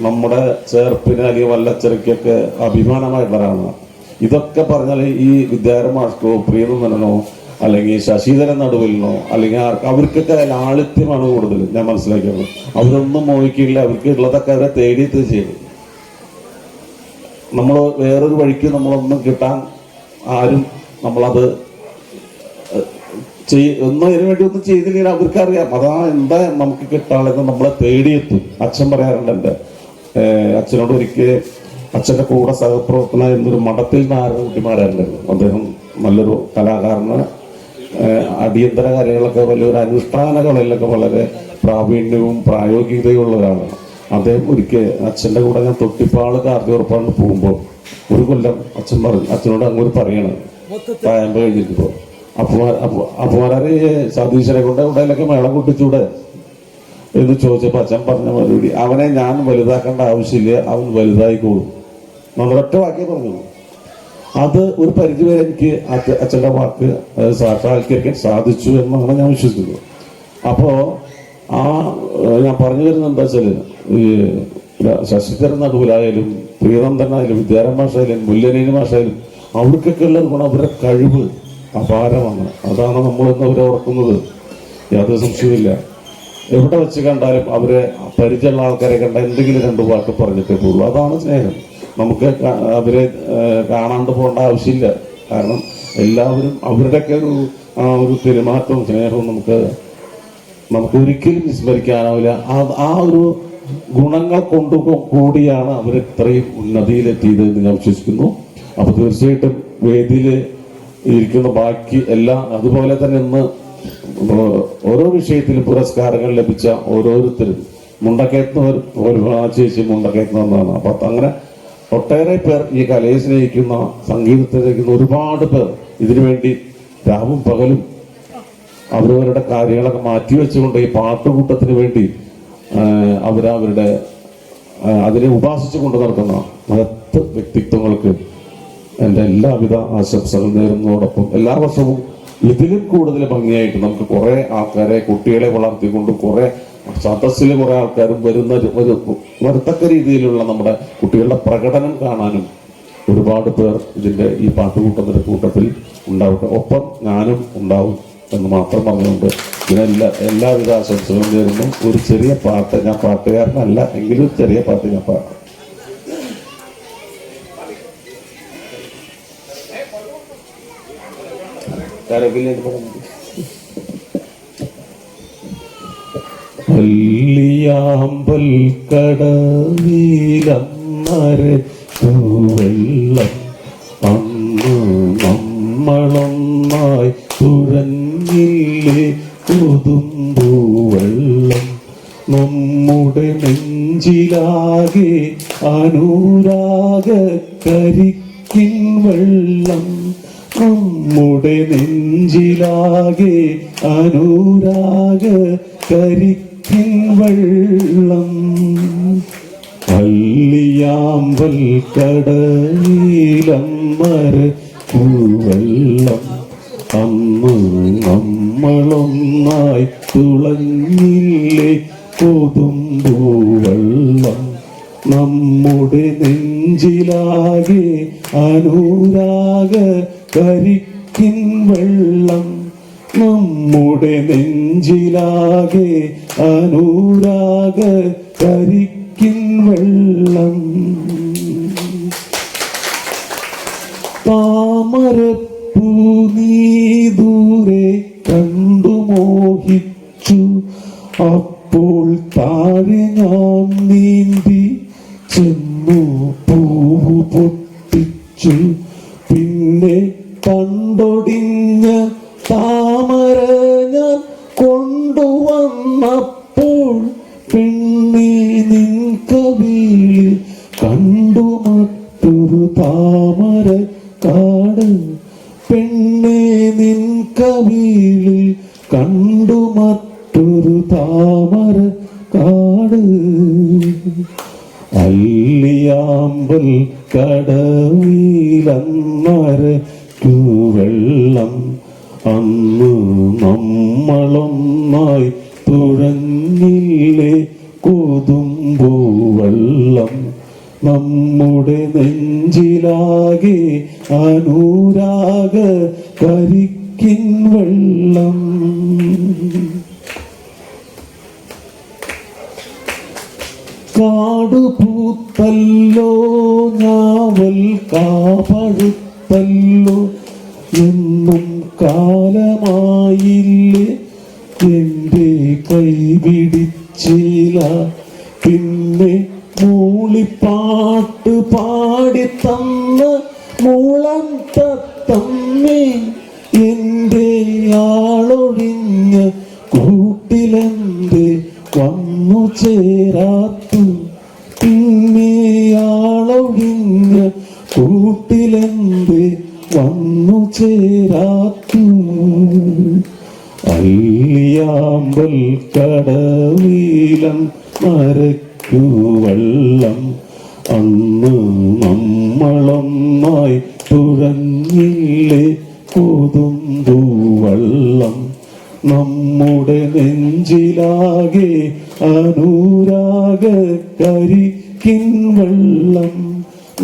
നമ്മുടെ ചേർപ്പിന് അല്ലെങ്കിൽ വല്ലച്ചരക്കൊക്കെ അഭിമാനമായിട്ടുള്ള ഒരാളാണ്. ഇതൊക്കെ പറഞ്ഞാൽ ഈ വിദ്യാധരൻ മാഷ്കോ പ്രിയനന്ദനോ അല്ലെങ്കിൽ ശശിധരൻ നടുവിലിനോ അല്ലെങ്കിൽ അവർക്കൊക്കെ ലാളിത്യമാണ് കൂടുതൽ ഞാൻ മനസ്സിലാക്കിയത്. അവരൊന്നും മോഹിക്കില്ല, അവർക്ക് ഉള്ളതൊക്കെ അവരെ തേടിയിട്ട് ചെയ്യും. നമ്മൾ വേറൊരു വഴിക്ക് നമ്മളൊന്നും കിട്ടാൻ ആരും നമ്മളത് ഒന്നും അതിനു വേണ്ടി ഒന്നും ചെയ്തില്ലെങ്കിൽ അവർക്കറിയാം അതാ എന്താ നമുക്ക് കിട്ടാണെന്ന് നമ്മളെ തേടിയെത്തും. അച്ഛൻ പറയാറുണ്ട്, എൻ്റെ അച്ഛനോട് ഒരിക്കൽ അച്ഛൻ്റെ കൂടെ സഹപ്രവർത്തന എന്നൊരു മഠത്തിൽ നാരായണകുട്ടിമാരായിരുന്നു. അദ്ദേഹം നല്ലൊരു കലാകാരന്, അടിയന്തര കാര്യങ്ങളൊക്കെ വലിയൊരു അനുഷ്ഠാന കലയിലൊക്കെ വളരെ പ്രാവീണ്യവും പ്രായോഗികതയും ഉള്ള ഒരാളാണ്. അദ്ദേഹം ഒരിക്കൽ അച്ഛൻ്റെ കൂടെ ഞാൻ തൊട്ടിപ്പാട് കാർത്തികോർപ്പാടിന് പോകുമ്പോൾ ഒരു കൊല്ലം അച്ഛൻ പറഞ്ഞു, അച്ഛനോട് അങ്ങോട്ട് പറയണം പ്രായമ്പ് കഴിഞ്ഞിരിക്കുമ്പോൾ, അപ്പുമാരെ സതീശനെ കൊണ്ട് എവിടെയൊക്കെ മേളം കൊട്ടിച്ചൂടെ എന്ന് ചോദിച്ചപ്പോൾ അച്ഛൻ പറഞ്ഞ മറുപടി, അവനെ ഞാൻ വലുതാക്കേണ്ട ആവശ്യമില്ല, അവൻ വലുതായിക്കോളും. നമ്മളൊറ്റ വാക്കേ പറഞ്ഞു. അത് ഒരു പരിധിവരെ എനിക്ക് അച്ഛൻ്റെ വാക്ക് സാക്ഷാത്കരിക്കാൻ സാധിച്ചു എന്നാണ് ഞാൻ വിശ്വസിക്കുന്നത്. അപ്പോൾ ഞാൻ പറഞ്ഞു വരുന്നത് എന്താ വെച്ചാൽ, ഈ ശശിധരൻ നടുവിലായാലും പ്രിയനന്ദനായാലും വിദ്യാധരൻ മാഷായാലും മുല്ലനേനി മാഷായാലും അവർക്കൊക്കെ ഉള്ള ഗുണം അവരുടെ കഴിവ് അപാരമാണ്. അതാണ് നമ്മളൊന്നും അവരെ ഓർക്കുന്നത്, യാതൊരു സംശയമില്ല. എവിടെ വെച്ച് കണ്ടാലും അവരെ പരിചയമുള്ള ആൾക്കാരെ കണ്ട എന്തെങ്കിലും രണ്ട് വാക്ക് പറഞ്ഞിട്ടേ പോകുള്ളൂ. അതാണ് സ്നേഹം. നമുക്ക് അവരെ കാണാണ്ട് പോകേണ്ട ആവശ്യമില്ല. കാരണം എല്ലാവരും അവരുടെയൊക്കെ ഒരു പെരുമാറ്റവും സ്നേഹവും നമുക്ക് ഒരിക്കലും വിസ്മരിക്കാനാവില്ല. ആ ഒരു ഗുണങ്ങൾ കൊണ്ട് കൂടിയാണ് അവർ ഇത്രയും ഉന്നതിയിലെത്തിയത് എന്ന് ഞാൻ വിശ്വസിക്കുന്നു. അപ്പൊ തീർച്ചയായിട്ടും വേദിയിൽ ഇരിക്കുന്ന ബാക്കി എല്ലാം അതുപോലെ തന്നെ ഇന്ന് ഓരോ വിഷയത്തിലും പുരസ്കാരങ്ങൾ ലഭിച്ച ഓരോരുത്തരും മുണ്ടക്കയത്തുന്നവർ ഒരു ചേച്ചി മുണ്ടക്കയത്തുന്നതാണ്. അപ്പൊ അങ്ങനെ ഒട്ടേറെ പേർ ഈ കലയെ സ്നേഹിക്കുന്ന, സംഗീതത്തെ സ്നേഹിക്കുന്ന ഒരുപാട് പേർ ഇതിനുവേണ്ടി രാവും പകലും അവരവരുടെ കാര്യങ്ങളൊക്കെ മാറ്റിവെച്ചുകൊണ്ട് ഈ പാട്ടുകൂട്ടത്തിന് വേണ്ടി അവരവരുടെ അതിനെ ഉപാസിച്ചു കൊണ്ട് നടക്കുന്ന മഹത്ത് വ്യക്തിത്വങ്ങൾക്ക് എൻ്റെ എല്ലാവിധ ആശംസകൾ നേരുന്നതോടൊപ്പം എല്ലാ വർഷവും ഇതിലും കൂടുതൽ ഭംഗിയായിട്ട് നമുക്ക് കുറേ ആൾക്കാരെ, കുട്ടികളെ വളർത്തിക്കൊണ്ട് കുറേ സദസ്സിൽ കുറേ ആൾക്കാരും വരത്തക്ക രീതിയിലുള്ള നമ്മുടെ കുട്ടികളുടെ പ്രകടനം കാണാനും ഒരുപാട് പേർ ഇതിൻ്റെ ഈ പാട്ടുകൂട്ടത്തിൻ്റെ കൂട്ടത്തിൽ ഉണ്ടാവട്ടെ. ഒപ്പം ഞാനും ഉണ്ടാവും എന്ന് മാത്രം പറഞ്ഞുകൊണ്ട് എല്ലാവിധ ആശംസകളും നേരുന്നു. ഒരു ചെറിയ പാട്ട്, ഞാൻ പാട്ടുകാരനല്ല എങ്കിലും ചെറിയ പാട്ട് ഞാൻ പാടാം. വല്ലിയാമ്പൽ കടവിലന്നരൂവെള്ളം അന്ന് നമ്മളൊന്നായി തുഴഞ്ഞില്ലേ കൊതുമ്പൂവെള്ളം നമ്മുടെ നെഞ്ചിലാകെ അനുരാഗ കരിക്കിൻ വെള്ളം നമ്മുടെ നെഞ്ചിലാകെ അനുരാഗ കരിക്കിൻ വെള്ളം വല്ലിയാമ്പൽ കടലിലമ്മര പൂവെള്ളം അന്ന് നമ്മളൊന്നായി തുളഞ്ഞില്ലേ കൊതുമ്പൂവെള്ളം നമ്മുടെ നെഞ്ചിലാകെ അനുരാഗ കരിക്കിൻ വെള്ളം നമ്മുടെ നെഞ്ചിലാകെ അനുരാഗ കരിക്കിൻ വെള്ളം താമരപ്പൂ നീ ദൂരെ കണ്ടു മോഹിച്ചു അപ്പോൾ താഴെ ഞാൻ നീന്തി ചെന്നു പൂവ് പൊട്ടിച്ചു പിന്നെ കണ്ടൊടിഞ്ഞ താമര ഞാൻ കൊണ്ടുവന്നപ്പോൾ പെണ്ണേ നിൻ കവിളിൽ കണ്ടു മറ്റൊരു താമര കാട് പെണ്ണേ നിൻ കവിളിൽ കണ്ടു മറ്റൊരു താമര കാട് അല്ലിയാമ്പൽ കടവിലന്നര വെള്ളം അന്ന് നമ്മളൊന്നായി തുഴഞ്ഞില്ലേ കൊതുമ്പൂ വെള്ളം നമ്മുടെ നെഞ്ചിലാകെ അനുരാഗ കരിക്കിൻ വെള്ളം. കാടുപൂത്തല്ലോ ഞാവൽ കാപഴുത്തല്ലോ എന്നും കാലമായില്ലേ എൻ്റെ കൈ പിടിച്ചില്ല പിന്നെ മൂളിപ്പാട്ട് പാടിത്തന്ന മൂളം തത്തമ്മേ എൻ്റെ ആളൊഴിഞ്ഞ കൂട്ടിലെന്ത് വന്നു ചേരാത്തു പിന്നെ ആളൊഴിഞ്ഞ കൂട്ടിലെന്ത് വന്നു ചേരാത്തു. അല്ലിയാമ്പൽ കടവീലം മരയ്ക്കു വെള്ളം അന്ന് നമ്മളൊന്നായി തുഴഞ്ഞില്ലേ കൊതുമ്പൂ വെള്ളം നമ്മുടെ നെഞ്ചിലാകെ അനുരാഗ കരിക്കിൻ വെള്ളം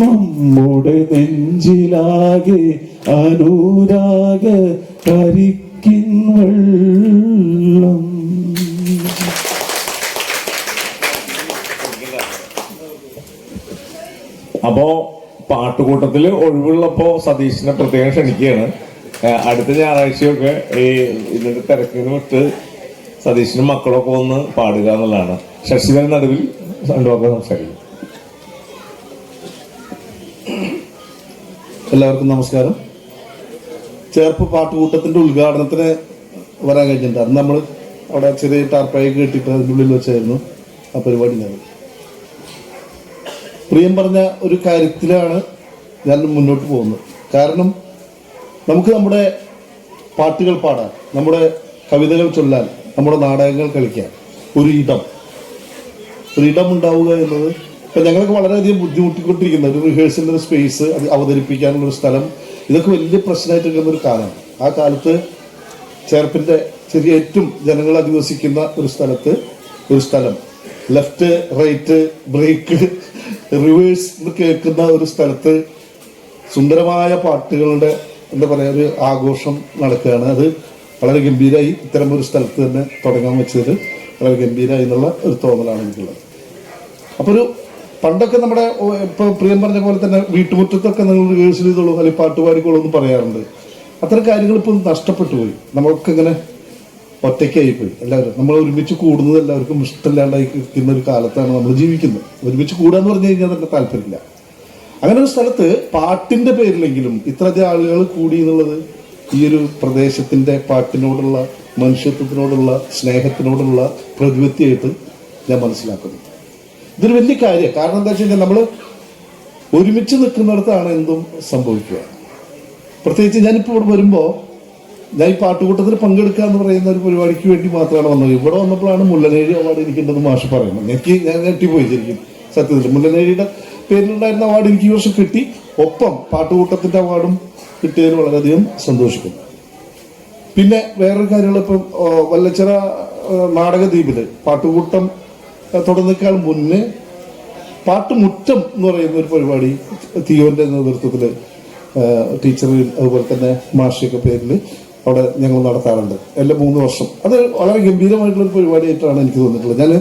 നമ്മുടെ നെഞ്ചിലാകെ അനുരാഗ കരിക്കിൻ വെള്ളം. അപ്പോ പാട്ടുകൂട്ടത്തില് ഒഴിവുള്ളപ്പോ സതീഷിനെ പ്രത്യേകം ക്ഷണിക്കുകയാണ്. അടുത്ത ഞായറാഴ്ചയൊക്കെ ഈ ഇതിന്റെ തിരക്കിന് വിട്ട് സതീഷിനും മക്കളൊക്കെ ഒന്ന് പാടുക എന്നുള്ളതാണ്. ശശിധരൻ നടുവിൽ രണ്ടുമൊക്കെ സംസാരിക്കും. എല്ലാവർക്കും നമസ്കാരം. ചേർപ്പ് പാട്ടുകൂട്ടത്തിന്റെ ഉദ്ഘാടനത്തിന് വരാൻ കഴിഞ്ഞിട്ടുണ്ട്. അന്ന് നമ്മൾ അവിടെ ചെറിയ ടാർപ്പായി കേട്ടിട്ട് അതിൻ്റെ ഉള്ളിൽ വെച്ചായിരുന്നു ആ പരിപാടി. ഞാൻ പ്രിയം പറഞ്ഞ ഒരു കാര്യത്തിലാണ് ഞാൻ മുന്നോട്ട് പോകുന്നത്. കാരണം നമുക്ക് നമ്മുടെ പാട്ടുകൾ പാടാൻ, നമ്മുടെ കവിതകൾ ചൊല്ലാൻ, നമ്മുടെ നാടകങ്ങൾ കളിക്കാൻ ഒരു ഇടം ഉണ്ടാവുക എന്നത് ഇപ്പം ഞങ്ങൾക്ക് വളരെയധികം ബുദ്ധിമുട്ടിക്കൊണ്ടിരിക്കുന്ന ഒരു റിഹേഴ്സലിൻ്റെ ഒരു സ്പേസ്, അത് അവതരിപ്പിക്കാനുള്ളൊരു സ്ഥലം, ഇതൊക്കെ വലിയ പ്രശ്നമായിട്ട് നിൽക്കുന്ന ഒരു കാലമാണ്. ആ കാലത്ത് ചേർപ്പിൻ്റെ ചെറിയ ഏറ്റവും ജനങ്ങൾ അധിവസിക്കുന്ന ഒരു സ്ഥലം ലെഫ്റ്റ് റൈറ്റ് ബ്രേക്ക് റിവേഴ്സ് എന്ന് കേൾക്കുന്ന ഒരു സ്ഥലത്ത് സുന്ദരമായ പാട്ടുകളുടെ എന്താ പറയുക ഒരു ആഘോഷം നടക്കുകയാണ്. അത് വളരെ ഗംഭീരമായി ഇത്തരം ഒരു സ്ഥലത്ത് തന്നെ തുടങ്ങാൻ വെച്ചത് വളരെ ഗംഭീരമായി എന്നുള്ള ഒരു തോന്നലാണ് എനിക്കുള്ളത്. അപ്പോൾ ഒരു പണ്ടൊക്കെ നമ്മുടെ ഇപ്പോൾ പ്രിയം പറഞ്ഞ പോലെ തന്നെ വീട്ടുമുറ്റത്തൊക്കെ നിങ്ങൾ റിഹേഴ്സൽ ചെയ്തോളൂ അല്ലെങ്കിൽ പാട്ടുപാടിക്കോളൂ എന്ന് പറയാറുണ്ട്. അത്തരം കാര്യങ്ങൾ ഇപ്പോൾ നഷ്ടപ്പെട്ടു പോയി. നമ്മൾക്കിങ്ങനെ ഒറ്റയ്ക്കായിപ്പോയി. എല്ലാവരും നമ്മൾ ഒരുമിച്ച് കൂടുന്നത് എല്ലാവർക്കും ഇഷ്ടമില്ലാണ്ടായി ഇരിക്കുന്ന ഒരു കാലത്താണ് നമ്മൾ ജീവിക്കുന്നത്. ഒരുമിച്ച് കൂടുക എന്ന് പറഞ്ഞു കഴിഞ്ഞാൽ തന്നെ താല്പര്യമില്ല. അങ്ങനെ ഒരു സ്ഥലത്ത് പാട്ടിൻ്റെ പേരിലെങ്കിലും ഇത്രയധികം ആളുകൾ കൂടി എന്നുള്ളത് ഈ ഒരു പ്രദേശത്തിൻ്റെ പാട്ടിനോടുള്ള മനുഷ്യത്വത്തിനോടുള്ള സ്നേഹത്തിനോടുള്ള പ്രതിപത്തിയായിട്ട് ഞാൻ മനസ്സിലാക്കുന്നു. ഇതൊരു വലിയ കാര്യമാണ്. കാരണം എന്താ വെച്ച് കഴിഞ്ഞാൽ നമ്മൾ ഒരുമിച്ച് നിൽക്കുന്നിടത്താണ് എന്തും സംഭവിക്കുക. പ്രത്യേകിച്ച് ഞാനിപ്പോൾ ഇവിടെ വരുമ്പോൾ ഞാൻ ഈ പാട്ടുകൂട്ടത്തിൽ പങ്കെടുക്കുക എന്ന് പറയുന്ന ഒരു പരിപാടിക്ക് വേണ്ടി മാത്രമാണ് വന്നത്. ഇവിടെ വന്നപ്പോഴാണ് മുല്ലനേഴി അവാർഡ് എനിക്കുണ്ടെന്ന് മാഷ് പറയുന്നത്. ഞാൻ ഞെട്ടിപ്പോയി ശരിക്കും സത്യത്തിൽ. മുല്ലനേഴിയുടെ പേരിലുണ്ടായിരുന്ന അവാർഡ് എനിക്ക് ഈ വർഷം കിട്ടി. ഒപ്പം പാട്ടുകൂട്ടത്തിൻ്റെ അവാർഡും കിട്ടിയതിൽ വളരെയധികം സന്തോഷിക്കുന്നു. പിന്നെ വേറൊരു കാര്യമുള്ള ഇപ്പം വല്ലച്ചിറ നാടകദ്വീപിൽ പാട്ടുകൂട്ടം തുടർന്നേക്കാൾ മുന്നേ പാട്ടുമുറ്റം എന്ന് പറയുന്ന ഒരു പരിപാടി തീവന്റെ നേതൃത്വത്തിൽ ടീച്ചറിൽ അതുപോലെ തന്നെ മാഷിയൊക്കെ പേരിൽ അവിടെ ഞങ്ങൾ നടത്താറുണ്ട് എല്ലാ 3 വർഷം. അത് വളരെ ഗംഭീരമായിട്ടുള്ളൊരു പരിപാടിയായിട്ടാണ് എനിക്ക് തോന്നിയിട്ടുള്ളത്. ഞാൻ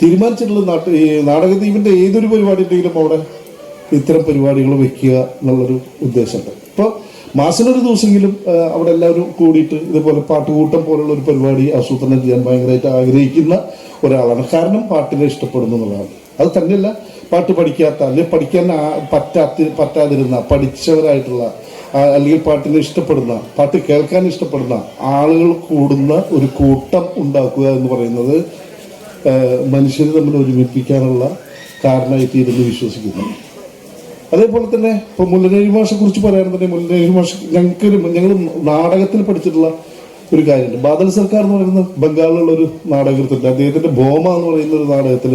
തീരുമാനിച്ചിട്ടുള്ള ഈ നാടകദ്വീപിൻ്റെ ഏതൊരു പരിപാടി ഉണ്ടെങ്കിലും അവിടെ ഇത്തരം പരിപാടികൾ വെക്കുക എന്നുള്ളൊരു ഉദ്ദേശമുണ്ട്. ഇപ്പോൾ മാസത്തിലൊരു ദിവസമെങ്കിലും അവിടെ എല്ലാവരും കൂടിയിട്ട് ഇതുപോലെ പാട്ടുകൂട്ടം പോലുള്ള ഒരു പരിപാടി ആസൂത്രണം ചെയ്യാൻ ഭയങ്കരമായിട്ട് ആഗ്രഹിക്കുന്ന ഒരാളാണ്. കാരണം പാട്ടിനെ ഇഷ്ടപ്പെടുന്നു എന്നുള്ളതാണ്. അത് തന്നെയല്ല, പാട്ട് പഠിക്കാത്ത അല്ലെങ്കിൽ പഠിക്കാൻ പറ്റാതിരുന്ന പഠിച്ചവരായിട്ടുള്ള അല്ലെങ്കിൽ പാട്ടിനെ ഇഷ്ടപ്പെടുന്ന പാട്ട് കേൾക്കാൻ ഇഷ്ടപ്പെടുന്ന ആളുകൾ കൂടുന്ന ഒരു കൂട്ടം ഉണ്ടാക്കുക എന്ന് പറയുന്നത് മനുഷ്യരെ തമ്മിൽ ഒരുമിപ്പിക്കാനുള്ള കാരണമായിട്ട് ഇരുന്ന് വിശ്വസിക്കുന്നു. അതേപോലെ തന്നെ ഇപ്പോൾ മുല്ലനേഴി മാഷെ കുറിച്ച് പറയുകയാണെന്നുണ്ടെങ്കിൽ മുല്ലനേഴി മാഷ് ഞങ്ങൾ നാടകത്തിൽ പഠിച്ചിട്ടുള്ള ഒരു കാര്യമുണ്ട്. ബാദൽ സർക്കാർ എന്ന് പറയുന്ന ബംഗാളിലുള്ള ഒരു നാടകത്തിൻ്റെ അദ്ദേഹത്തിൻ്റെ ബോമ എന്ന് പറയുന്ന ഒരു നാടകത്തിൽ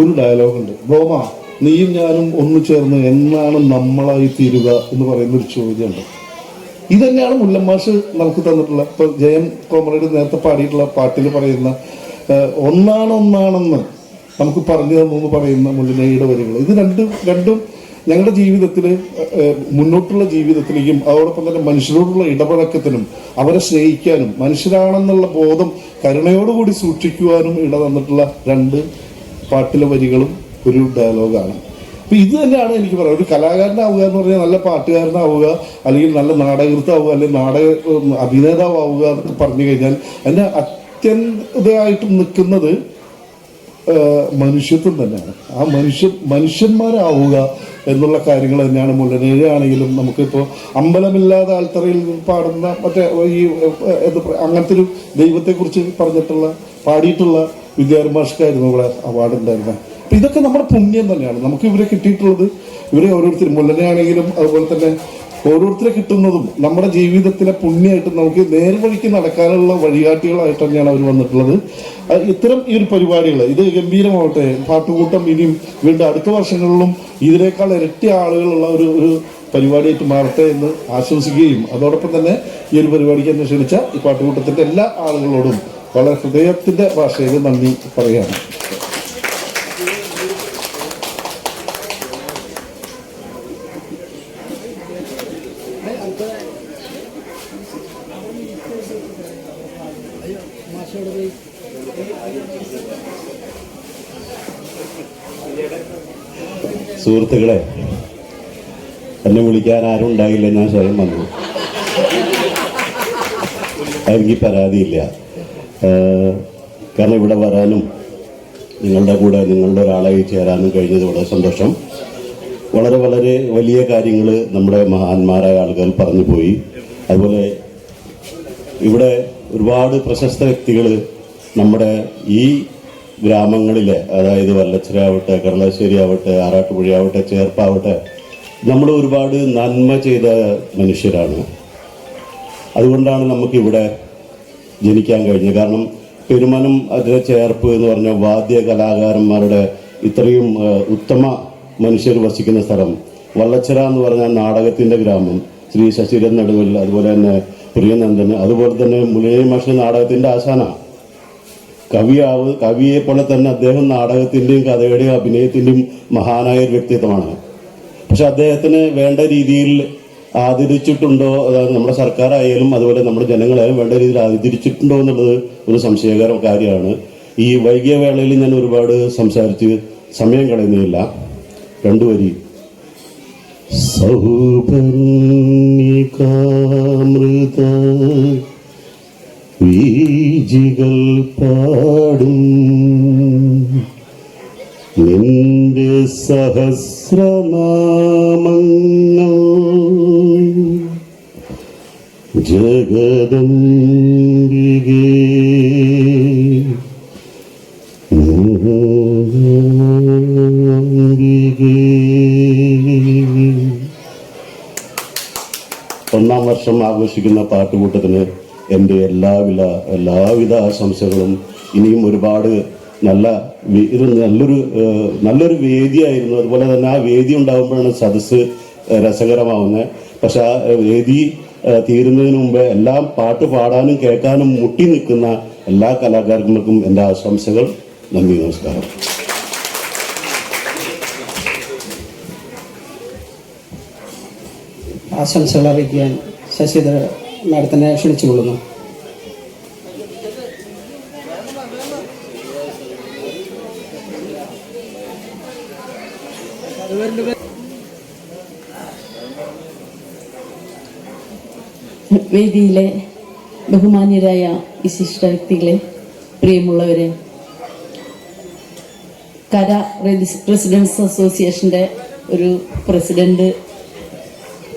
ഒരു ഡയലോഗുണ്ട്. ബോമ, നീയും ഞാനും ഒന്നു ചേർന്ന് എന്നാണ് നമ്മളായി തീരുക എന്ന് പറയുന്നൊരു ചോദ്യമുണ്ട്. ഇതന്നെയാണ് മുല്ലമാഷ് നമുക്ക് തന്നിട്ടുള്ള. ഇപ്പൊ ജയൻ കോമ്രേഡ് നേരത്തെ പാടിയിട്ടുള്ള പാട്ടിൽ പറയുന്ന ഒന്നാണെന്ന് നമുക്ക് പറഞ്ഞു തന്നു പറയുന്ന മുല്ലനേഴിയുടെ വരികൾ, ഇത് രണ്ടും ഞങ്ങളുടെ ജീവിതത്തിൽ മുന്നോട്ടുള്ള ജീവിതത്തിലേക്കും അതോടൊപ്പം തന്നെ മനുഷ്യരോടുള്ള ഇടപഴക്കത്തിനും അവരെ സ്നേഹിക്കാനും മനുഷ്യരാണെന്നുള്ള ബോധം കരുണയോടുകൂടി സൂക്ഷിക്കുവാനും ഇട തന്നിട്ടുള്ള 2 പാട്ടിലെ വരികളും ഒരു ഡയലോഗാണ്. അപ്പം ഇത് തന്നെയാണ് എനിക്ക് പറയാം. ഒരു കലാകാരനാവുക എന്ന് പറഞ്ഞാൽ നല്ല പാട്ടുകാരനാവുക, അല്ലെങ്കിൽ നല്ല നാടകൃത്താവുക, അല്ലെങ്കിൽ അഭിനേതാവുക എന്നൊക്കെ പറഞ്ഞു കഴിഞ്ഞാൽ അതിൻ്റെ അത്യന്തമായിട്ട് നിൽക്കുന്നത് മനുഷ്യത്വം തന്നെയാണ്. ആ മനുഷ്യന്മാരാവുക എന്നുള്ള കാര്യങ്ങൾ തന്നെയാണ്. മുല്ലനേഴി ആണെങ്കിലും നമുക്കിപ്പോൾ അമ്പലമില്ലാതെ ആൽത്തറയിൽ പാടുന്ന മറ്റേ ഈ അങ്ങനത്തെ ഒരു ദൈവത്തെക്കുറിച്ച് പാടിയിട്ടുള്ള വിദ്യാരംഭാഷക്കായിരുന്നു ഇവിടെ അവാർഡ് ഉണ്ടായിരുന്നത്. അപ്പം ഇതൊക്കെ നമ്മുടെ പുണ്യം തന്നെയാണ്. നമുക്ക് ഇവരെ കിട്ടിയിട്ടുള്ളത്, ഇവരെ ഓരോരുത്തരും മുല്ലനെയാണെങ്കിലും അതുപോലെ തന്നെ ഓരോരുത്തരെ കിട്ടുന്നതും നമ്മുടെ ജീവിതത്തിലെ പുണ്യമായിട്ട് നമുക്ക് നേർവഴിക്ക് നടക്കാനുള്ള വഴികാട്ടികളായിട്ട് തന്നെയാണ് അവർ വന്നിട്ടുള്ളത്. ഇത്തരം ഈ ഒരു പരിപാടികൾ ഇത് ഗംഭീരമാവട്ടെ. പാട്ടുകൂട്ടം ഇനിയും വീണ്ടും അടുത്ത വർഷങ്ങളിലും ഇതിനേക്കാൾ ഇരട്ടി ആളുകളുള്ള ഒരു പരിപാടിയായിട്ട് മാറട്ടെ എന്ന് ആശംസിക്കുകയും അതോടൊപ്പം തന്നെ ഈ ഒരു പരിപാടിക്ക് എന്നെ ക്ഷണിച്ച ഈ പാട്ടുകൂട്ടത്തിൻ്റെ എല്ലാ ആളുകളോടും വളരെ ഹൃദയത്തിൻ്റെ ഭാഷയിൽ നന്ദി പറയുകയാണ്. സുഹൃത്തുക്കളെ, എന്നെ വിളിക്കാൻ ആരും ഉണ്ടായില്ല, ഞാൻ സ്വയം വന്നു. എനിക്ക് പരാതിയില്ല. കാരണം ഇവിടെ വരാനും നിങ്ങളുടെ കൂടെ നിങ്ങളുടെ ഒരാളായി ചേരാനും കഴിഞ്ഞത് വളരെ സന്തോഷം. വളരെ വളരെ വലിയ കാര്യങ്ങൾ നമ്മുടെ മഹാന്മാരായ ആളുകൾ പറഞ്ഞു പോയി. അതുപോലെ ഇവിടെ ഒരുപാട് പ്രശസ്ത വ്യക്തികൾ നമ്മുടെ ഈ ഗ്രാമങ്ങളിലെ, അതായത് വല്ലച്ചിറയാവട്ടെ, കടലാശ്ശേരി ആവട്ടെ, ആറാട്ടുപുഴയാവട്ടെ, ചേർപ്പാവട്ടെ, നമ്മൾ ഒരുപാട് നന്മ ചെയ്ത മനുഷ്യരാണ്. അതുകൊണ്ടാണ് നമുക്കിവിടെ ജനിക്കാൻ കഴിഞ്ഞത്. കാരണം പെരുമനം, അതിലെ ചേർപ്പ് എന്ന് പറഞ്ഞ വാദ്യ കലാകാരന്മാരുടെ ഇത്രയും ഉത്തമ മനുഷ്യർ വസിക്കുന്ന സ്ഥലം, വള്ളച്ചിറ എന്ന് പറഞ്ഞാൽ നാടകത്തിൻ്റെ ഗ്രാമം, ശ്രീ ശശിരൻ നടുവിൽ, അതുപോലെ തന്നെ പ്രിയനന്ദന്, അതുപോലെ തന്നെ മുല്ലനേഴി മാഷ് നാടകത്തിൻ്റെ ആശാനാണ്. കവിയെ പോലെ തന്നെ അദ്ദേഹം നാടകത്തിൻ്റെയും കഥയുടെയും അഭിനയത്തിൻ്റെയും മഹാനായ ഒരു വ്യക്തിത്വമാണ്. പക്ഷെ അദ്ദേഹത്തിന് വേണ്ട രീതിയിൽ ആദരിച്ചിട്ടുണ്ടോ, അതായത് നമ്മുടെ സർക്കാരായാലും അതുപോലെ നമ്മുടെ ജനങ്ങളായാലും വേണ്ട രീതിയിൽ ആദരിച്ചിട്ടുണ്ടോ എന്നുള്ളത് ഒരു സംശയകര കാര്യമാണ്. ഈ വൈകിയ വേളയിൽ ഞാൻ ഒരുപാട് സംസാരിച്ച് സമയം കളയുന്നില്ല. 2 വരി. സൗപർണികാമൃത വീജികൾ പാടും നിന്റെ സഹസ്രനാമങ്ങൾ ജഗദംബികേ ഒന്നാം വർഷം ആഘോഷിക്കുന്ന പാട്ടുകൂട്ടത്തിന് എൻ്റെ എല്ലാവിധ ആശംസകളും. ഇനിയും ഒരുപാട് ഇത് നല്ലൊരു വേദിയായിരുന്നു. അതുപോലെ തന്നെ ആ വേദി ഉണ്ടാകുമ്പോഴാണ് സദസ്സ് രസകരമാവുന്നത്. പക്ഷെ ആ വേദി തീരുന്നതിന് മുമ്പ് എല്ലാം പാട്ട് പാടാനും കേൾക്കാനും മുട്ടി നിൽക്കുന്ന എല്ലാ കലാകാരന്മാർക്കും എൻ്റെ ആശംസകൾ. നന്ദി, നമസ്കാരം. ആശംസകൾ അറിയിക്കാൻ ശശിധര മാഡത്തിനെ ക്ഷണിച്ചുകൊള്ളുന്നു. വേദിയിലെ ബഹുമാന്യരായ വിശിഷ്ട വ്യക്തികളെ, പ്രിയമുള്ളവരെ, കര റെസിഡൻസ് അസോസിയേഷൻ്റെ ഒരു പ്രസിഡന്റ്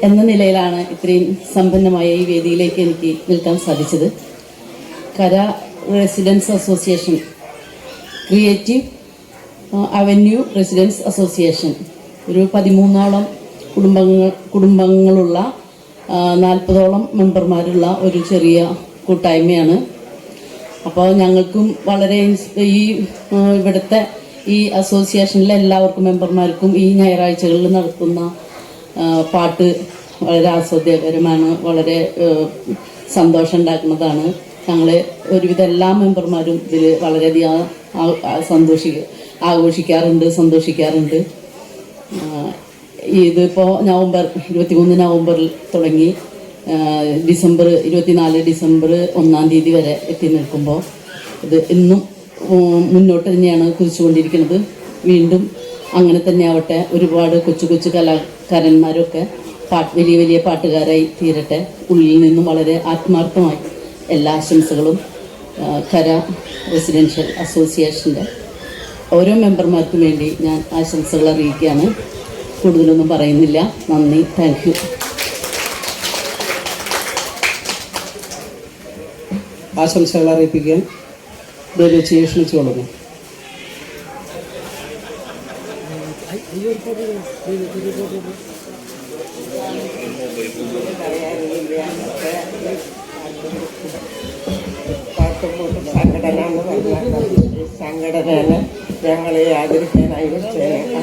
എന്ന നിലയിലാണ് ഇത്രയും സമ്പന്നമായ ഈ വേദിയിലേക്ക് എനിക്ക് നിൽക്കാൻ സാധിച്ചത്. കര residence association, creative avenue residence association, ഒരു 13ഓളം കുടുംബങ്ങളുള്ള 40ഓളം മെമ്പർമാരുള്ള ഒരു ചെറിയ കൂട്ടായ്മയാണ്. അപ്പോൾ ഞങ്ങൾക്കും വളരെ ഇവിടുത്തെ ഈ അസോസിയേഷനിലെ എല്ലാവർക്കും മെമ്പർമാർക്കും ഈ ഞായറാഴ്ചകളിൽ നടത്തുന്ന പാട്ട് വളരെ ആസ്വാദ്യകരമാണ്, വളരെ സന്തോഷം ഉണ്ടാക്കുന്നതാണ്. ഞങ്ങൾ ഒരുവിധം എല്ലാ മെമ്പർമാരും ഇതിൽ വളരെയധികം ആഘോഷിക്കാറുണ്ട്, സന്തോഷിക്കാറുണ്ട്. ഇതിപ്പോൾ നവംബർ 23 നവംബറിൽ തുടങ്ങി ഡിസംബർ 24 ഡിസംബർ 1 തീയതി വരെ എത്തി നിൽക്കുമ്പോൾ ഇത് ഇന്നും മുന്നോട്ട് തന്നെയാണ് കുറിച്ചുകൊണ്ടിരിക്കുന്നത്. വീണ്ടും അങ്ങനെ തന്നെ ആവട്ടെ. ഒരുപാട് കൊച്ചു കൊച്ചു കലാകാരന്മാരൊക്കെ വലിയ വലിയ പാട്ടുകാരായി തീരട്ടെ. ഉള്ളിൽ നിന്നും വളരെ ആത്മാർത്ഥമായി എല്ലാ ആശംസകളും കര റെസിഡൻഷ്യൽ അസോസിയേഷൻ്റെ ഓരോ മെമ്പർമാർക്കും വേണ്ടി ഞാൻ ആശംസകൾ അറിയിക്കുകയാണ്. കൂടുതലൊന്നും പറയുന്നില്ല. നന്ദി. Thank you. ആശംസകൾ അറിയിപ്പിക്കാൻ ദേവച്ചിയെ ക്ഷണിച്ചുകൊള്ളുന്നു. സംഘടനയാണ് ഞങ്ങളെ ആദരിക്കാനായി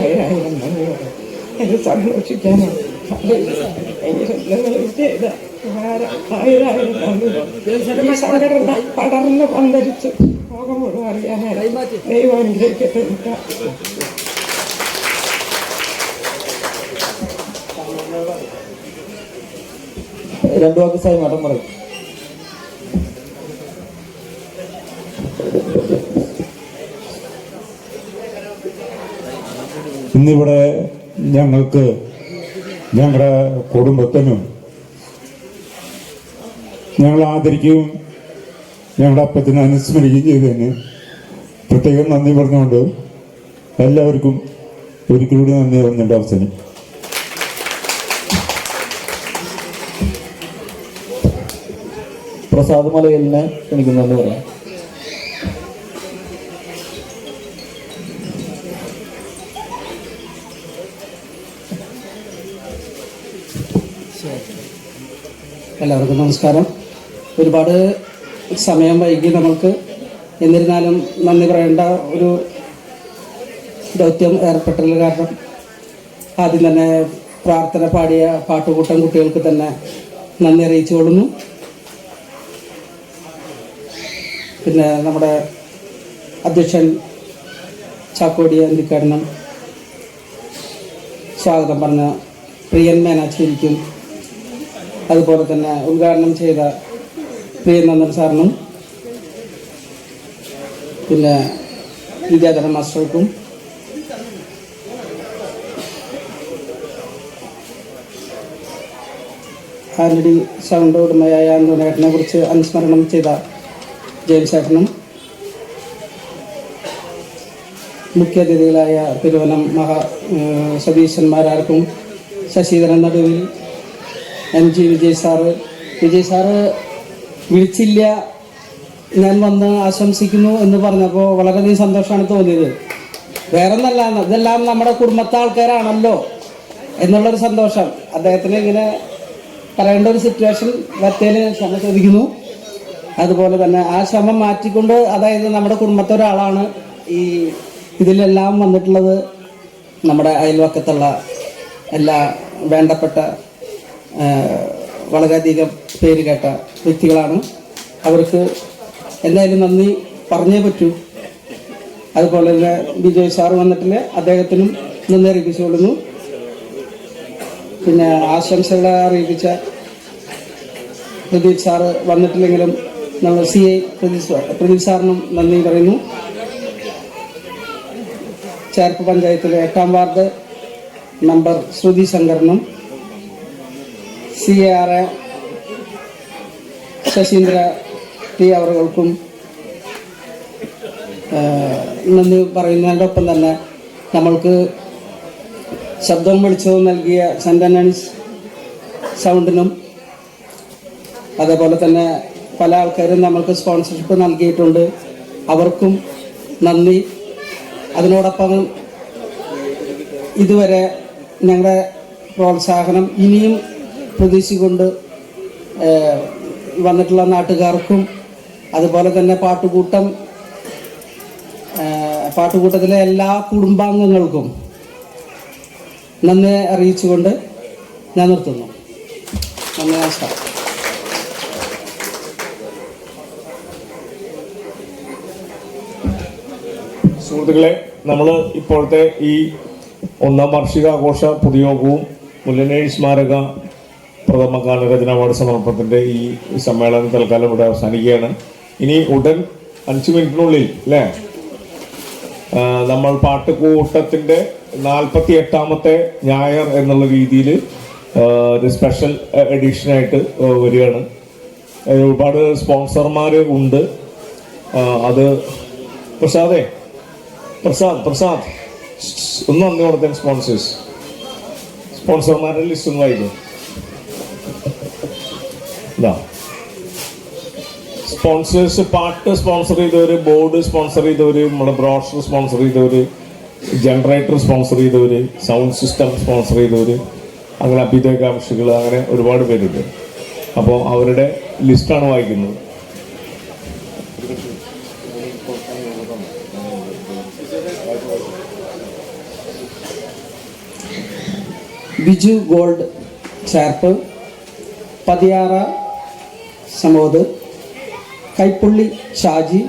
ആയിരം നന്ദിയോടെ അത് സന്തോഷിക്കാനാണ് ചെയ്ത ആയിരം നന്ദിയോടെ ഈ സംഘടന പടർന്ന് പന്തരിച്ച് ലോകം മുഴുവൻ അറിയാനായി ദൈവം അനുഗ്രഹിക്കട്ടെ. രണ്ടു വാക്ക് സായി മാഡം പറയും. ഇന്നിവിടെ ഞങ്ങൾക്ക് ഞങ്ങളുടെ കുടുംബത്തിനും ഞങ്ങൾ ആദരിക്കുകയും ഞങ്ങളുടെ അപ്പത്തിനെ അനുസ്മരിക്കുകയും ചെയ്തതിന് പ്രത്യേകം നന്ദി പറഞ്ഞുകൊണ്ട് എല്ലാവർക്കും ഒരിക്കൽ കൂടി നന്ദി പറഞ്ഞിട്ട് അവസരം. പ്രസാദ് മലയലിനെ ക്ഷണിക്കുന്നെന്ന് പറയാം. എല്ലാവർക്കും നമസ്കാരം. ഒരുപാട് സമയം വൈകി നമ്മൾക്ക്. എന്നിരുന്നാലും നന്ദി പറയേണ്ട ഒരു ദൗത്യം ഏർപ്പെട്ടതിൽ കാരണം ആദ്യം തന്നെ പ്രാർത്ഥന പാടിയ പാട്ടുകൂട്ടം കുട്ടികൾക്ക് തന്നെ നന്ദി അറിയിച്ചു കൊള്ളുന്നു. പിന്നെ നമ്മുടെ അധ്യക്ഷൻ ചാക്കോടി അന്തിക്കാരനും സ്വാഗതം പറഞ്ഞ പ്രിയൻ മേനാച്ചേരിക്കും അതുപോലെ തന്നെ ഉദ്ഘാടനം ചെയ്ത പ്രിയനന്ദൻ സാറിനും പിന്നെ വിദ്യാധരൻ മാസ്റ്റർക്കും ആന്റണി സൗണ്ട് ഉടമയായ ആന്റോണിയേട്ടനെ കുറിച്ച് അനുസ്മരണം ചെയ്ത ജെയിംസ് ഏട്ടനും മുഖ്യാതിഥികളായ തിരുവനം സതീശന്മാരാർക്കും ശശിധരൻ നടുവിൽ MG വിജയ് സാറ് വിളിച്ചില്ല, ഞാൻ വന്ന് ആശംസിക്കുന്നു എന്ന് പറഞ്ഞപ്പോൾ വളരെയധികം സന്തോഷമാണ് തോന്നിയത്. വേറെ ഒന്നല്ല, ഇതെല്ലാം നമ്മുടെ കുടുംബത്തെ ആൾക്കാരാണല്ലോ എന്നുള്ളൊരു സന്തോഷം. അദ്ദേഹത്തിന് ഇങ്ങനെ പറയേണ്ട ഒരു സിറ്റുവേഷൻ വരത്തേല് ക്ഷമ ചോദിക്കുന്നു. അതുപോലെ തന്നെ ആ ക്ഷമ മാറ്റിക്കൊണ്ട്, അതായത് നമ്മുടെ കുടുംബത്തെ ഒരാളാണ് ഈ ഇതിലെല്ലാം വന്നിട്ടുള്ളത്. നമ്മുടെ അയൽവക്കത്തുള്ള എല്ലാ വേണ്ടപ്പെട്ട വളരെയധികം പേര് കേട്ട വ്യക്തികളാണ്. അവർക്ക് എന്തായാലും നന്ദി പറഞ്ഞേ പറ്റൂ. അതുപോലെ തന്നെ വിജയ് സാറ് വന്നിട്ടില്ല, അദ്ദേഹത്തിനും നന്ദി അറിയിപ്പിച്ചുകൊള്ളുന്നു. പിന്നെ ആശംസകൾ അറിയിപ്പിച്ച പ്രദീപ് സാറ് വന്നിട്ടില്ലെങ്കിലും നമ്മൾ CA പ്രദീപ് സാറിനും നന്ദി പറയുന്നു. ചേർപ്പ് പഞ്ചായത്തിലെ 8ാം വാർഡ് മെമ്പർ ശ്രുതി ശങ്കറിനും CAR ശശീന്ദ്ര T അവർക്കും നന്ദി പറയുന്നതിനോടൊപ്പം തന്നെ നമ്മൾക്ക് ശബ്ദവും വെളിച്ചവും നൽകിയ സെൻ്റ് ആൻ്റണീസ് സൗണ്ടിനും അതേപോലെ തന്നെ പല ആൾക്കാരും നമ്മൾക്ക് സ്പോൺസർഷിപ്പ് നൽകിയിട്ടുണ്ട്, അവർക്കും നന്ദി. അതിനോടൊപ്പം ഇതുവരെ ഞങ്ങളുടെ പ്രോത്സാഹനം ഇനിയും പ്രതീക്ഷിച്ചുകൊണ്ട് വന്നിട്ടുള്ള നാട്ടുകാർക്കും അതുപോലെ തന്നെ പാട്ടുകൂട്ടത്തിലെ എല്ലാ കുടുംബാംഗങ്ങൾക്കും നന്ദി അറിയിച്ചുകൊണ്ട് ഞാൻ നിർത്തുന്നു. നന്ദി, നമസ്കാരം. സുഹൃത്തുക്കളെ, നമ്മൾ ഇപ്പോഴത്തെ ഈ 1ാം വാർഷികാഘോഷ പൊതുയോഗവും മുല്ലനേഴി സ്മാരക പ്രഥമ ഗാനരചന അവാർഡ് സമർപ്പണത്തിൻ്റെ ഈ സമ്മേളനം തൽക്കാലം ഇവിടെ അവസാനിക്കുകയാണ്. ഇനി ഉടൻ 5 മിനിറ്റിനുള്ളിൽ അല്ലേ നമ്മൾ പാട്ടുകൂട്ടത്തിൻ്റെ 48ാമത്തെ ഞായർ എന്നുള്ള രീതിയിൽ ഒരു സ്പെഷ്യൽ എഡിഷനായിട്ട് വരികയാണ്. ഒരുപാട് സ്പോൺസർമാർ ഉണ്ട്. അത് പ്രസാദ് ഒന്ന് നന്ദി കൊടുത്തേ. സ്പോൺസർമാരുടെ ലിസ്റ്റ് ഒന്ന് വായിക്കും. സ്പോൺസേഴ്സ്: പാട്ട് സ്പോൺസർ ചെയ്തവര്, ബോർഡ് സ്പോൺസർ ചെയ്തവര്, നമ്മുടെ ബ്രോഷർ സ്പോൺസർ ചെയ്തവര്, ജനറേറ്റർ സ്പോൺസർ ചെയ്തവര്, സൗണ്ട് സിസ്റ്റം സ്പോൺസർ ചെയ്തവര്, അങ്ങനെ അഭ്യുദയകാംക്ഷികൾ, അങ്ങനെ ഒരുപാട് പേരുണ്ട്. അപ്പോൾ അവരുടെ ലിസ്റ്റാണ് വായിക്കുന്നത്. Biju gold Cherpu, Pathiyara Samod, Kaippully Shaji,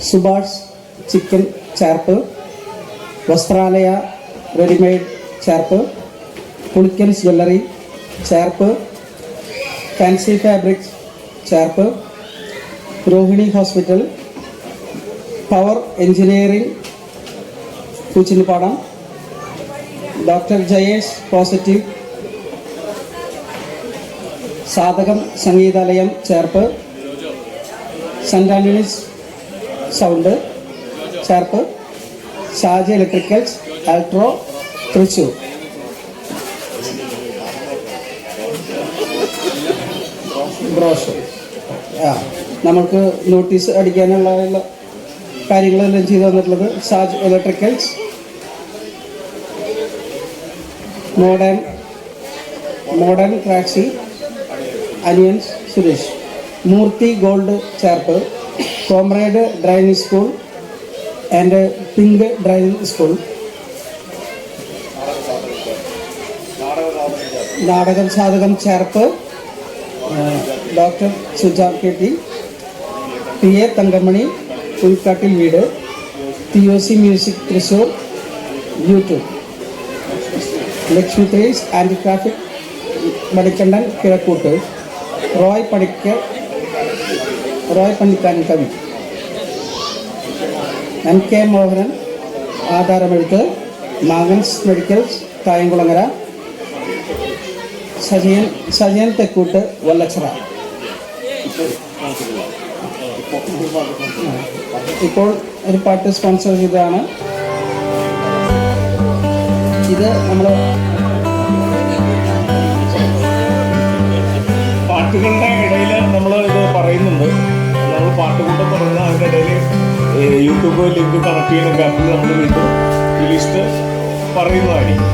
Subhash chicken Cherpu, Vasthralaya readymade Cherpu, Pulikkans jewellery Cherpu, fancy fabrics Cherpu, Rohini hospital, power engineering Poochinipadam, doctor Jayesh positive, Sadhakam Sangeethalayam Cherpu, saint Antony's sound Cherpu, Shaji electricals Altro Thrissur. Brochure നമ്മൾക്ക് നോട്ടീസ് അടിക്കാനുള്ള കാര്യങ്ങളെല്ലാം ചെയ്തു തന്നിട്ടുള്ളത് Shaj electricals, modern taxi, Aniyans Suresh, Moorthy gold Cherpu, comrade driving school and pink driving school, Nadakam Sadhakam Cherpu, doctor Suja K T, P A Thankamani Pulkkattil വീട്, TOC music Thrissur, YouTube, Lakshmi ത്രേസ് ആൻറ്റിഗ്രാഫിക് മടിക്കണ്ടൻ കിഴക്കൂട്ട്, റോയ് പണിക്കാരൻ കവി, NK Mohanan ആധാരമെഴുത്ത്, മാഗൻസ് മെഡിക്കൽസ് കായംകുളങ്ങര, സജയൻ തെക്കൂട്ട് വല്ലച്ചിറ. ഇപ്പോൾ ഒരു പാട്ട് സ്പോൺസർ ചെയ്തതാണ് ഇത്. നമ്മൾ പാട്ടുകളുടെ ഇടയിൽ നമ്മൾ ഇത് പറയുന്നുണ്ട്. നമ്മൾ പാട്ടുകൂട്ടം പറയുന്ന അതിൻ്റെ ഇടയിൽ യൂട്യൂബ് ലിങ്ക് കണക്ട് ചെയ്യുന്ന കാര്യത്തിൽ നമ്മൾ വീണ്ടും ഈ ലിസ്റ്റ് പറയുന്നതായിരിക്കും.